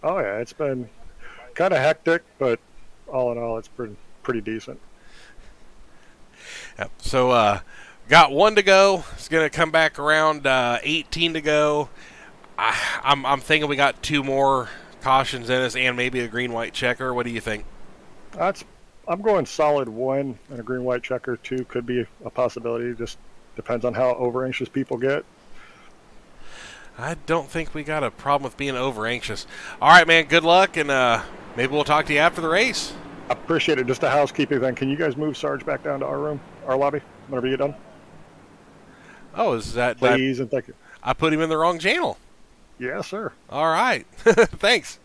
Speaker 5: Oh yeah, it's been kind of hectic, but all in all, it's pretty decent.
Speaker 1: Yep. So got 1 to go. It's going to come back around 18 to go. I'm thinking we got 2 more cautions in us and maybe a green-white checker. What do you think?
Speaker 5: I'm going solid 1 and a green-white checker. 2 could be a possibility. Just depends on how over-anxious people get.
Speaker 1: I don't think we got a problem with being over-anxious. All right, man, good luck, and maybe we'll talk to you after the race.
Speaker 5: I appreciate it. Just a housekeeping thing. Can you guys move Sarge back down to our room, our lobby, whenever you get done?
Speaker 1: Oh, is that...
Speaker 5: Please and thank you.
Speaker 1: I put him in the wrong channel.
Speaker 5: Yes, sir.
Speaker 1: All right. Thanks.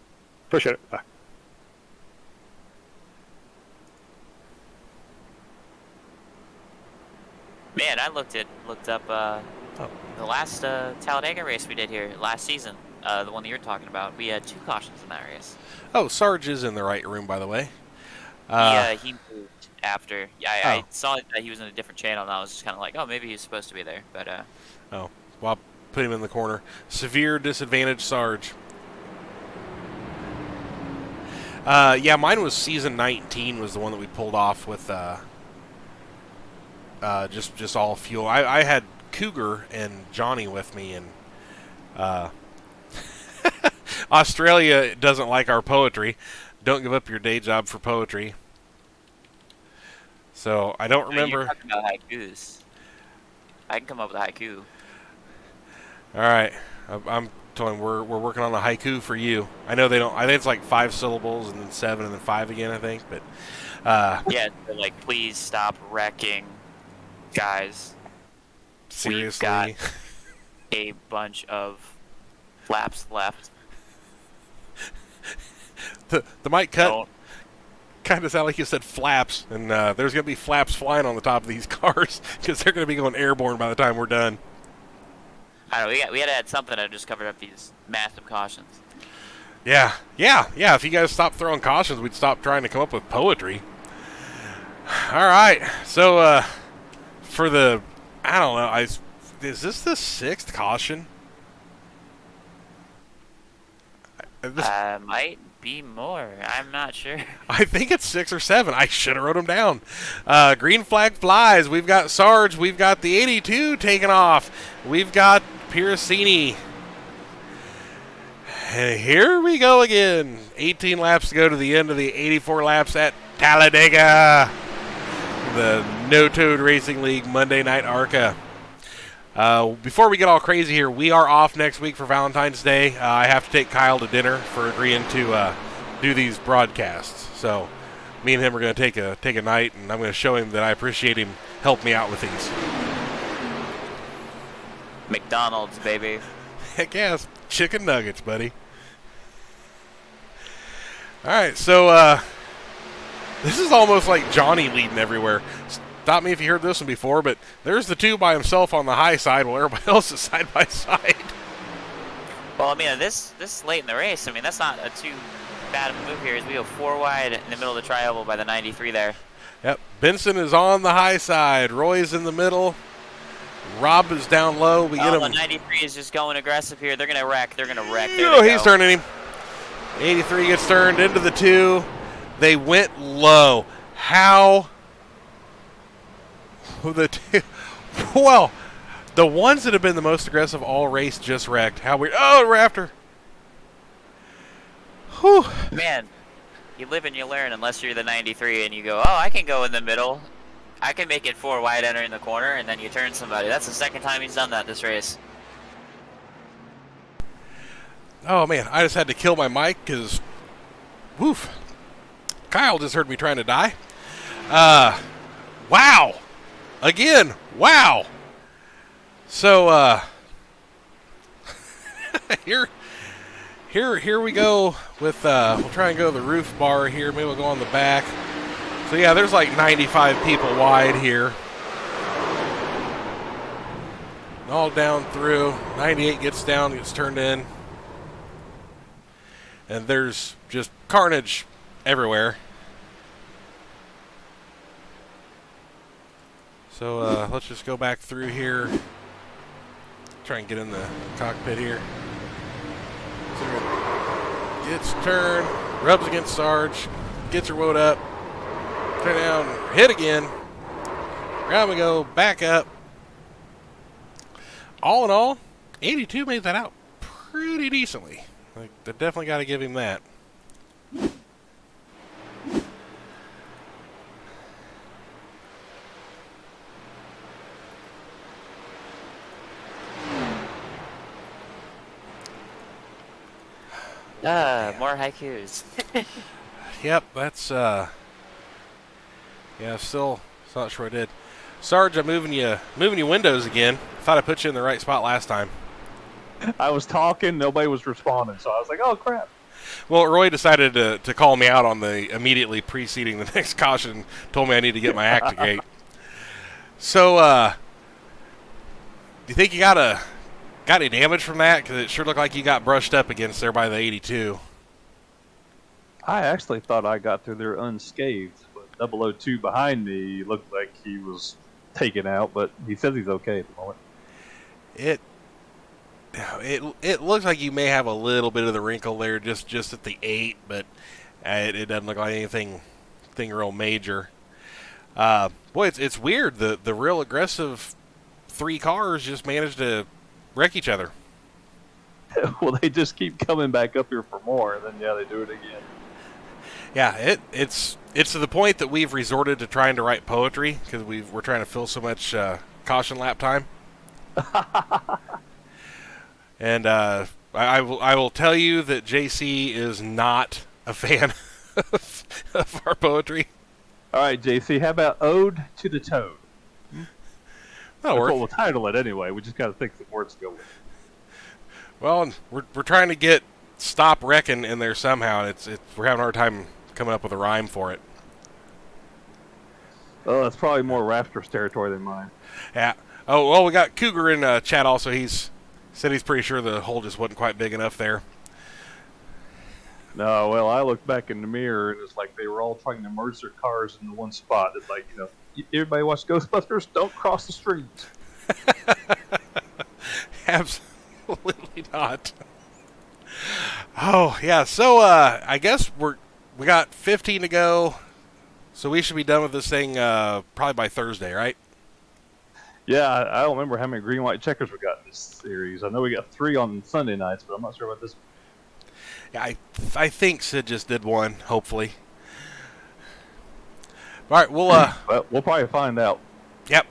Speaker 5: Appreciate it. Bye.
Speaker 2: Man, I looked up the last Talladega race we did here last season. The one that you're talking about. We had 2 cautions in that race.
Speaker 1: Oh, Sarge is in the right room, by the way.
Speaker 2: He moved after. I saw that he was in a different channel, and I was just kind of like, oh, maybe he's supposed to be there. But
Speaker 1: Oh, well, I'll put him in the corner. Severe disadvantage, Sarge. Yeah, mine was season 19 was the one that we pulled off with just all fuel. I had Cougar and Johnny with me, and Australia doesn't like our poetry. Don't give up your day job for poetry. So I don't remember.
Speaker 2: You're talking about haikus. I can come up with a haiku.
Speaker 1: All right, I'm telling you, we're working on a haiku for you. I know they don't. I think it's like 5 syllables and then 7 and then 5 again. I think, but
Speaker 2: yeah, so like please stop wrecking, guys.
Speaker 1: seriously,
Speaker 2: We've got a bunch of flaps left.
Speaker 1: the mic cut. kind of sound like you said flaps, and there's going to be flaps flying on the top of these cars because they're going to be going airborne by the time we're done.
Speaker 2: I don't know. We had to add something to just cover up these massive cautions.
Speaker 1: Yeah. If you guys stopped throwing cautions, we'd stop trying to come up with poetry. All right. So for the, I don't know, is this the 6th caution?
Speaker 2: Might be more. I'm not sure.
Speaker 1: I think it's 6 or 7. I should have wrote them down. Green flag flies. We've got Sarge. We've got the 82 taking off. We've got Piracini. And here we go again. 18 laps to go to the end of the 84 laps at Talladega. The No Toad Racing League Monday Night ARCA. Before we get all crazy here, we are off next week for Valentine's Day. I have to take Kyle to dinner for agreeing to do these broadcasts. So me and him are going to take a night, and I'm going to show him that I appreciate him helping me out with these.
Speaker 2: McDonald's, baby.
Speaker 1: Heck yeah, it's chicken nuggets, buddy. All right, so this is almost like Johnny leading everywhere. Stop me if you heard this one before, but there's the 2 by himself on the high side while everybody else is side by side.
Speaker 2: Well, I mean, this late in the race, I mean, that's not a too bad of a move here. As we go 4 wide in the middle of the tri-oval by the 93 there.
Speaker 1: Yep, Benson is on the high side. Roy's in the middle. Rob is down low. We get him.
Speaker 2: The 93 is just going aggressive here. They're going to wreck.
Speaker 1: Oh, he's turning him. 83 gets turned into the 2. They went low. How? The 2. Well, the ones that have been the most aggressive all race just wrecked. How weird. Oh, Raptor. Whew.
Speaker 2: Man, you live and you learn unless you're the 93 and you go, oh, I can go in the middle. I can make it 4 wide entering the corner, and then you turn somebody. That's the second time he's done that this race.
Speaker 1: Oh, man, I just had to kill my mic because, woof, Kyle just heard me trying to die. Wow. Again, wow. So, here we go with, we'll try and go to the roof bar here. Maybe we'll go on the back. So, yeah, there's like 95 people wide here. All down through. 98 gets down, gets turned in. And there's just carnage everywhere. So let's just go back through here. Try and get in the cockpit here. So gets turned, rubs against Sarge, gets her woed up, turn down, hit again. Round we go, back up. All in all, 82 made that out pretty decently. Like, they definitely got to give him that.
Speaker 2: More haikus.
Speaker 1: Yep, that's, yeah, still not sure I did. Sarge, I'm moving you windows again. Thought I put you in the right spot last time.
Speaker 4: I was talking, nobody was responding, so I was like, oh, crap.
Speaker 1: Well, Roy decided to call me out on the immediately preceding the next caution, told me I need to get my act together. So, do you think you got any damage from that? Because it sure looked like you got brushed up against there by the 82.
Speaker 4: I actually thought I got through there unscathed, but 002 behind me looked like he was taken out, but he says he's okay at the moment.
Speaker 1: It looks like you may have a little bit of the wrinkle there just at the 8, but it doesn't look like anything real major. Boy, it's weird. The real aggressive 3 cars just managed to wreck each other.
Speaker 4: Well, they just keep coming back up here for more, and then, yeah, they do it again.
Speaker 1: Yeah, it's to the point that we've resorted to trying to write poetry because we're trying to fill so much caution lap time. And I will tell you that JC is not a fan of our poetry.
Speaker 4: All right, JC, how about Ode to the Toad?
Speaker 1: That'll work.
Speaker 4: That's what we'll title it anyway. We just got to think some words to go with.
Speaker 1: Well, we're trying to get Stop Wrecking in there somehow. We're having a hard time coming up with a rhyme for it.
Speaker 4: Oh, that's probably more Raptors territory than mine.
Speaker 1: Yeah. Oh, well, we got Cougar in chat also. He's said he's pretty sure the hole just wasn't quite big enough there.
Speaker 4: No, well, I looked back in the mirror, and it's like they were all trying to merge their cars into one spot. It's like, everybody watch Ghostbusters, don't cross the street.
Speaker 1: Absolutely not. Oh, yeah. So, I guess we got 15 to go. So we should be done with this thing probably by Thursday, right?
Speaker 4: Yeah, I don't remember how many green white checkers we got in this series. I know we got 3 on Sunday nights, but I'm not sure about this.
Speaker 1: Yeah, I think Sid just did one, hopefully. All right,
Speaker 4: Well, we'll probably find out.
Speaker 1: Yep,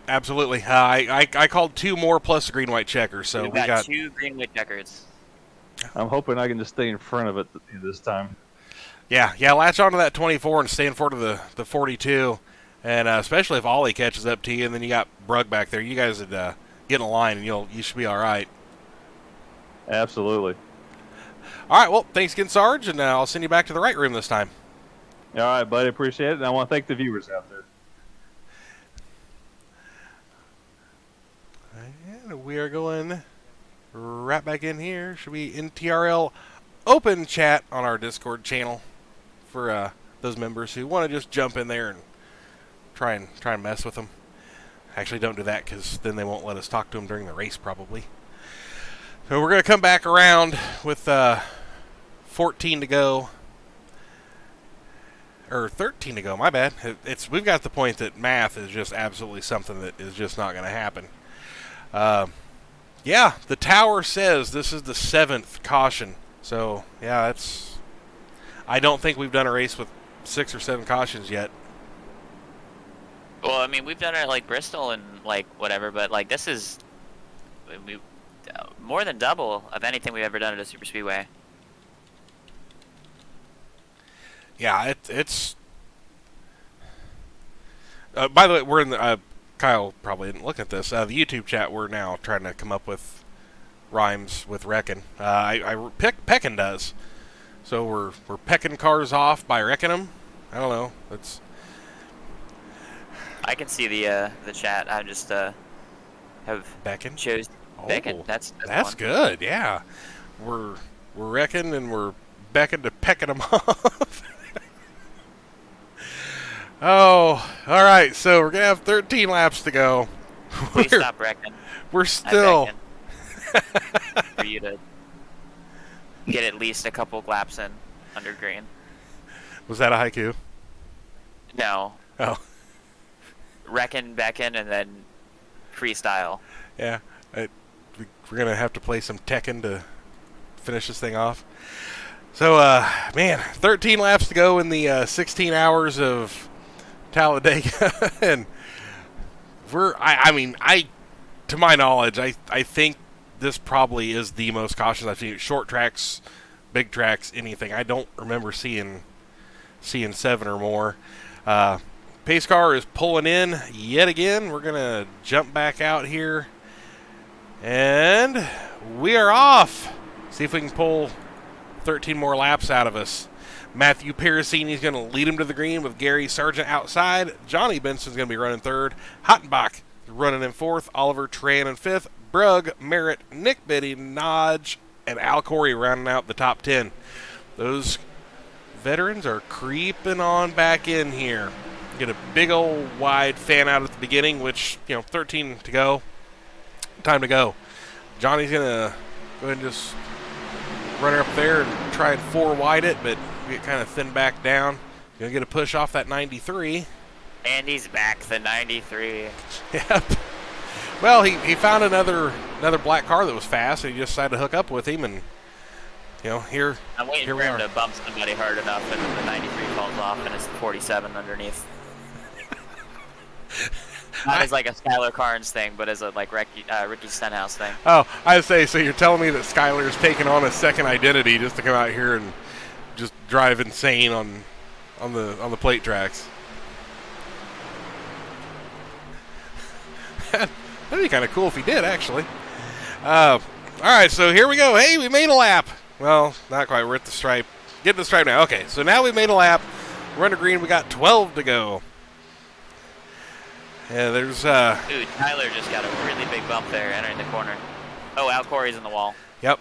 Speaker 1: absolutely. I called 2 more plus the green white checker, so
Speaker 2: We've got 2 green white checkers.
Speaker 4: I'm hoping I can just stay in front of it this time.
Speaker 1: Yeah, latch onto that 24 and stay in front of the 42, and especially if Ollie catches up to you, and then you got Brug back there, you guys would get in a line, and you should be all right.
Speaker 4: Absolutely.
Speaker 1: All right, well, thanks again, Sarge, and I'll send you back to the right room this time.
Speaker 4: All right, buddy, appreciate it, and I want to thank the viewers out there.
Speaker 1: And we are going right back in here. Should be in TRL open chat on our Discord channel for those members who want to just jump in there and try and mess with them. Actually, don't do that because then they won't let us talk to them during the race probably. So we're going to come back around with 14 to go. Or 13 to go, my bad. We've got the point that math is just absolutely something that is just not going to happen. Yeah, the tower says this is the 7th caution. So, yeah, I don't think we've done a race with 6 or 7 cautions yet.
Speaker 2: Well, I mean, we've done it like Bristol and like whatever, but like this is more than double of anything we've ever done at a super speedway.
Speaker 1: Yeah, it's. By the way, we're in the. Kyle probably didn't look at this. The YouTube chat, we're now trying to come up with rhymes with wrecking. Pecking does. So we're pecking cars off by wrecking them. I don't know.
Speaker 2: I can see the chat. I just have
Speaker 1: Becking?
Speaker 2: chose Becking.
Speaker 1: Oh,
Speaker 2: That's one.
Speaker 1: good. Yeah, we're wrecking and we're becking to pecking them off. Oh, all right. So we're gonna have 13 laps to go.
Speaker 2: Please stop wrecking.
Speaker 1: We're still.
Speaker 2: For you to get at least a couple laps in under green.
Speaker 1: Was that a haiku?
Speaker 2: No.
Speaker 1: Oh.
Speaker 2: Wrecking, becking, and then freestyle.
Speaker 1: Yeah. We're going to have to play some Tekken to finish this thing off. So, man, 13 laps to go in the 16 hours of Talladega. And to my knowledge, I think this probably is the most cautious I've seen. Short tracks, big tracks, anything. I don't remember seeing 7 or more. Pace car is pulling in yet again. We're going to jump back out here. And we are off. See if we can pull 13 more laps out of us. Matthew Parasini is going to lead him to the green with Gary Sargent outside. Johnny Benson's going to be running third. Hottenbach running in fourth. Oliver Tran in fifth. Brug, Merritt, Nick Biddy, Nodge, and Al Corey rounding out the top 10. Those veterans are creeping on back in here. Get a big old wide fan out at the beginning, which, 13 to go. Time to go. Johnny's going to go ahead and just run her up there and try and 4 wide it, but we get kind of thinned back down. Going to get a push off that 93.
Speaker 2: And he's back, the 93.
Speaker 1: Yep. Well, he found another black car that was fast, and he just decided to hook up with him, and here
Speaker 2: I'm waiting
Speaker 1: here
Speaker 2: for
Speaker 1: we
Speaker 2: him
Speaker 1: are.
Speaker 2: to bump somebody hard enough, and the 93 falls off, and it's the 47 underneath. Not as like a Skylar Carnes thing, but as a Ricky Stenhouse thing.
Speaker 1: Oh, I say, so you're telling me that Skyler's taken on a second identity just to come out here and just drive insane on the plate tracks? That'd be kind of cool if he did, actually. All right, so here we go. Hey, we made a lap. Well, not quite. We're at the stripe. Get to the stripe now. Okay, so now we made a lap. We're under green. We got 12 to go. Yeah, there's
Speaker 2: Ooh, Tyler just got a really big bump there entering the corner. Oh, Al Corey's in the wall.
Speaker 1: Yep.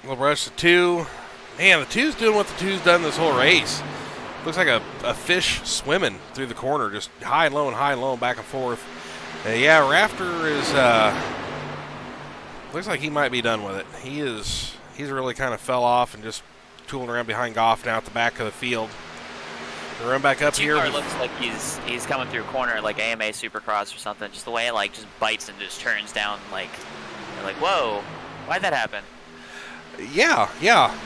Speaker 1: We'll rush the 2. Man, the 2's doing what the 2's done this whole race. Looks like a fish swimming through the corner, just high and low and high and low and back and forth. Yeah, Rafter is, looks like he might be done with it. He's really kind of fell off and just tooling around behind Goff now at the back of the field. We'll run back up here.
Speaker 2: Car looks like he's coming through a corner like AMA Supercross or something. Just the way it like just bites and just turns down like, you're like, whoa, why'd that happen?
Speaker 1: Yeah,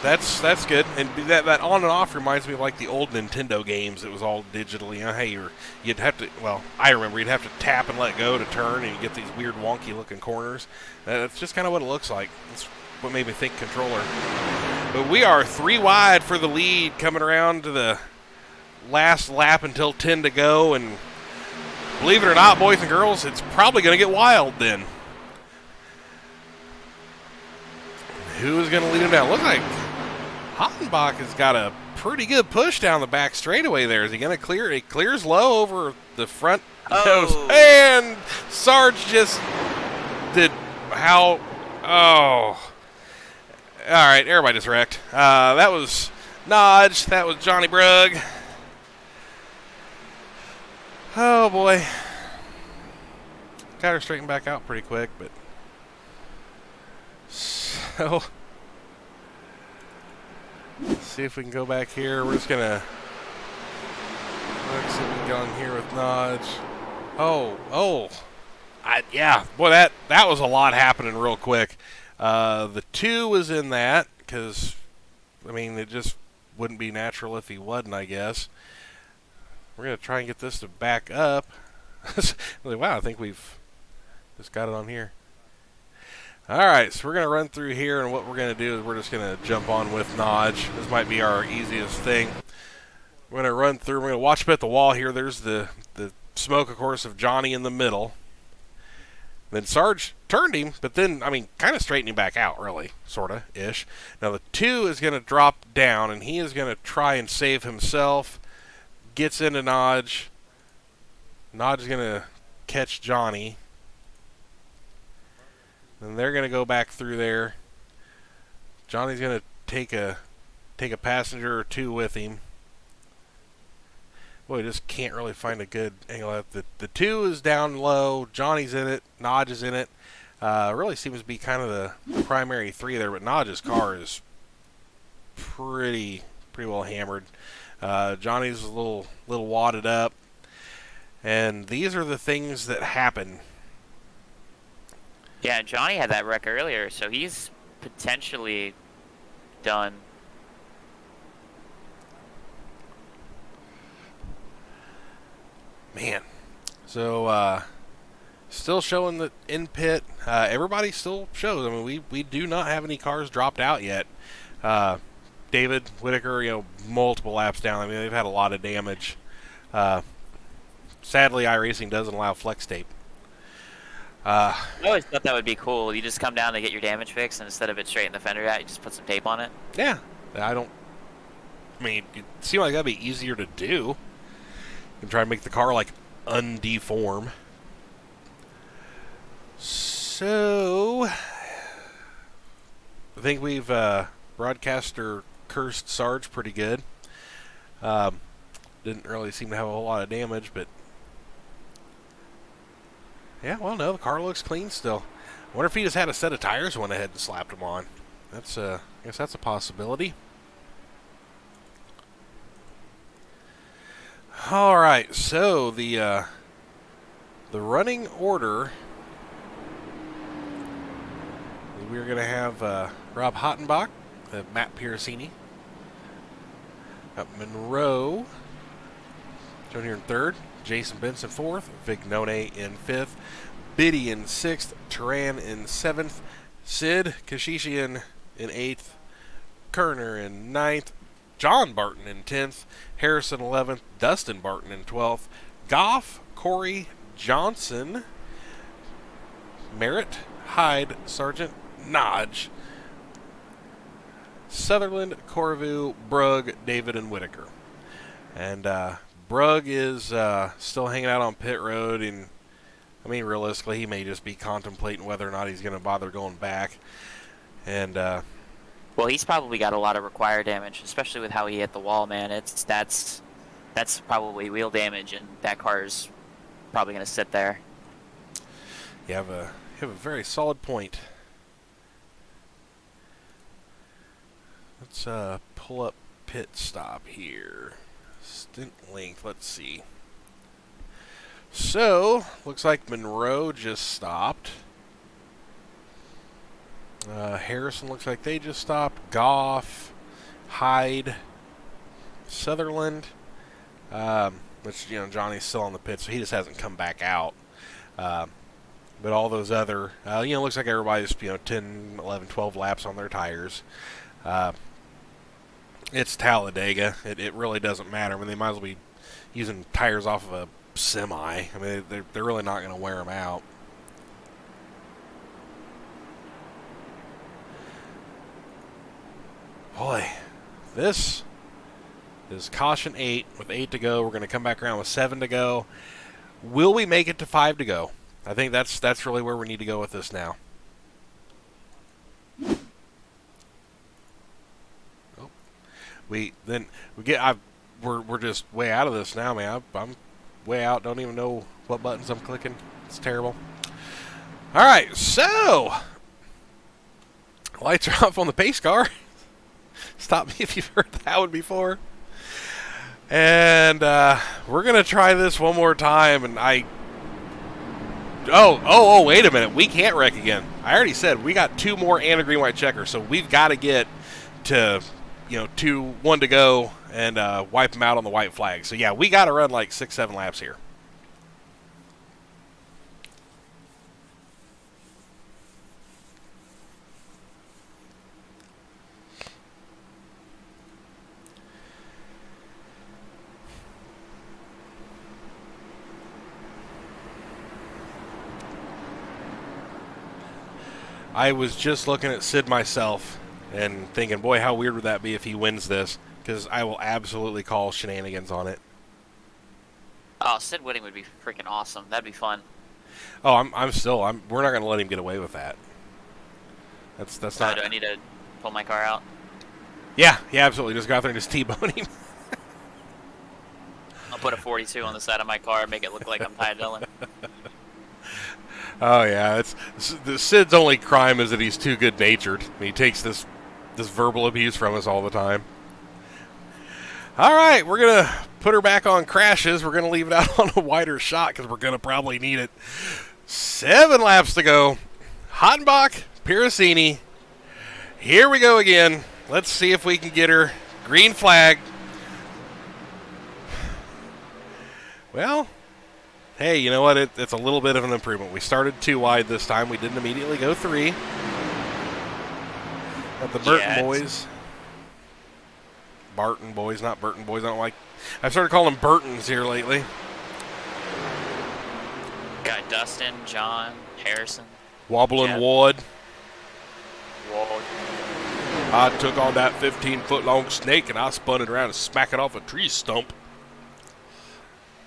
Speaker 1: that's good. And that on and off reminds me of like the old Nintendo games. It was all digitally. You know, hey, you'd have to. Well, I remember you'd have to tap and let go to turn, and you get these weird wonky looking corners. That's just kind of what it looks like. That's what made me think controller. But we are 3 wide for the lead, coming around to the last lap until 10 to go, and believe it or not, boys and girls, it's probably going to get wild then. Who is going to lead him down? Looks like Hottenbach has got a pretty good push down the back straightaway there. Is he going to clear? He clears low over the front nose. And Sarge just did how? Oh. All right, everybody just wrecked. That was Nodge. That was Johnny Brugg. Oh, boy. Got her straightened back out pretty quick, but... So... Let's see if we can go back here. We're just going to... Let's see if we can go in here with Nodge. Yeah. Boy, that was a lot happening real quick. The 2 was in that, because, I mean, it just wouldn't be natural if he wasn't, I guess. We're going to try and get this to back up. Wow, I think we've just got it on here. All right, so we're going to run through here, and what we're going to do is we're just going to jump on with Nodge. This might be our easiest thing. We're going to run through. We're going to watch up at the wall here. There's the smoke, of course, of Johnny in the middle. Then Sarge turned him, but then, I mean, kind of straightened him back out, really, sort of, ish. Now the 2 is going to drop down, and he is going to try and save himself. Gets into Nodge. Nodge is going to catch Johnny. And they're going to go back through there. Johnny's going to take a passenger or 2 with him. Boy, we just can't really find a good angle. The 2 is down low. Johnny's in it. Nodge is in it. Really seems to be kind of the primary 3 there, but Nodge's car is pretty well hammered. Johnny's a little wadded up. And these are the things that happen.
Speaker 2: Yeah, Johnny had that wreck earlier, so he's potentially done.
Speaker 1: Man. So, still showing the in pit. Everybody still shows. I mean, we do not have any cars dropped out yet. David Whitaker, multiple laps down. I mean, they've had a lot of damage. Sadly, iRacing doesn't allow flex tape.
Speaker 2: I always thought that would be cool. You just come down to get your damage fixed, and instead of it straight in the fender out, you just put some tape on it.
Speaker 1: Yeah. I mean, it seems like that'd be easier to do. And try and make the car, like, undeform. So, I think we've broadcaster cursed Sarge pretty good. Didn't really seem to have a whole lot of damage, but yeah, well, no, the car looks clean still. I wonder if he just had a set of tires and went ahead and slapped them on. That's I guess that's a possibility. All right, so the running order. We're going to have Rob Hottenbach, Matt Piercini, Monroe, shown here in 3rd, Jason Benson 4th, Vignone in 5th, Biddy in 6th, Turan in 7th, Sid Kashishian in 8th, Kerner in 9th, John Barton in 10th, Harrison 11th, Dustin Barton in 12th, Goff, Corey, Johnson, Merritt, Hyde, Sargent, Nodge, Sutherland, Corvu, Brugg, David, and Whitaker. And Brugg is still hanging out on pit road, and I mean, realistically, he may just be contemplating whether or not he's going to bother going back. And
Speaker 2: well, he's probably got a lot of required damage, especially with how he hit the wall, man. That's probably wheel damage, and that car's probably going to sit there.
Speaker 1: you have a very solid point. Let's pull up pit stop here. Stint length, let's see. So, looks like Monroe just stopped. Harrison looks like they just stopped. Goff, Hyde, Sutherland. Which, you know, Johnny's still on the pit, so he just hasn't come back out. But all those other, you know, looks like everybody's, you know, 10, 11, 12 laps on their tires. It's Talladega. It really doesn't matter. I mean, they might as well be using tires off of a semi. I mean, they're really not going to wear them out. Boy, this is caution 8 with 8 to go. We're going to come back around with 7 to go. Will we make it to 5 to go? I think that's really where we need to go with this now. Oh, we're just way out of this now, man. I'm way out. Don't even know what buttons I'm clicking. It's terrible. All right, so lights are off on the pace car. Stop me if you've heard that one before. And we're going to try this one more time. And Oh, wait a minute. We can't wreck again. I already said we got 2 more and a green, white checker. So we've got to get to, you know, 1 to go and wipe them out on the white flag. So, yeah, we got to run like 6, 7 laps here. I was just looking at Sid myself and thinking, boy, how weird would that be if he wins this? Because I will absolutely call shenanigans on it.
Speaker 2: Oh, Sid winning would be freaking awesome. That'd be fun.
Speaker 1: Oh, we're not going to let him get away with that. That's not.
Speaker 2: Do I need to pull my car out?
Speaker 1: Yeah, absolutely. Just go out there and just T-bone him.
Speaker 2: I'll put a 42 on the side of my car and make it look like I'm Ty Dillon.
Speaker 1: Oh yeah, Sid's only crime is that he's too good-natured. He takes this verbal abuse from us all the time. All right, we're gonna put her back on crashes. We're gonna leave it out on a wider shot because we're gonna probably need it. 7 laps to go. Hottenbach, Piracini. Here we go again. Let's see if we can get her. Green flag. Well, hey, you know what? It's a little bit of an improvement. We started 2 wide this time. We didn't immediately go 3. Got the Burton boys. Barton boys, not Burton boys. I don't like. I've started calling them Burtons here lately.
Speaker 2: Got Dustin, John, Harrison.
Speaker 1: Wobble and
Speaker 2: Jeb.
Speaker 1: Ward.
Speaker 2: Ward.
Speaker 1: I took on that 15-foot-long snake and I spun it around and smacked it off a tree stump.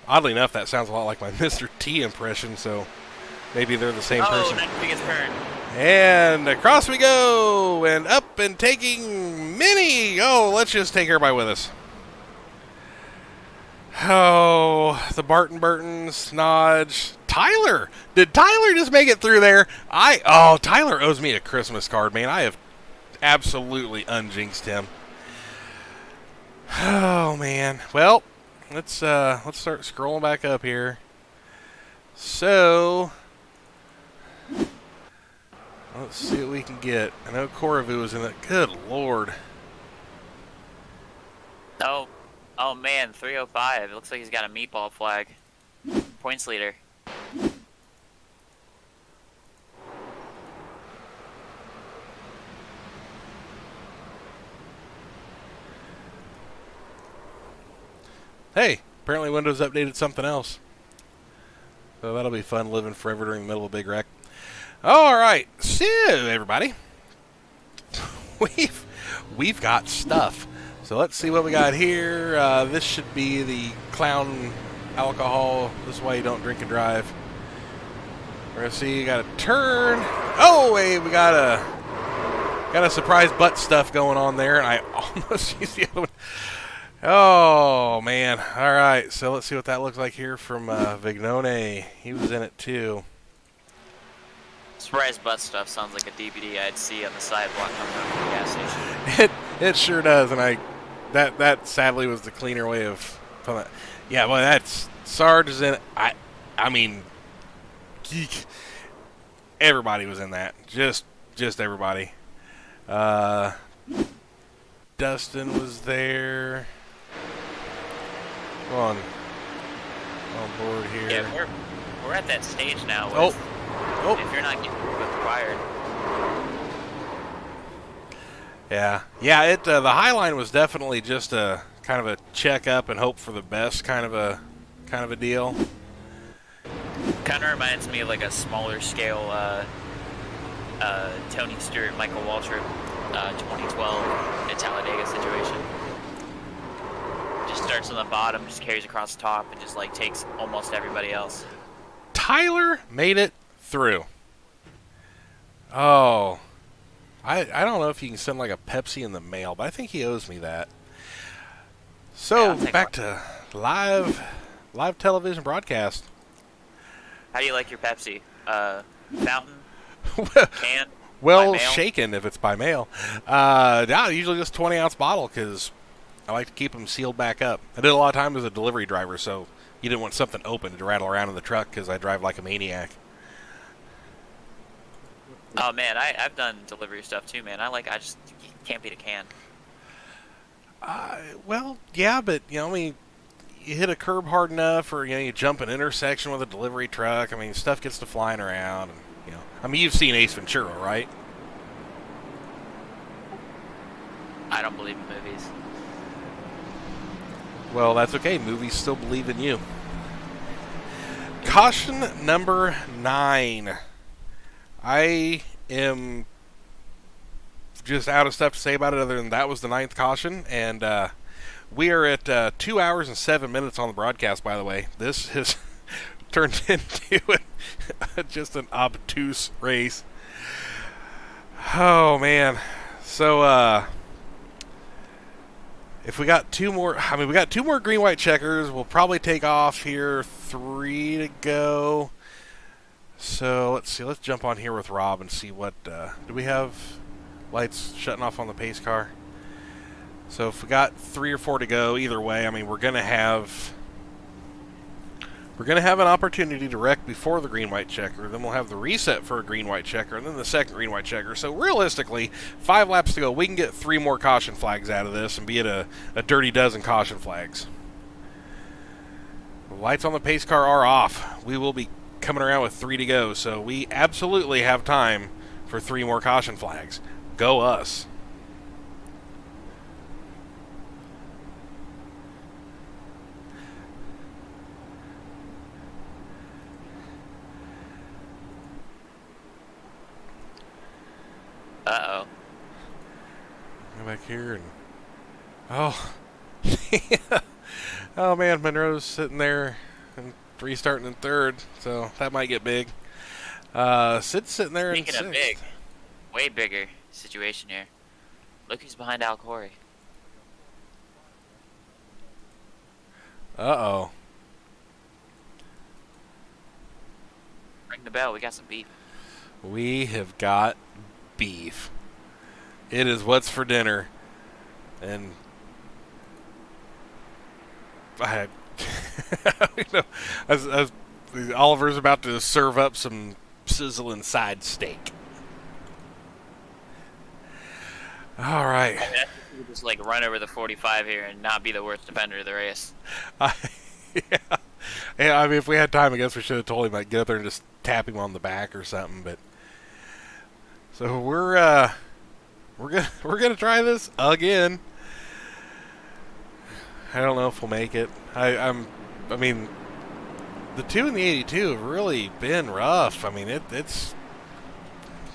Speaker 1: Oddly enough, that sounds a lot like my Mr. T impression, so maybe they're the same person.
Speaker 2: Oh, that biggest turn.
Speaker 1: And across we go, and up and taking Minnie. Oh, let's just take everybody with us. Oh, the Burtons, Nodge, Tyler. Did Tyler just make it through there? Tyler owes me a Christmas card, man. I have absolutely unjinxed him. Oh man. Well, let's start scrolling back up here. So let's see what we can get. I know Koravu is in it. Good Lord.
Speaker 2: Oh man, 305. It looks like he's got a meatball flag. Points leader.
Speaker 1: Hey, apparently Windows updated something else. So that'll be fun living forever during the middle of a big wreck. All right, so everybody, we've got stuff. So let's see what we got here. This should be the clown alcohol. This is why you don't drink and drive. We're gonna see. You got a turn. Oh, hey, we got a surprise butt stuff going on there, and I almost used the other one. Oh man! All right, so let's see what that looks like here from Vignone. He was in it too.
Speaker 2: Surprise butt stuff sounds like a DVD I'd see on the sidewalk coming out from the gas station.
Speaker 1: It sure does, and that sadly was the cleaner way of putting it. Yeah, well, that's Sarge is in it. I mean, geek. Everybody was in that. Just everybody. Dustin was there. Come on board here.
Speaker 2: Yeah, we're at that stage now.
Speaker 1: Oh.
Speaker 2: If you're not getting required.
Speaker 1: Yeah. The High Line was definitely just a kind of a check up and hope for the best kind of a deal.
Speaker 2: Kind of reminds me of like a smaller scale Tony Stewart, Michael Waltrip, 2012 at Talladega situation. Just starts on the bottom, just carries across the top, and just like takes almost everybody else.
Speaker 1: Tyler made it through. Oh, I don't know if you can send like a Pepsi in the mail, but I think he owes me that. So
Speaker 2: Yeah,
Speaker 1: back to live television broadcast.
Speaker 2: How do you like your Pepsi? Fountain? Can?
Speaker 1: Well,
Speaker 2: By mail?
Speaker 1: shaken if it's by mail. Yeah, usually just 20-ounce bottle because I like to keep them sealed back up. I did a lot of time as a delivery driver, so you didn't want something open to rattle around in the truck because I drive like a maniac.
Speaker 2: Oh man, I've done delivery stuff too, man. I just can't beat a can.
Speaker 1: Well, yeah, but I mean, you hit a curb hard enough, or you jump an intersection with a delivery truck. I mean, stuff gets to flying around, and I mean, you've seen Ace Ventura, right?
Speaker 2: I don't believe in movies.
Speaker 1: Well, that's okay. Movies still believe in you. Caution number 9. I am just out of stuff to say about it other than that was the 9th caution, and we are at 2 hours and 7 minutes on the broadcast, by the way. This has turned into just an obtuse race. Oh, man. So, if we got two more green white checkers, we'll probably take off here. 3 to go. So let's see. Let's jump on here with Rob and see what do we have lights shutting off on the pace car. So if we got 3 or 4 to go, either way, I mean we're gonna have an opportunity to wreck before the green white checker. Then we'll have the reset for a green white checker, and then the second green white checker. So realistically, 5 laps to go. We can get 3 more caution flags out of this and be at a dirty dozen caution flags. The lights on the pace car are off. We will be coming around with 3 to go, so we absolutely have time for 3 more caution flags. Go us.
Speaker 2: Uh-oh.
Speaker 1: Go back here and oh oh man, Monroe's sitting there and restarting in 3rd, so that might get big. Sid's sitting there in 6th.
Speaker 2: Speaking of big, way bigger situation here. Look who's behind Al Corey.
Speaker 1: Uh-oh.
Speaker 2: Ring the bell, we got some beef.
Speaker 1: We have got beef. It is what's for dinner. And I as Oliver's about to serve up some sizzling side steak. All right.
Speaker 2: I mean, I could just like run over the 45 here and not be the worst defender of the race.
Speaker 1: Yeah, I mean, if we had time, I guess we should have told him I'd get up there and just tap him on the back or something. But so we're gonna try this again. I don't know if we'll make it. I mean, the 2 and the 82 have really been rough. I mean, it's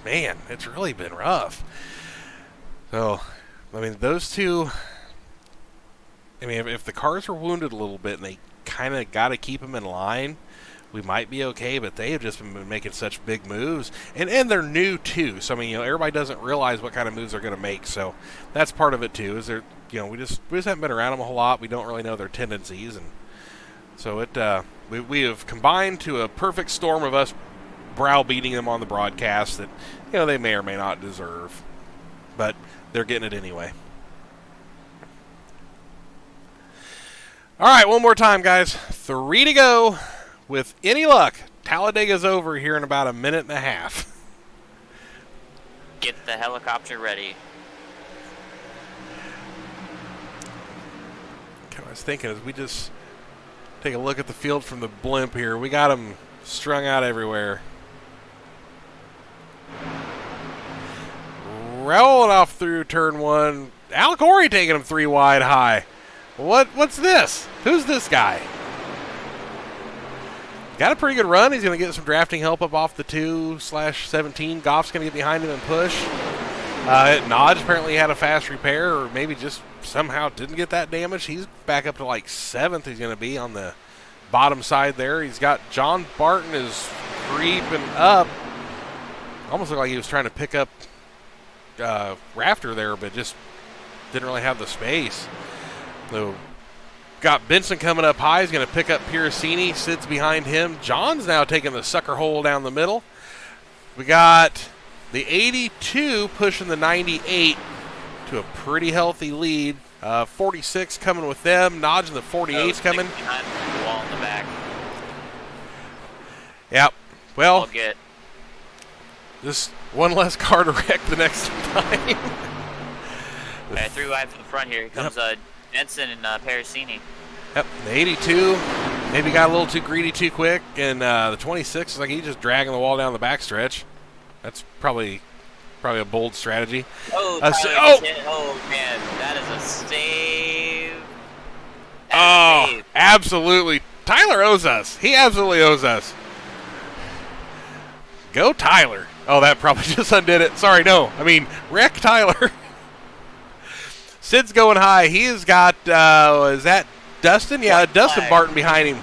Speaker 1: really been rough. So, I mean, those two I mean, if the cars are wounded a little bit and they kind of got to keep them in line, we might be okay, but they have just been making such big moves. And they're new, too. So, I mean, everybody doesn't realize what kind of moves they're going to make. So that's part of it, too, is they're, we just haven't been around them a whole lot. We don't really know their tendencies. And so we have combined to a perfect storm of us browbeating them on the broadcast that, they may or may not deserve. But they're getting it anyway. All right, one more time, guys. 3 to go. With any luck, Talladega's over here in about a minute and a half.
Speaker 2: Get the helicopter ready.
Speaker 1: I was thinking as we just take a look at the field from the blimp here, we got them strung out everywhere. Rolling off through turn 1. Al Corey taking him 3 wide high. What's this? Who's this guy? Got a pretty good run. He's going to get some drafting help up off the 2/17. Goff's going to get behind him and push. Nodge apparently had a fast repair, or maybe just somehow didn't get that damage. He's back up to like 7th. He's going to be on the bottom side there. He's got John Barton is creeping up. Almost looked like he was trying to pick up Rafter there, but just didn't really have the space. So got Benson coming up high. He's going to pick up Piracini. Sid's behind him. John's now taking the sucker hole down the middle. We got the 82 pushing the 98 to a pretty healthy lead. 46 coming with them. Nodge and the 48's coming.
Speaker 2: Behind the wall in the back.
Speaker 1: Yep. Well,
Speaker 2: I'll get.
Speaker 1: just one less car to wreck the next time.
Speaker 2: 3 wide from the front here. Here comes Benson and Parasini.
Speaker 1: Yep, the 82 maybe got a little too greedy too quick, and the 26 is like he's just dragging the wall down the backstretch. That's probably a bold strategy.
Speaker 2: Oh, man, that is a save. Save.
Speaker 1: Absolutely. Tyler owes us. He absolutely owes us. Go Tyler. Oh, that probably just undid it. Sorry, no. I mean, wreck Tyler. Sid's going high. He has got, is that Dustin? Yeah, Dustin Barton behind him.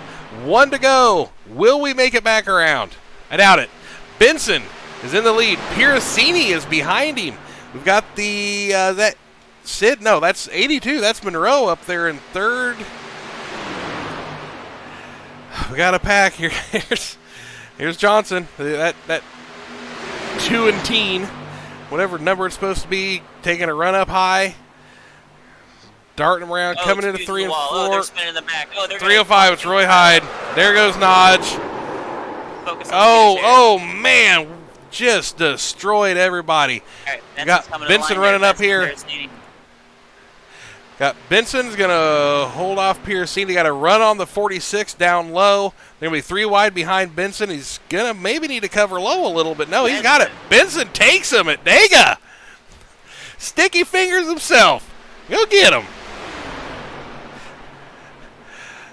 Speaker 1: 1 to go. Will we make it back around? I doubt it. Benson is in the lead. Piracini is behind him. We've got the, that Sid? No, that's 82. That's Monroe up there in 3rd. We got a pack here. Here's Johnson. That 2 and teen, whatever number it's supposed to be, taking a run up high. Darting them around, coming into 3 and 4.
Speaker 2: Oh, they're spinning the back. Oh,
Speaker 1: 305, it's Roy Hyde. There goes Nodge. Oh, man. Just destroyed everybody.
Speaker 2: Right,
Speaker 1: we got Benson running up here. Got Benson's going to hold off Piracini. Got to run on the 46 down low. They're going to be 3 wide behind Benson. He's going to maybe need to cover low a little bit. No, he's got it. Benson takes him at Dega. Sticky fingers himself. Go get him.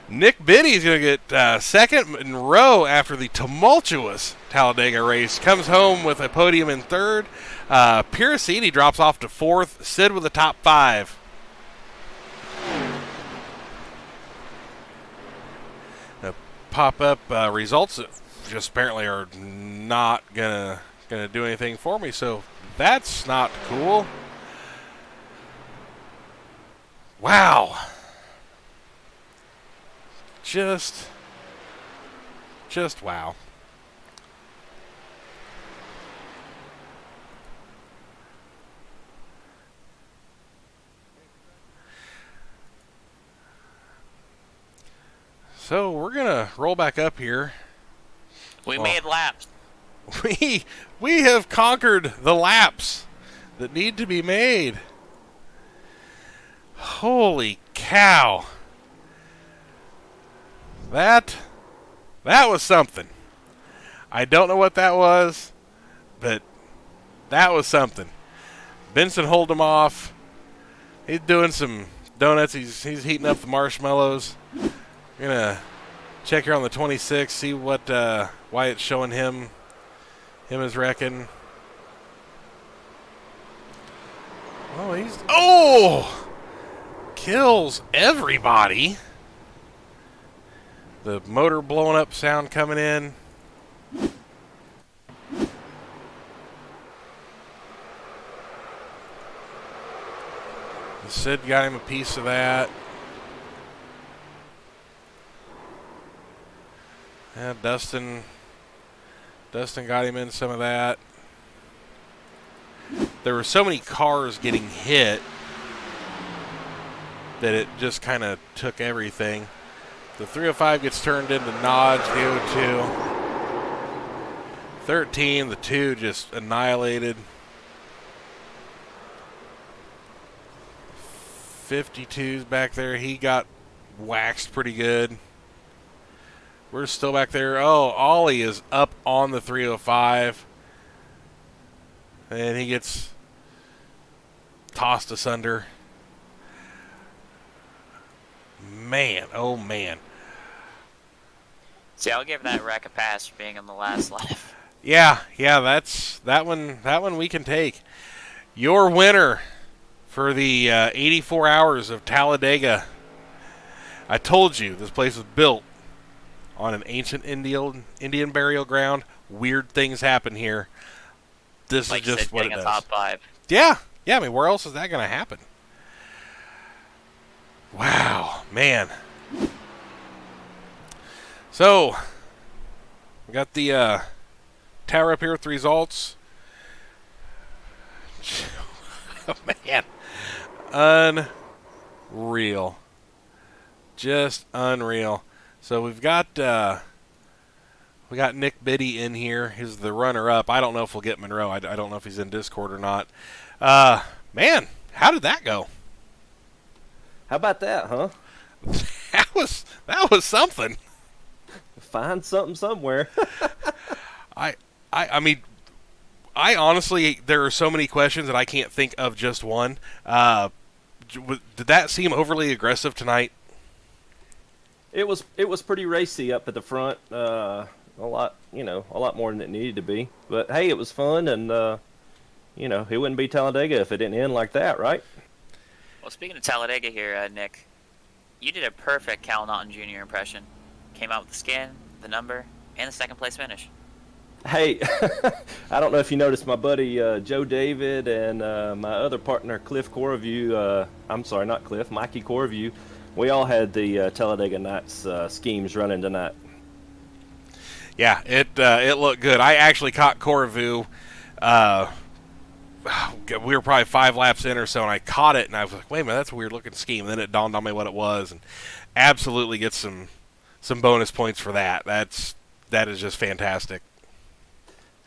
Speaker 1: Nick Biddy's going to get second in row after the tumultuous Talladega race. Comes home with a podium in 3rd. Piracini drops off to 4th. Sid with the top 5. Pop up results that just apparently are not gonna do anything for me, so that's not cool. Wow. Just wow. So we're gonna roll back up here.
Speaker 2: We made laps.
Speaker 1: We have conquered the laps that need to be made. Holy cow. That was something. I don't know what that was, but that was something. Benson hold him off. He's doing some donuts. He's heating up the marshmallows. We're gonna check here on the 26, see what why it's showing him as wrecking. kills everybody. The motor blowing up sound coming in. Sid got him a piece of that. Yeah, Dustin got him in some of that. There were so many cars getting hit that it just kind of took everything. The 305 gets turned into Nodge, the 02. 13, the 2 just annihilated. 52's back there. He got waxed pretty good. We're still back there. Oh, Ollie is up on the 305. And he gets tossed asunder. Man, oh man.
Speaker 2: See, I'll give that wreck a pass for being on the last lap.
Speaker 1: Yeah, that one we can take. Your winner for the 84 hours of Talladega. I told you this place was built on an ancient Indian burial ground. Weird things happen here. This
Speaker 2: Like
Speaker 1: is just
Speaker 2: Sid
Speaker 1: what it
Speaker 2: getting
Speaker 1: does.
Speaker 2: a top 5.
Speaker 1: Yeah. I mean, where else is that going to happen? Wow, man. So, we got the tower up here with the results. Oh, man. Unreal. Just unreal. So we've got we got Nick Biddy in here. He's the runner-up. I don't know if we'll get Monroe. I don't know if he's in Discord or not. Man, how did that go?
Speaker 6: How about that, huh?
Speaker 1: That was something.
Speaker 6: Find something somewhere.
Speaker 1: I mean, I honestly, there are so many questions that I can't think of just one. Did that seem overly aggressive tonight?
Speaker 6: It was pretty racy up at the front. A lot more than it needed to be. But hey, it was fun, and it wouldn't be Talladega if it didn't end like that, right?
Speaker 2: Well, speaking of Talladega here, Nick, you did a perfect Cal Naughton Jr. impression. Came out with the skin, the number, and the second place finish.
Speaker 6: Hey, I don't know if you noticed my buddy Joe David and my other partner Cliff Corview. I'm sorry, not Cliff, Mikey Corview. We all had the Talladega Nights schemes running tonight.
Speaker 1: Yeah, it looked good. I actually caught Corvu. We were probably 5 laps in or so, and I caught it, and I was like, wait a minute, that's a weird-looking scheme. And then it dawned on me what it was, and absolutely get some bonus points for that. That is just fantastic.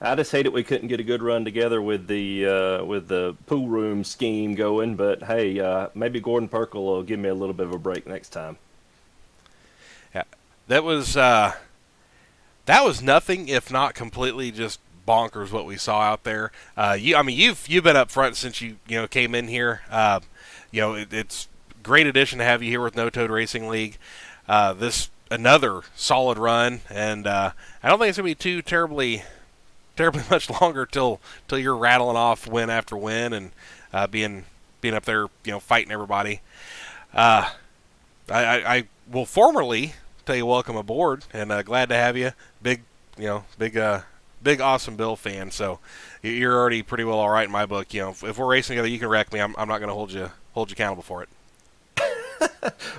Speaker 6: I just hate it we couldn't get a good run together with the pool room scheme going, but hey, maybe Gordon Perkle will give me a little bit of a break next time.
Speaker 1: Yeah, that was nothing if not completely just bonkers what we saw out there. You've been up front since you came in here. It's a great addition to have you here with No Toad Racing League. This another solid run, and I don't think it's gonna be too terribly much longer till you're rattling off win after win and being up there, fighting everybody. I will formally tell you welcome aboard, and glad to have you. Big awesome Bill fan. So you're already pretty well all right in my book. If we're racing together, you can wreck me. I'm not going to hold you accountable for it.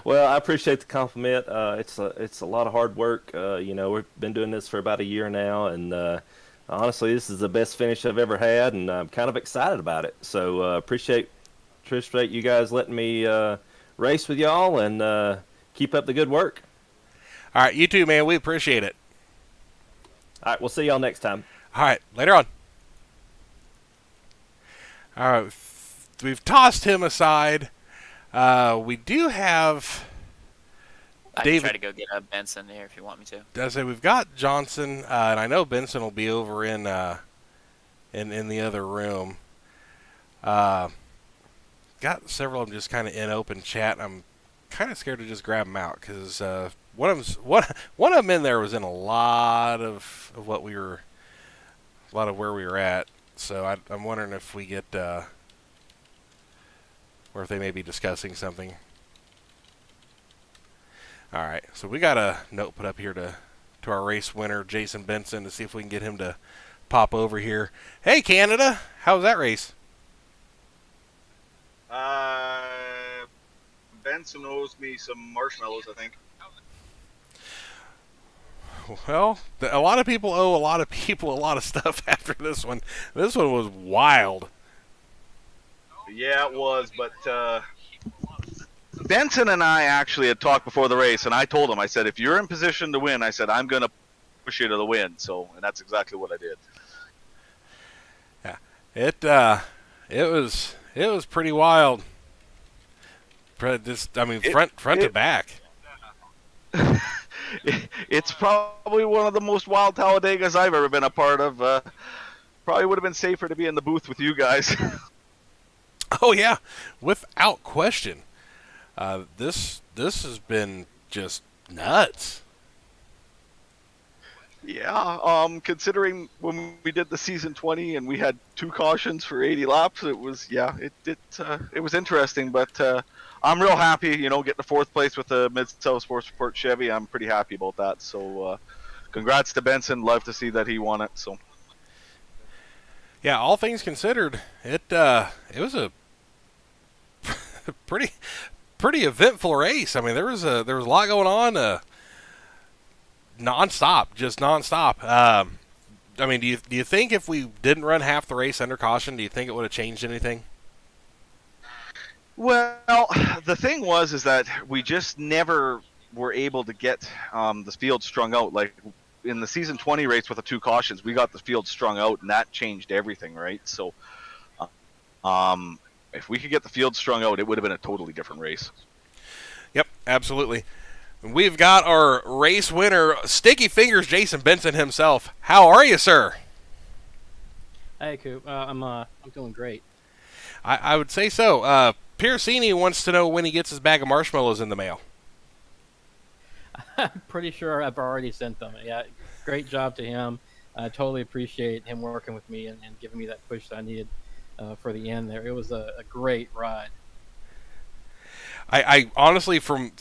Speaker 6: Well, I appreciate the compliment. It's a lot of hard work. We've been doing this for about a year now, and honestly, this is the best finish I've ever had, and I'm kind of excited about it. So appreciate you guys letting me race with y'all, and keep up the good work.
Speaker 1: All right, you too, man. We appreciate it.
Speaker 6: All right, we'll see y'all next time.
Speaker 1: All right, later on. All right, we've tossed him aside. We do have
Speaker 2: I
Speaker 1: David.
Speaker 2: can try to go get Benson here if you want me to.
Speaker 1: I say we've got Johnson, and I know Benson will be over in the other room. Got several of them just kind of in open chat. I'm kind of scared to just grab them out because one of them in there was in a lot of where we were at. So I'm wondering if we get or if they may be discussing something. All right, so we got a note put up here to our race winner, Jason Benson, to see if we can get him to pop over here. Hey, Canada, how was that race?
Speaker 7: Benson owes me some marshmallows, I think.
Speaker 1: Well, a lot of people owe a lot of people a lot of stuff after this one. This one was wild.
Speaker 7: Yeah, it was, but Benson and I actually had talked before the race, and I told him, I said, if you're in position to win, I said, I'm going to push you to the win. So, and that's exactly what I did.
Speaker 1: Yeah, it was pretty wild. Front to back.
Speaker 7: It's probably one of the most wild Talladegas I've ever been a part of. Probably would have been safer to be in the booth with you guys.
Speaker 1: Oh yeah, without question. This has been just nuts.
Speaker 7: Yeah, considering when we did the season 20 and we had 2 cautions for 80 laps, it was it was interesting. But I'm real happy, getting the 4th place with the Mid-South Sports Report Chevy. I'm pretty happy about that. So, congrats to Benson. Love to see that he won it. So,
Speaker 1: yeah, all things considered, it was a pretty eventful race. I mean, there was a lot going on. Just nonstop. I mean, do you think if we didn't run half the race under caution, do you think it would have changed anything?
Speaker 7: well, the thing is that we just never were able to get the field strung out. Like in the season 20 race with the 2 cautions, we got the field strung out, and that changed everything, right? So, if we could get the field strung out, it would have been a totally different race.
Speaker 1: Yep, absolutely. We've got our race winner, Sticky Fingers, Jason Benson himself. How are you, sir?
Speaker 8: Hey, Coop. I'm doing great.
Speaker 1: I would say so. Piercini wants to know when he gets his bag of marshmallows in the mail.
Speaker 8: I'm pretty sure I've already sent them. Yeah, great job to him. I totally appreciate him working with me and giving me that push that I needed for the end there. It was a great ride.
Speaker 1: I honestly, from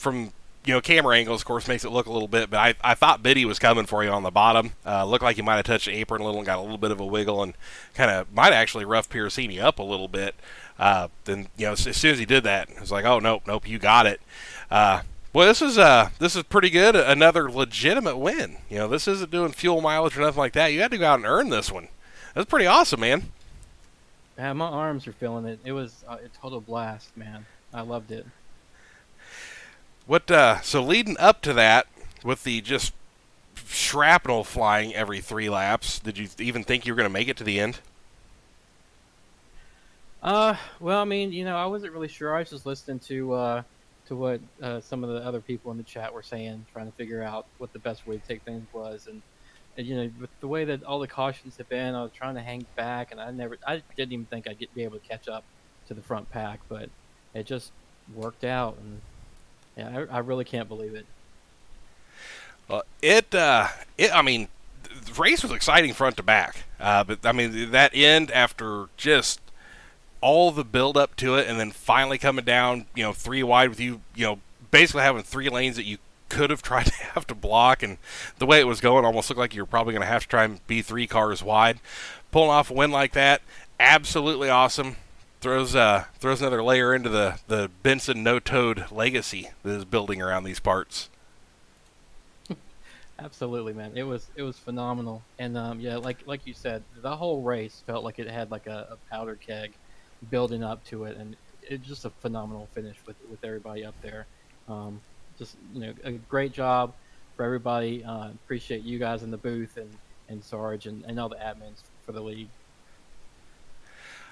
Speaker 1: camera angles, of course, makes it look a little bit, but I thought Biddy was coming for you on the bottom. Looked like he might have touched the apron a little and got a little bit of a wiggle and kind of might actually rough Piercini up a little bit. Then, as soon as he did that, it was like, oh, nope, you got it. Well, this is pretty good. Another legitimate win. This isn't doing fuel mileage or nothing like that. You had to go out and earn this one. That's pretty awesome, man.
Speaker 8: Yeah, my arms are feeling it. It was a total blast, man. I loved it.
Speaker 1: So leading up to that, with the just shrapnel flying every 3 laps, did you even think you were going to make it to the end?
Speaker 8: Well, I mean, I wasn't really sure. I was just listening to what some of the other people in the chat were saying, trying to figure out what the best way to take things was, and with the way that all the cautions have been, I was trying to hang back, and I didn't even think I'd be able to catch up to the front pack, but it just worked out, and yeah, I really can't believe it.
Speaker 1: Well, I mean, the race was exciting front to back, but I mean that end after just all the build up to it, and then finally coming down, 3 wide with you, basically having 3 lanes that you could have tried to have to block, and the way it was going, almost looked like you were probably going to have to try and be 3 cars wide. Pulling off a win like that, absolutely awesome. Throws another layer into the Benson no-toed legacy that is building around these parts.
Speaker 8: Absolutely, man. It was phenomenal, and yeah, like you said, the whole race felt like it had like a powder keg building up to it, and it's just a phenomenal finish with everybody up there. Just a great job for everybody. Appreciate you guys in the booth and Sarge and all the admins for the league.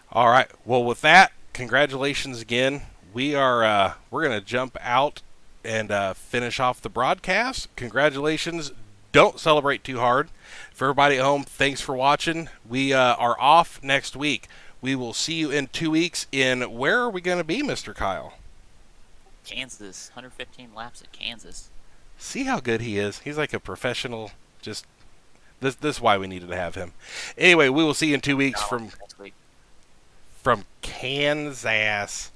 Speaker 1: All right. Well, with that, congratulations again. We're going to jump out and finish off the broadcast. Congratulations. Don't celebrate too hard. For everybody at home, thanks for watching. We are off next week. We will see you in 2 weeks in, where are we going to be, Mr. Kyle?
Speaker 2: Kansas. 115 laps at Kansas.
Speaker 1: See how good he is? He's like a professional. Just this is why we needed to have him. Anyway, we will see you in 2 weeks from Kansas.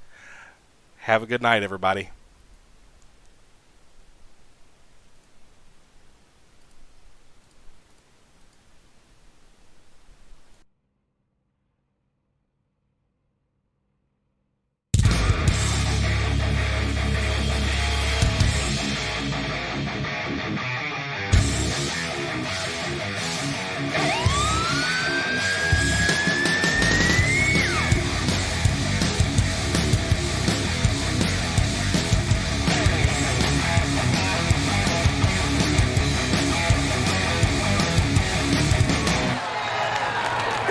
Speaker 1: Have a good night, everybody.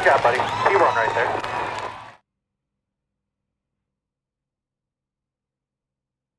Speaker 9: Good job, buddy. P1 right there.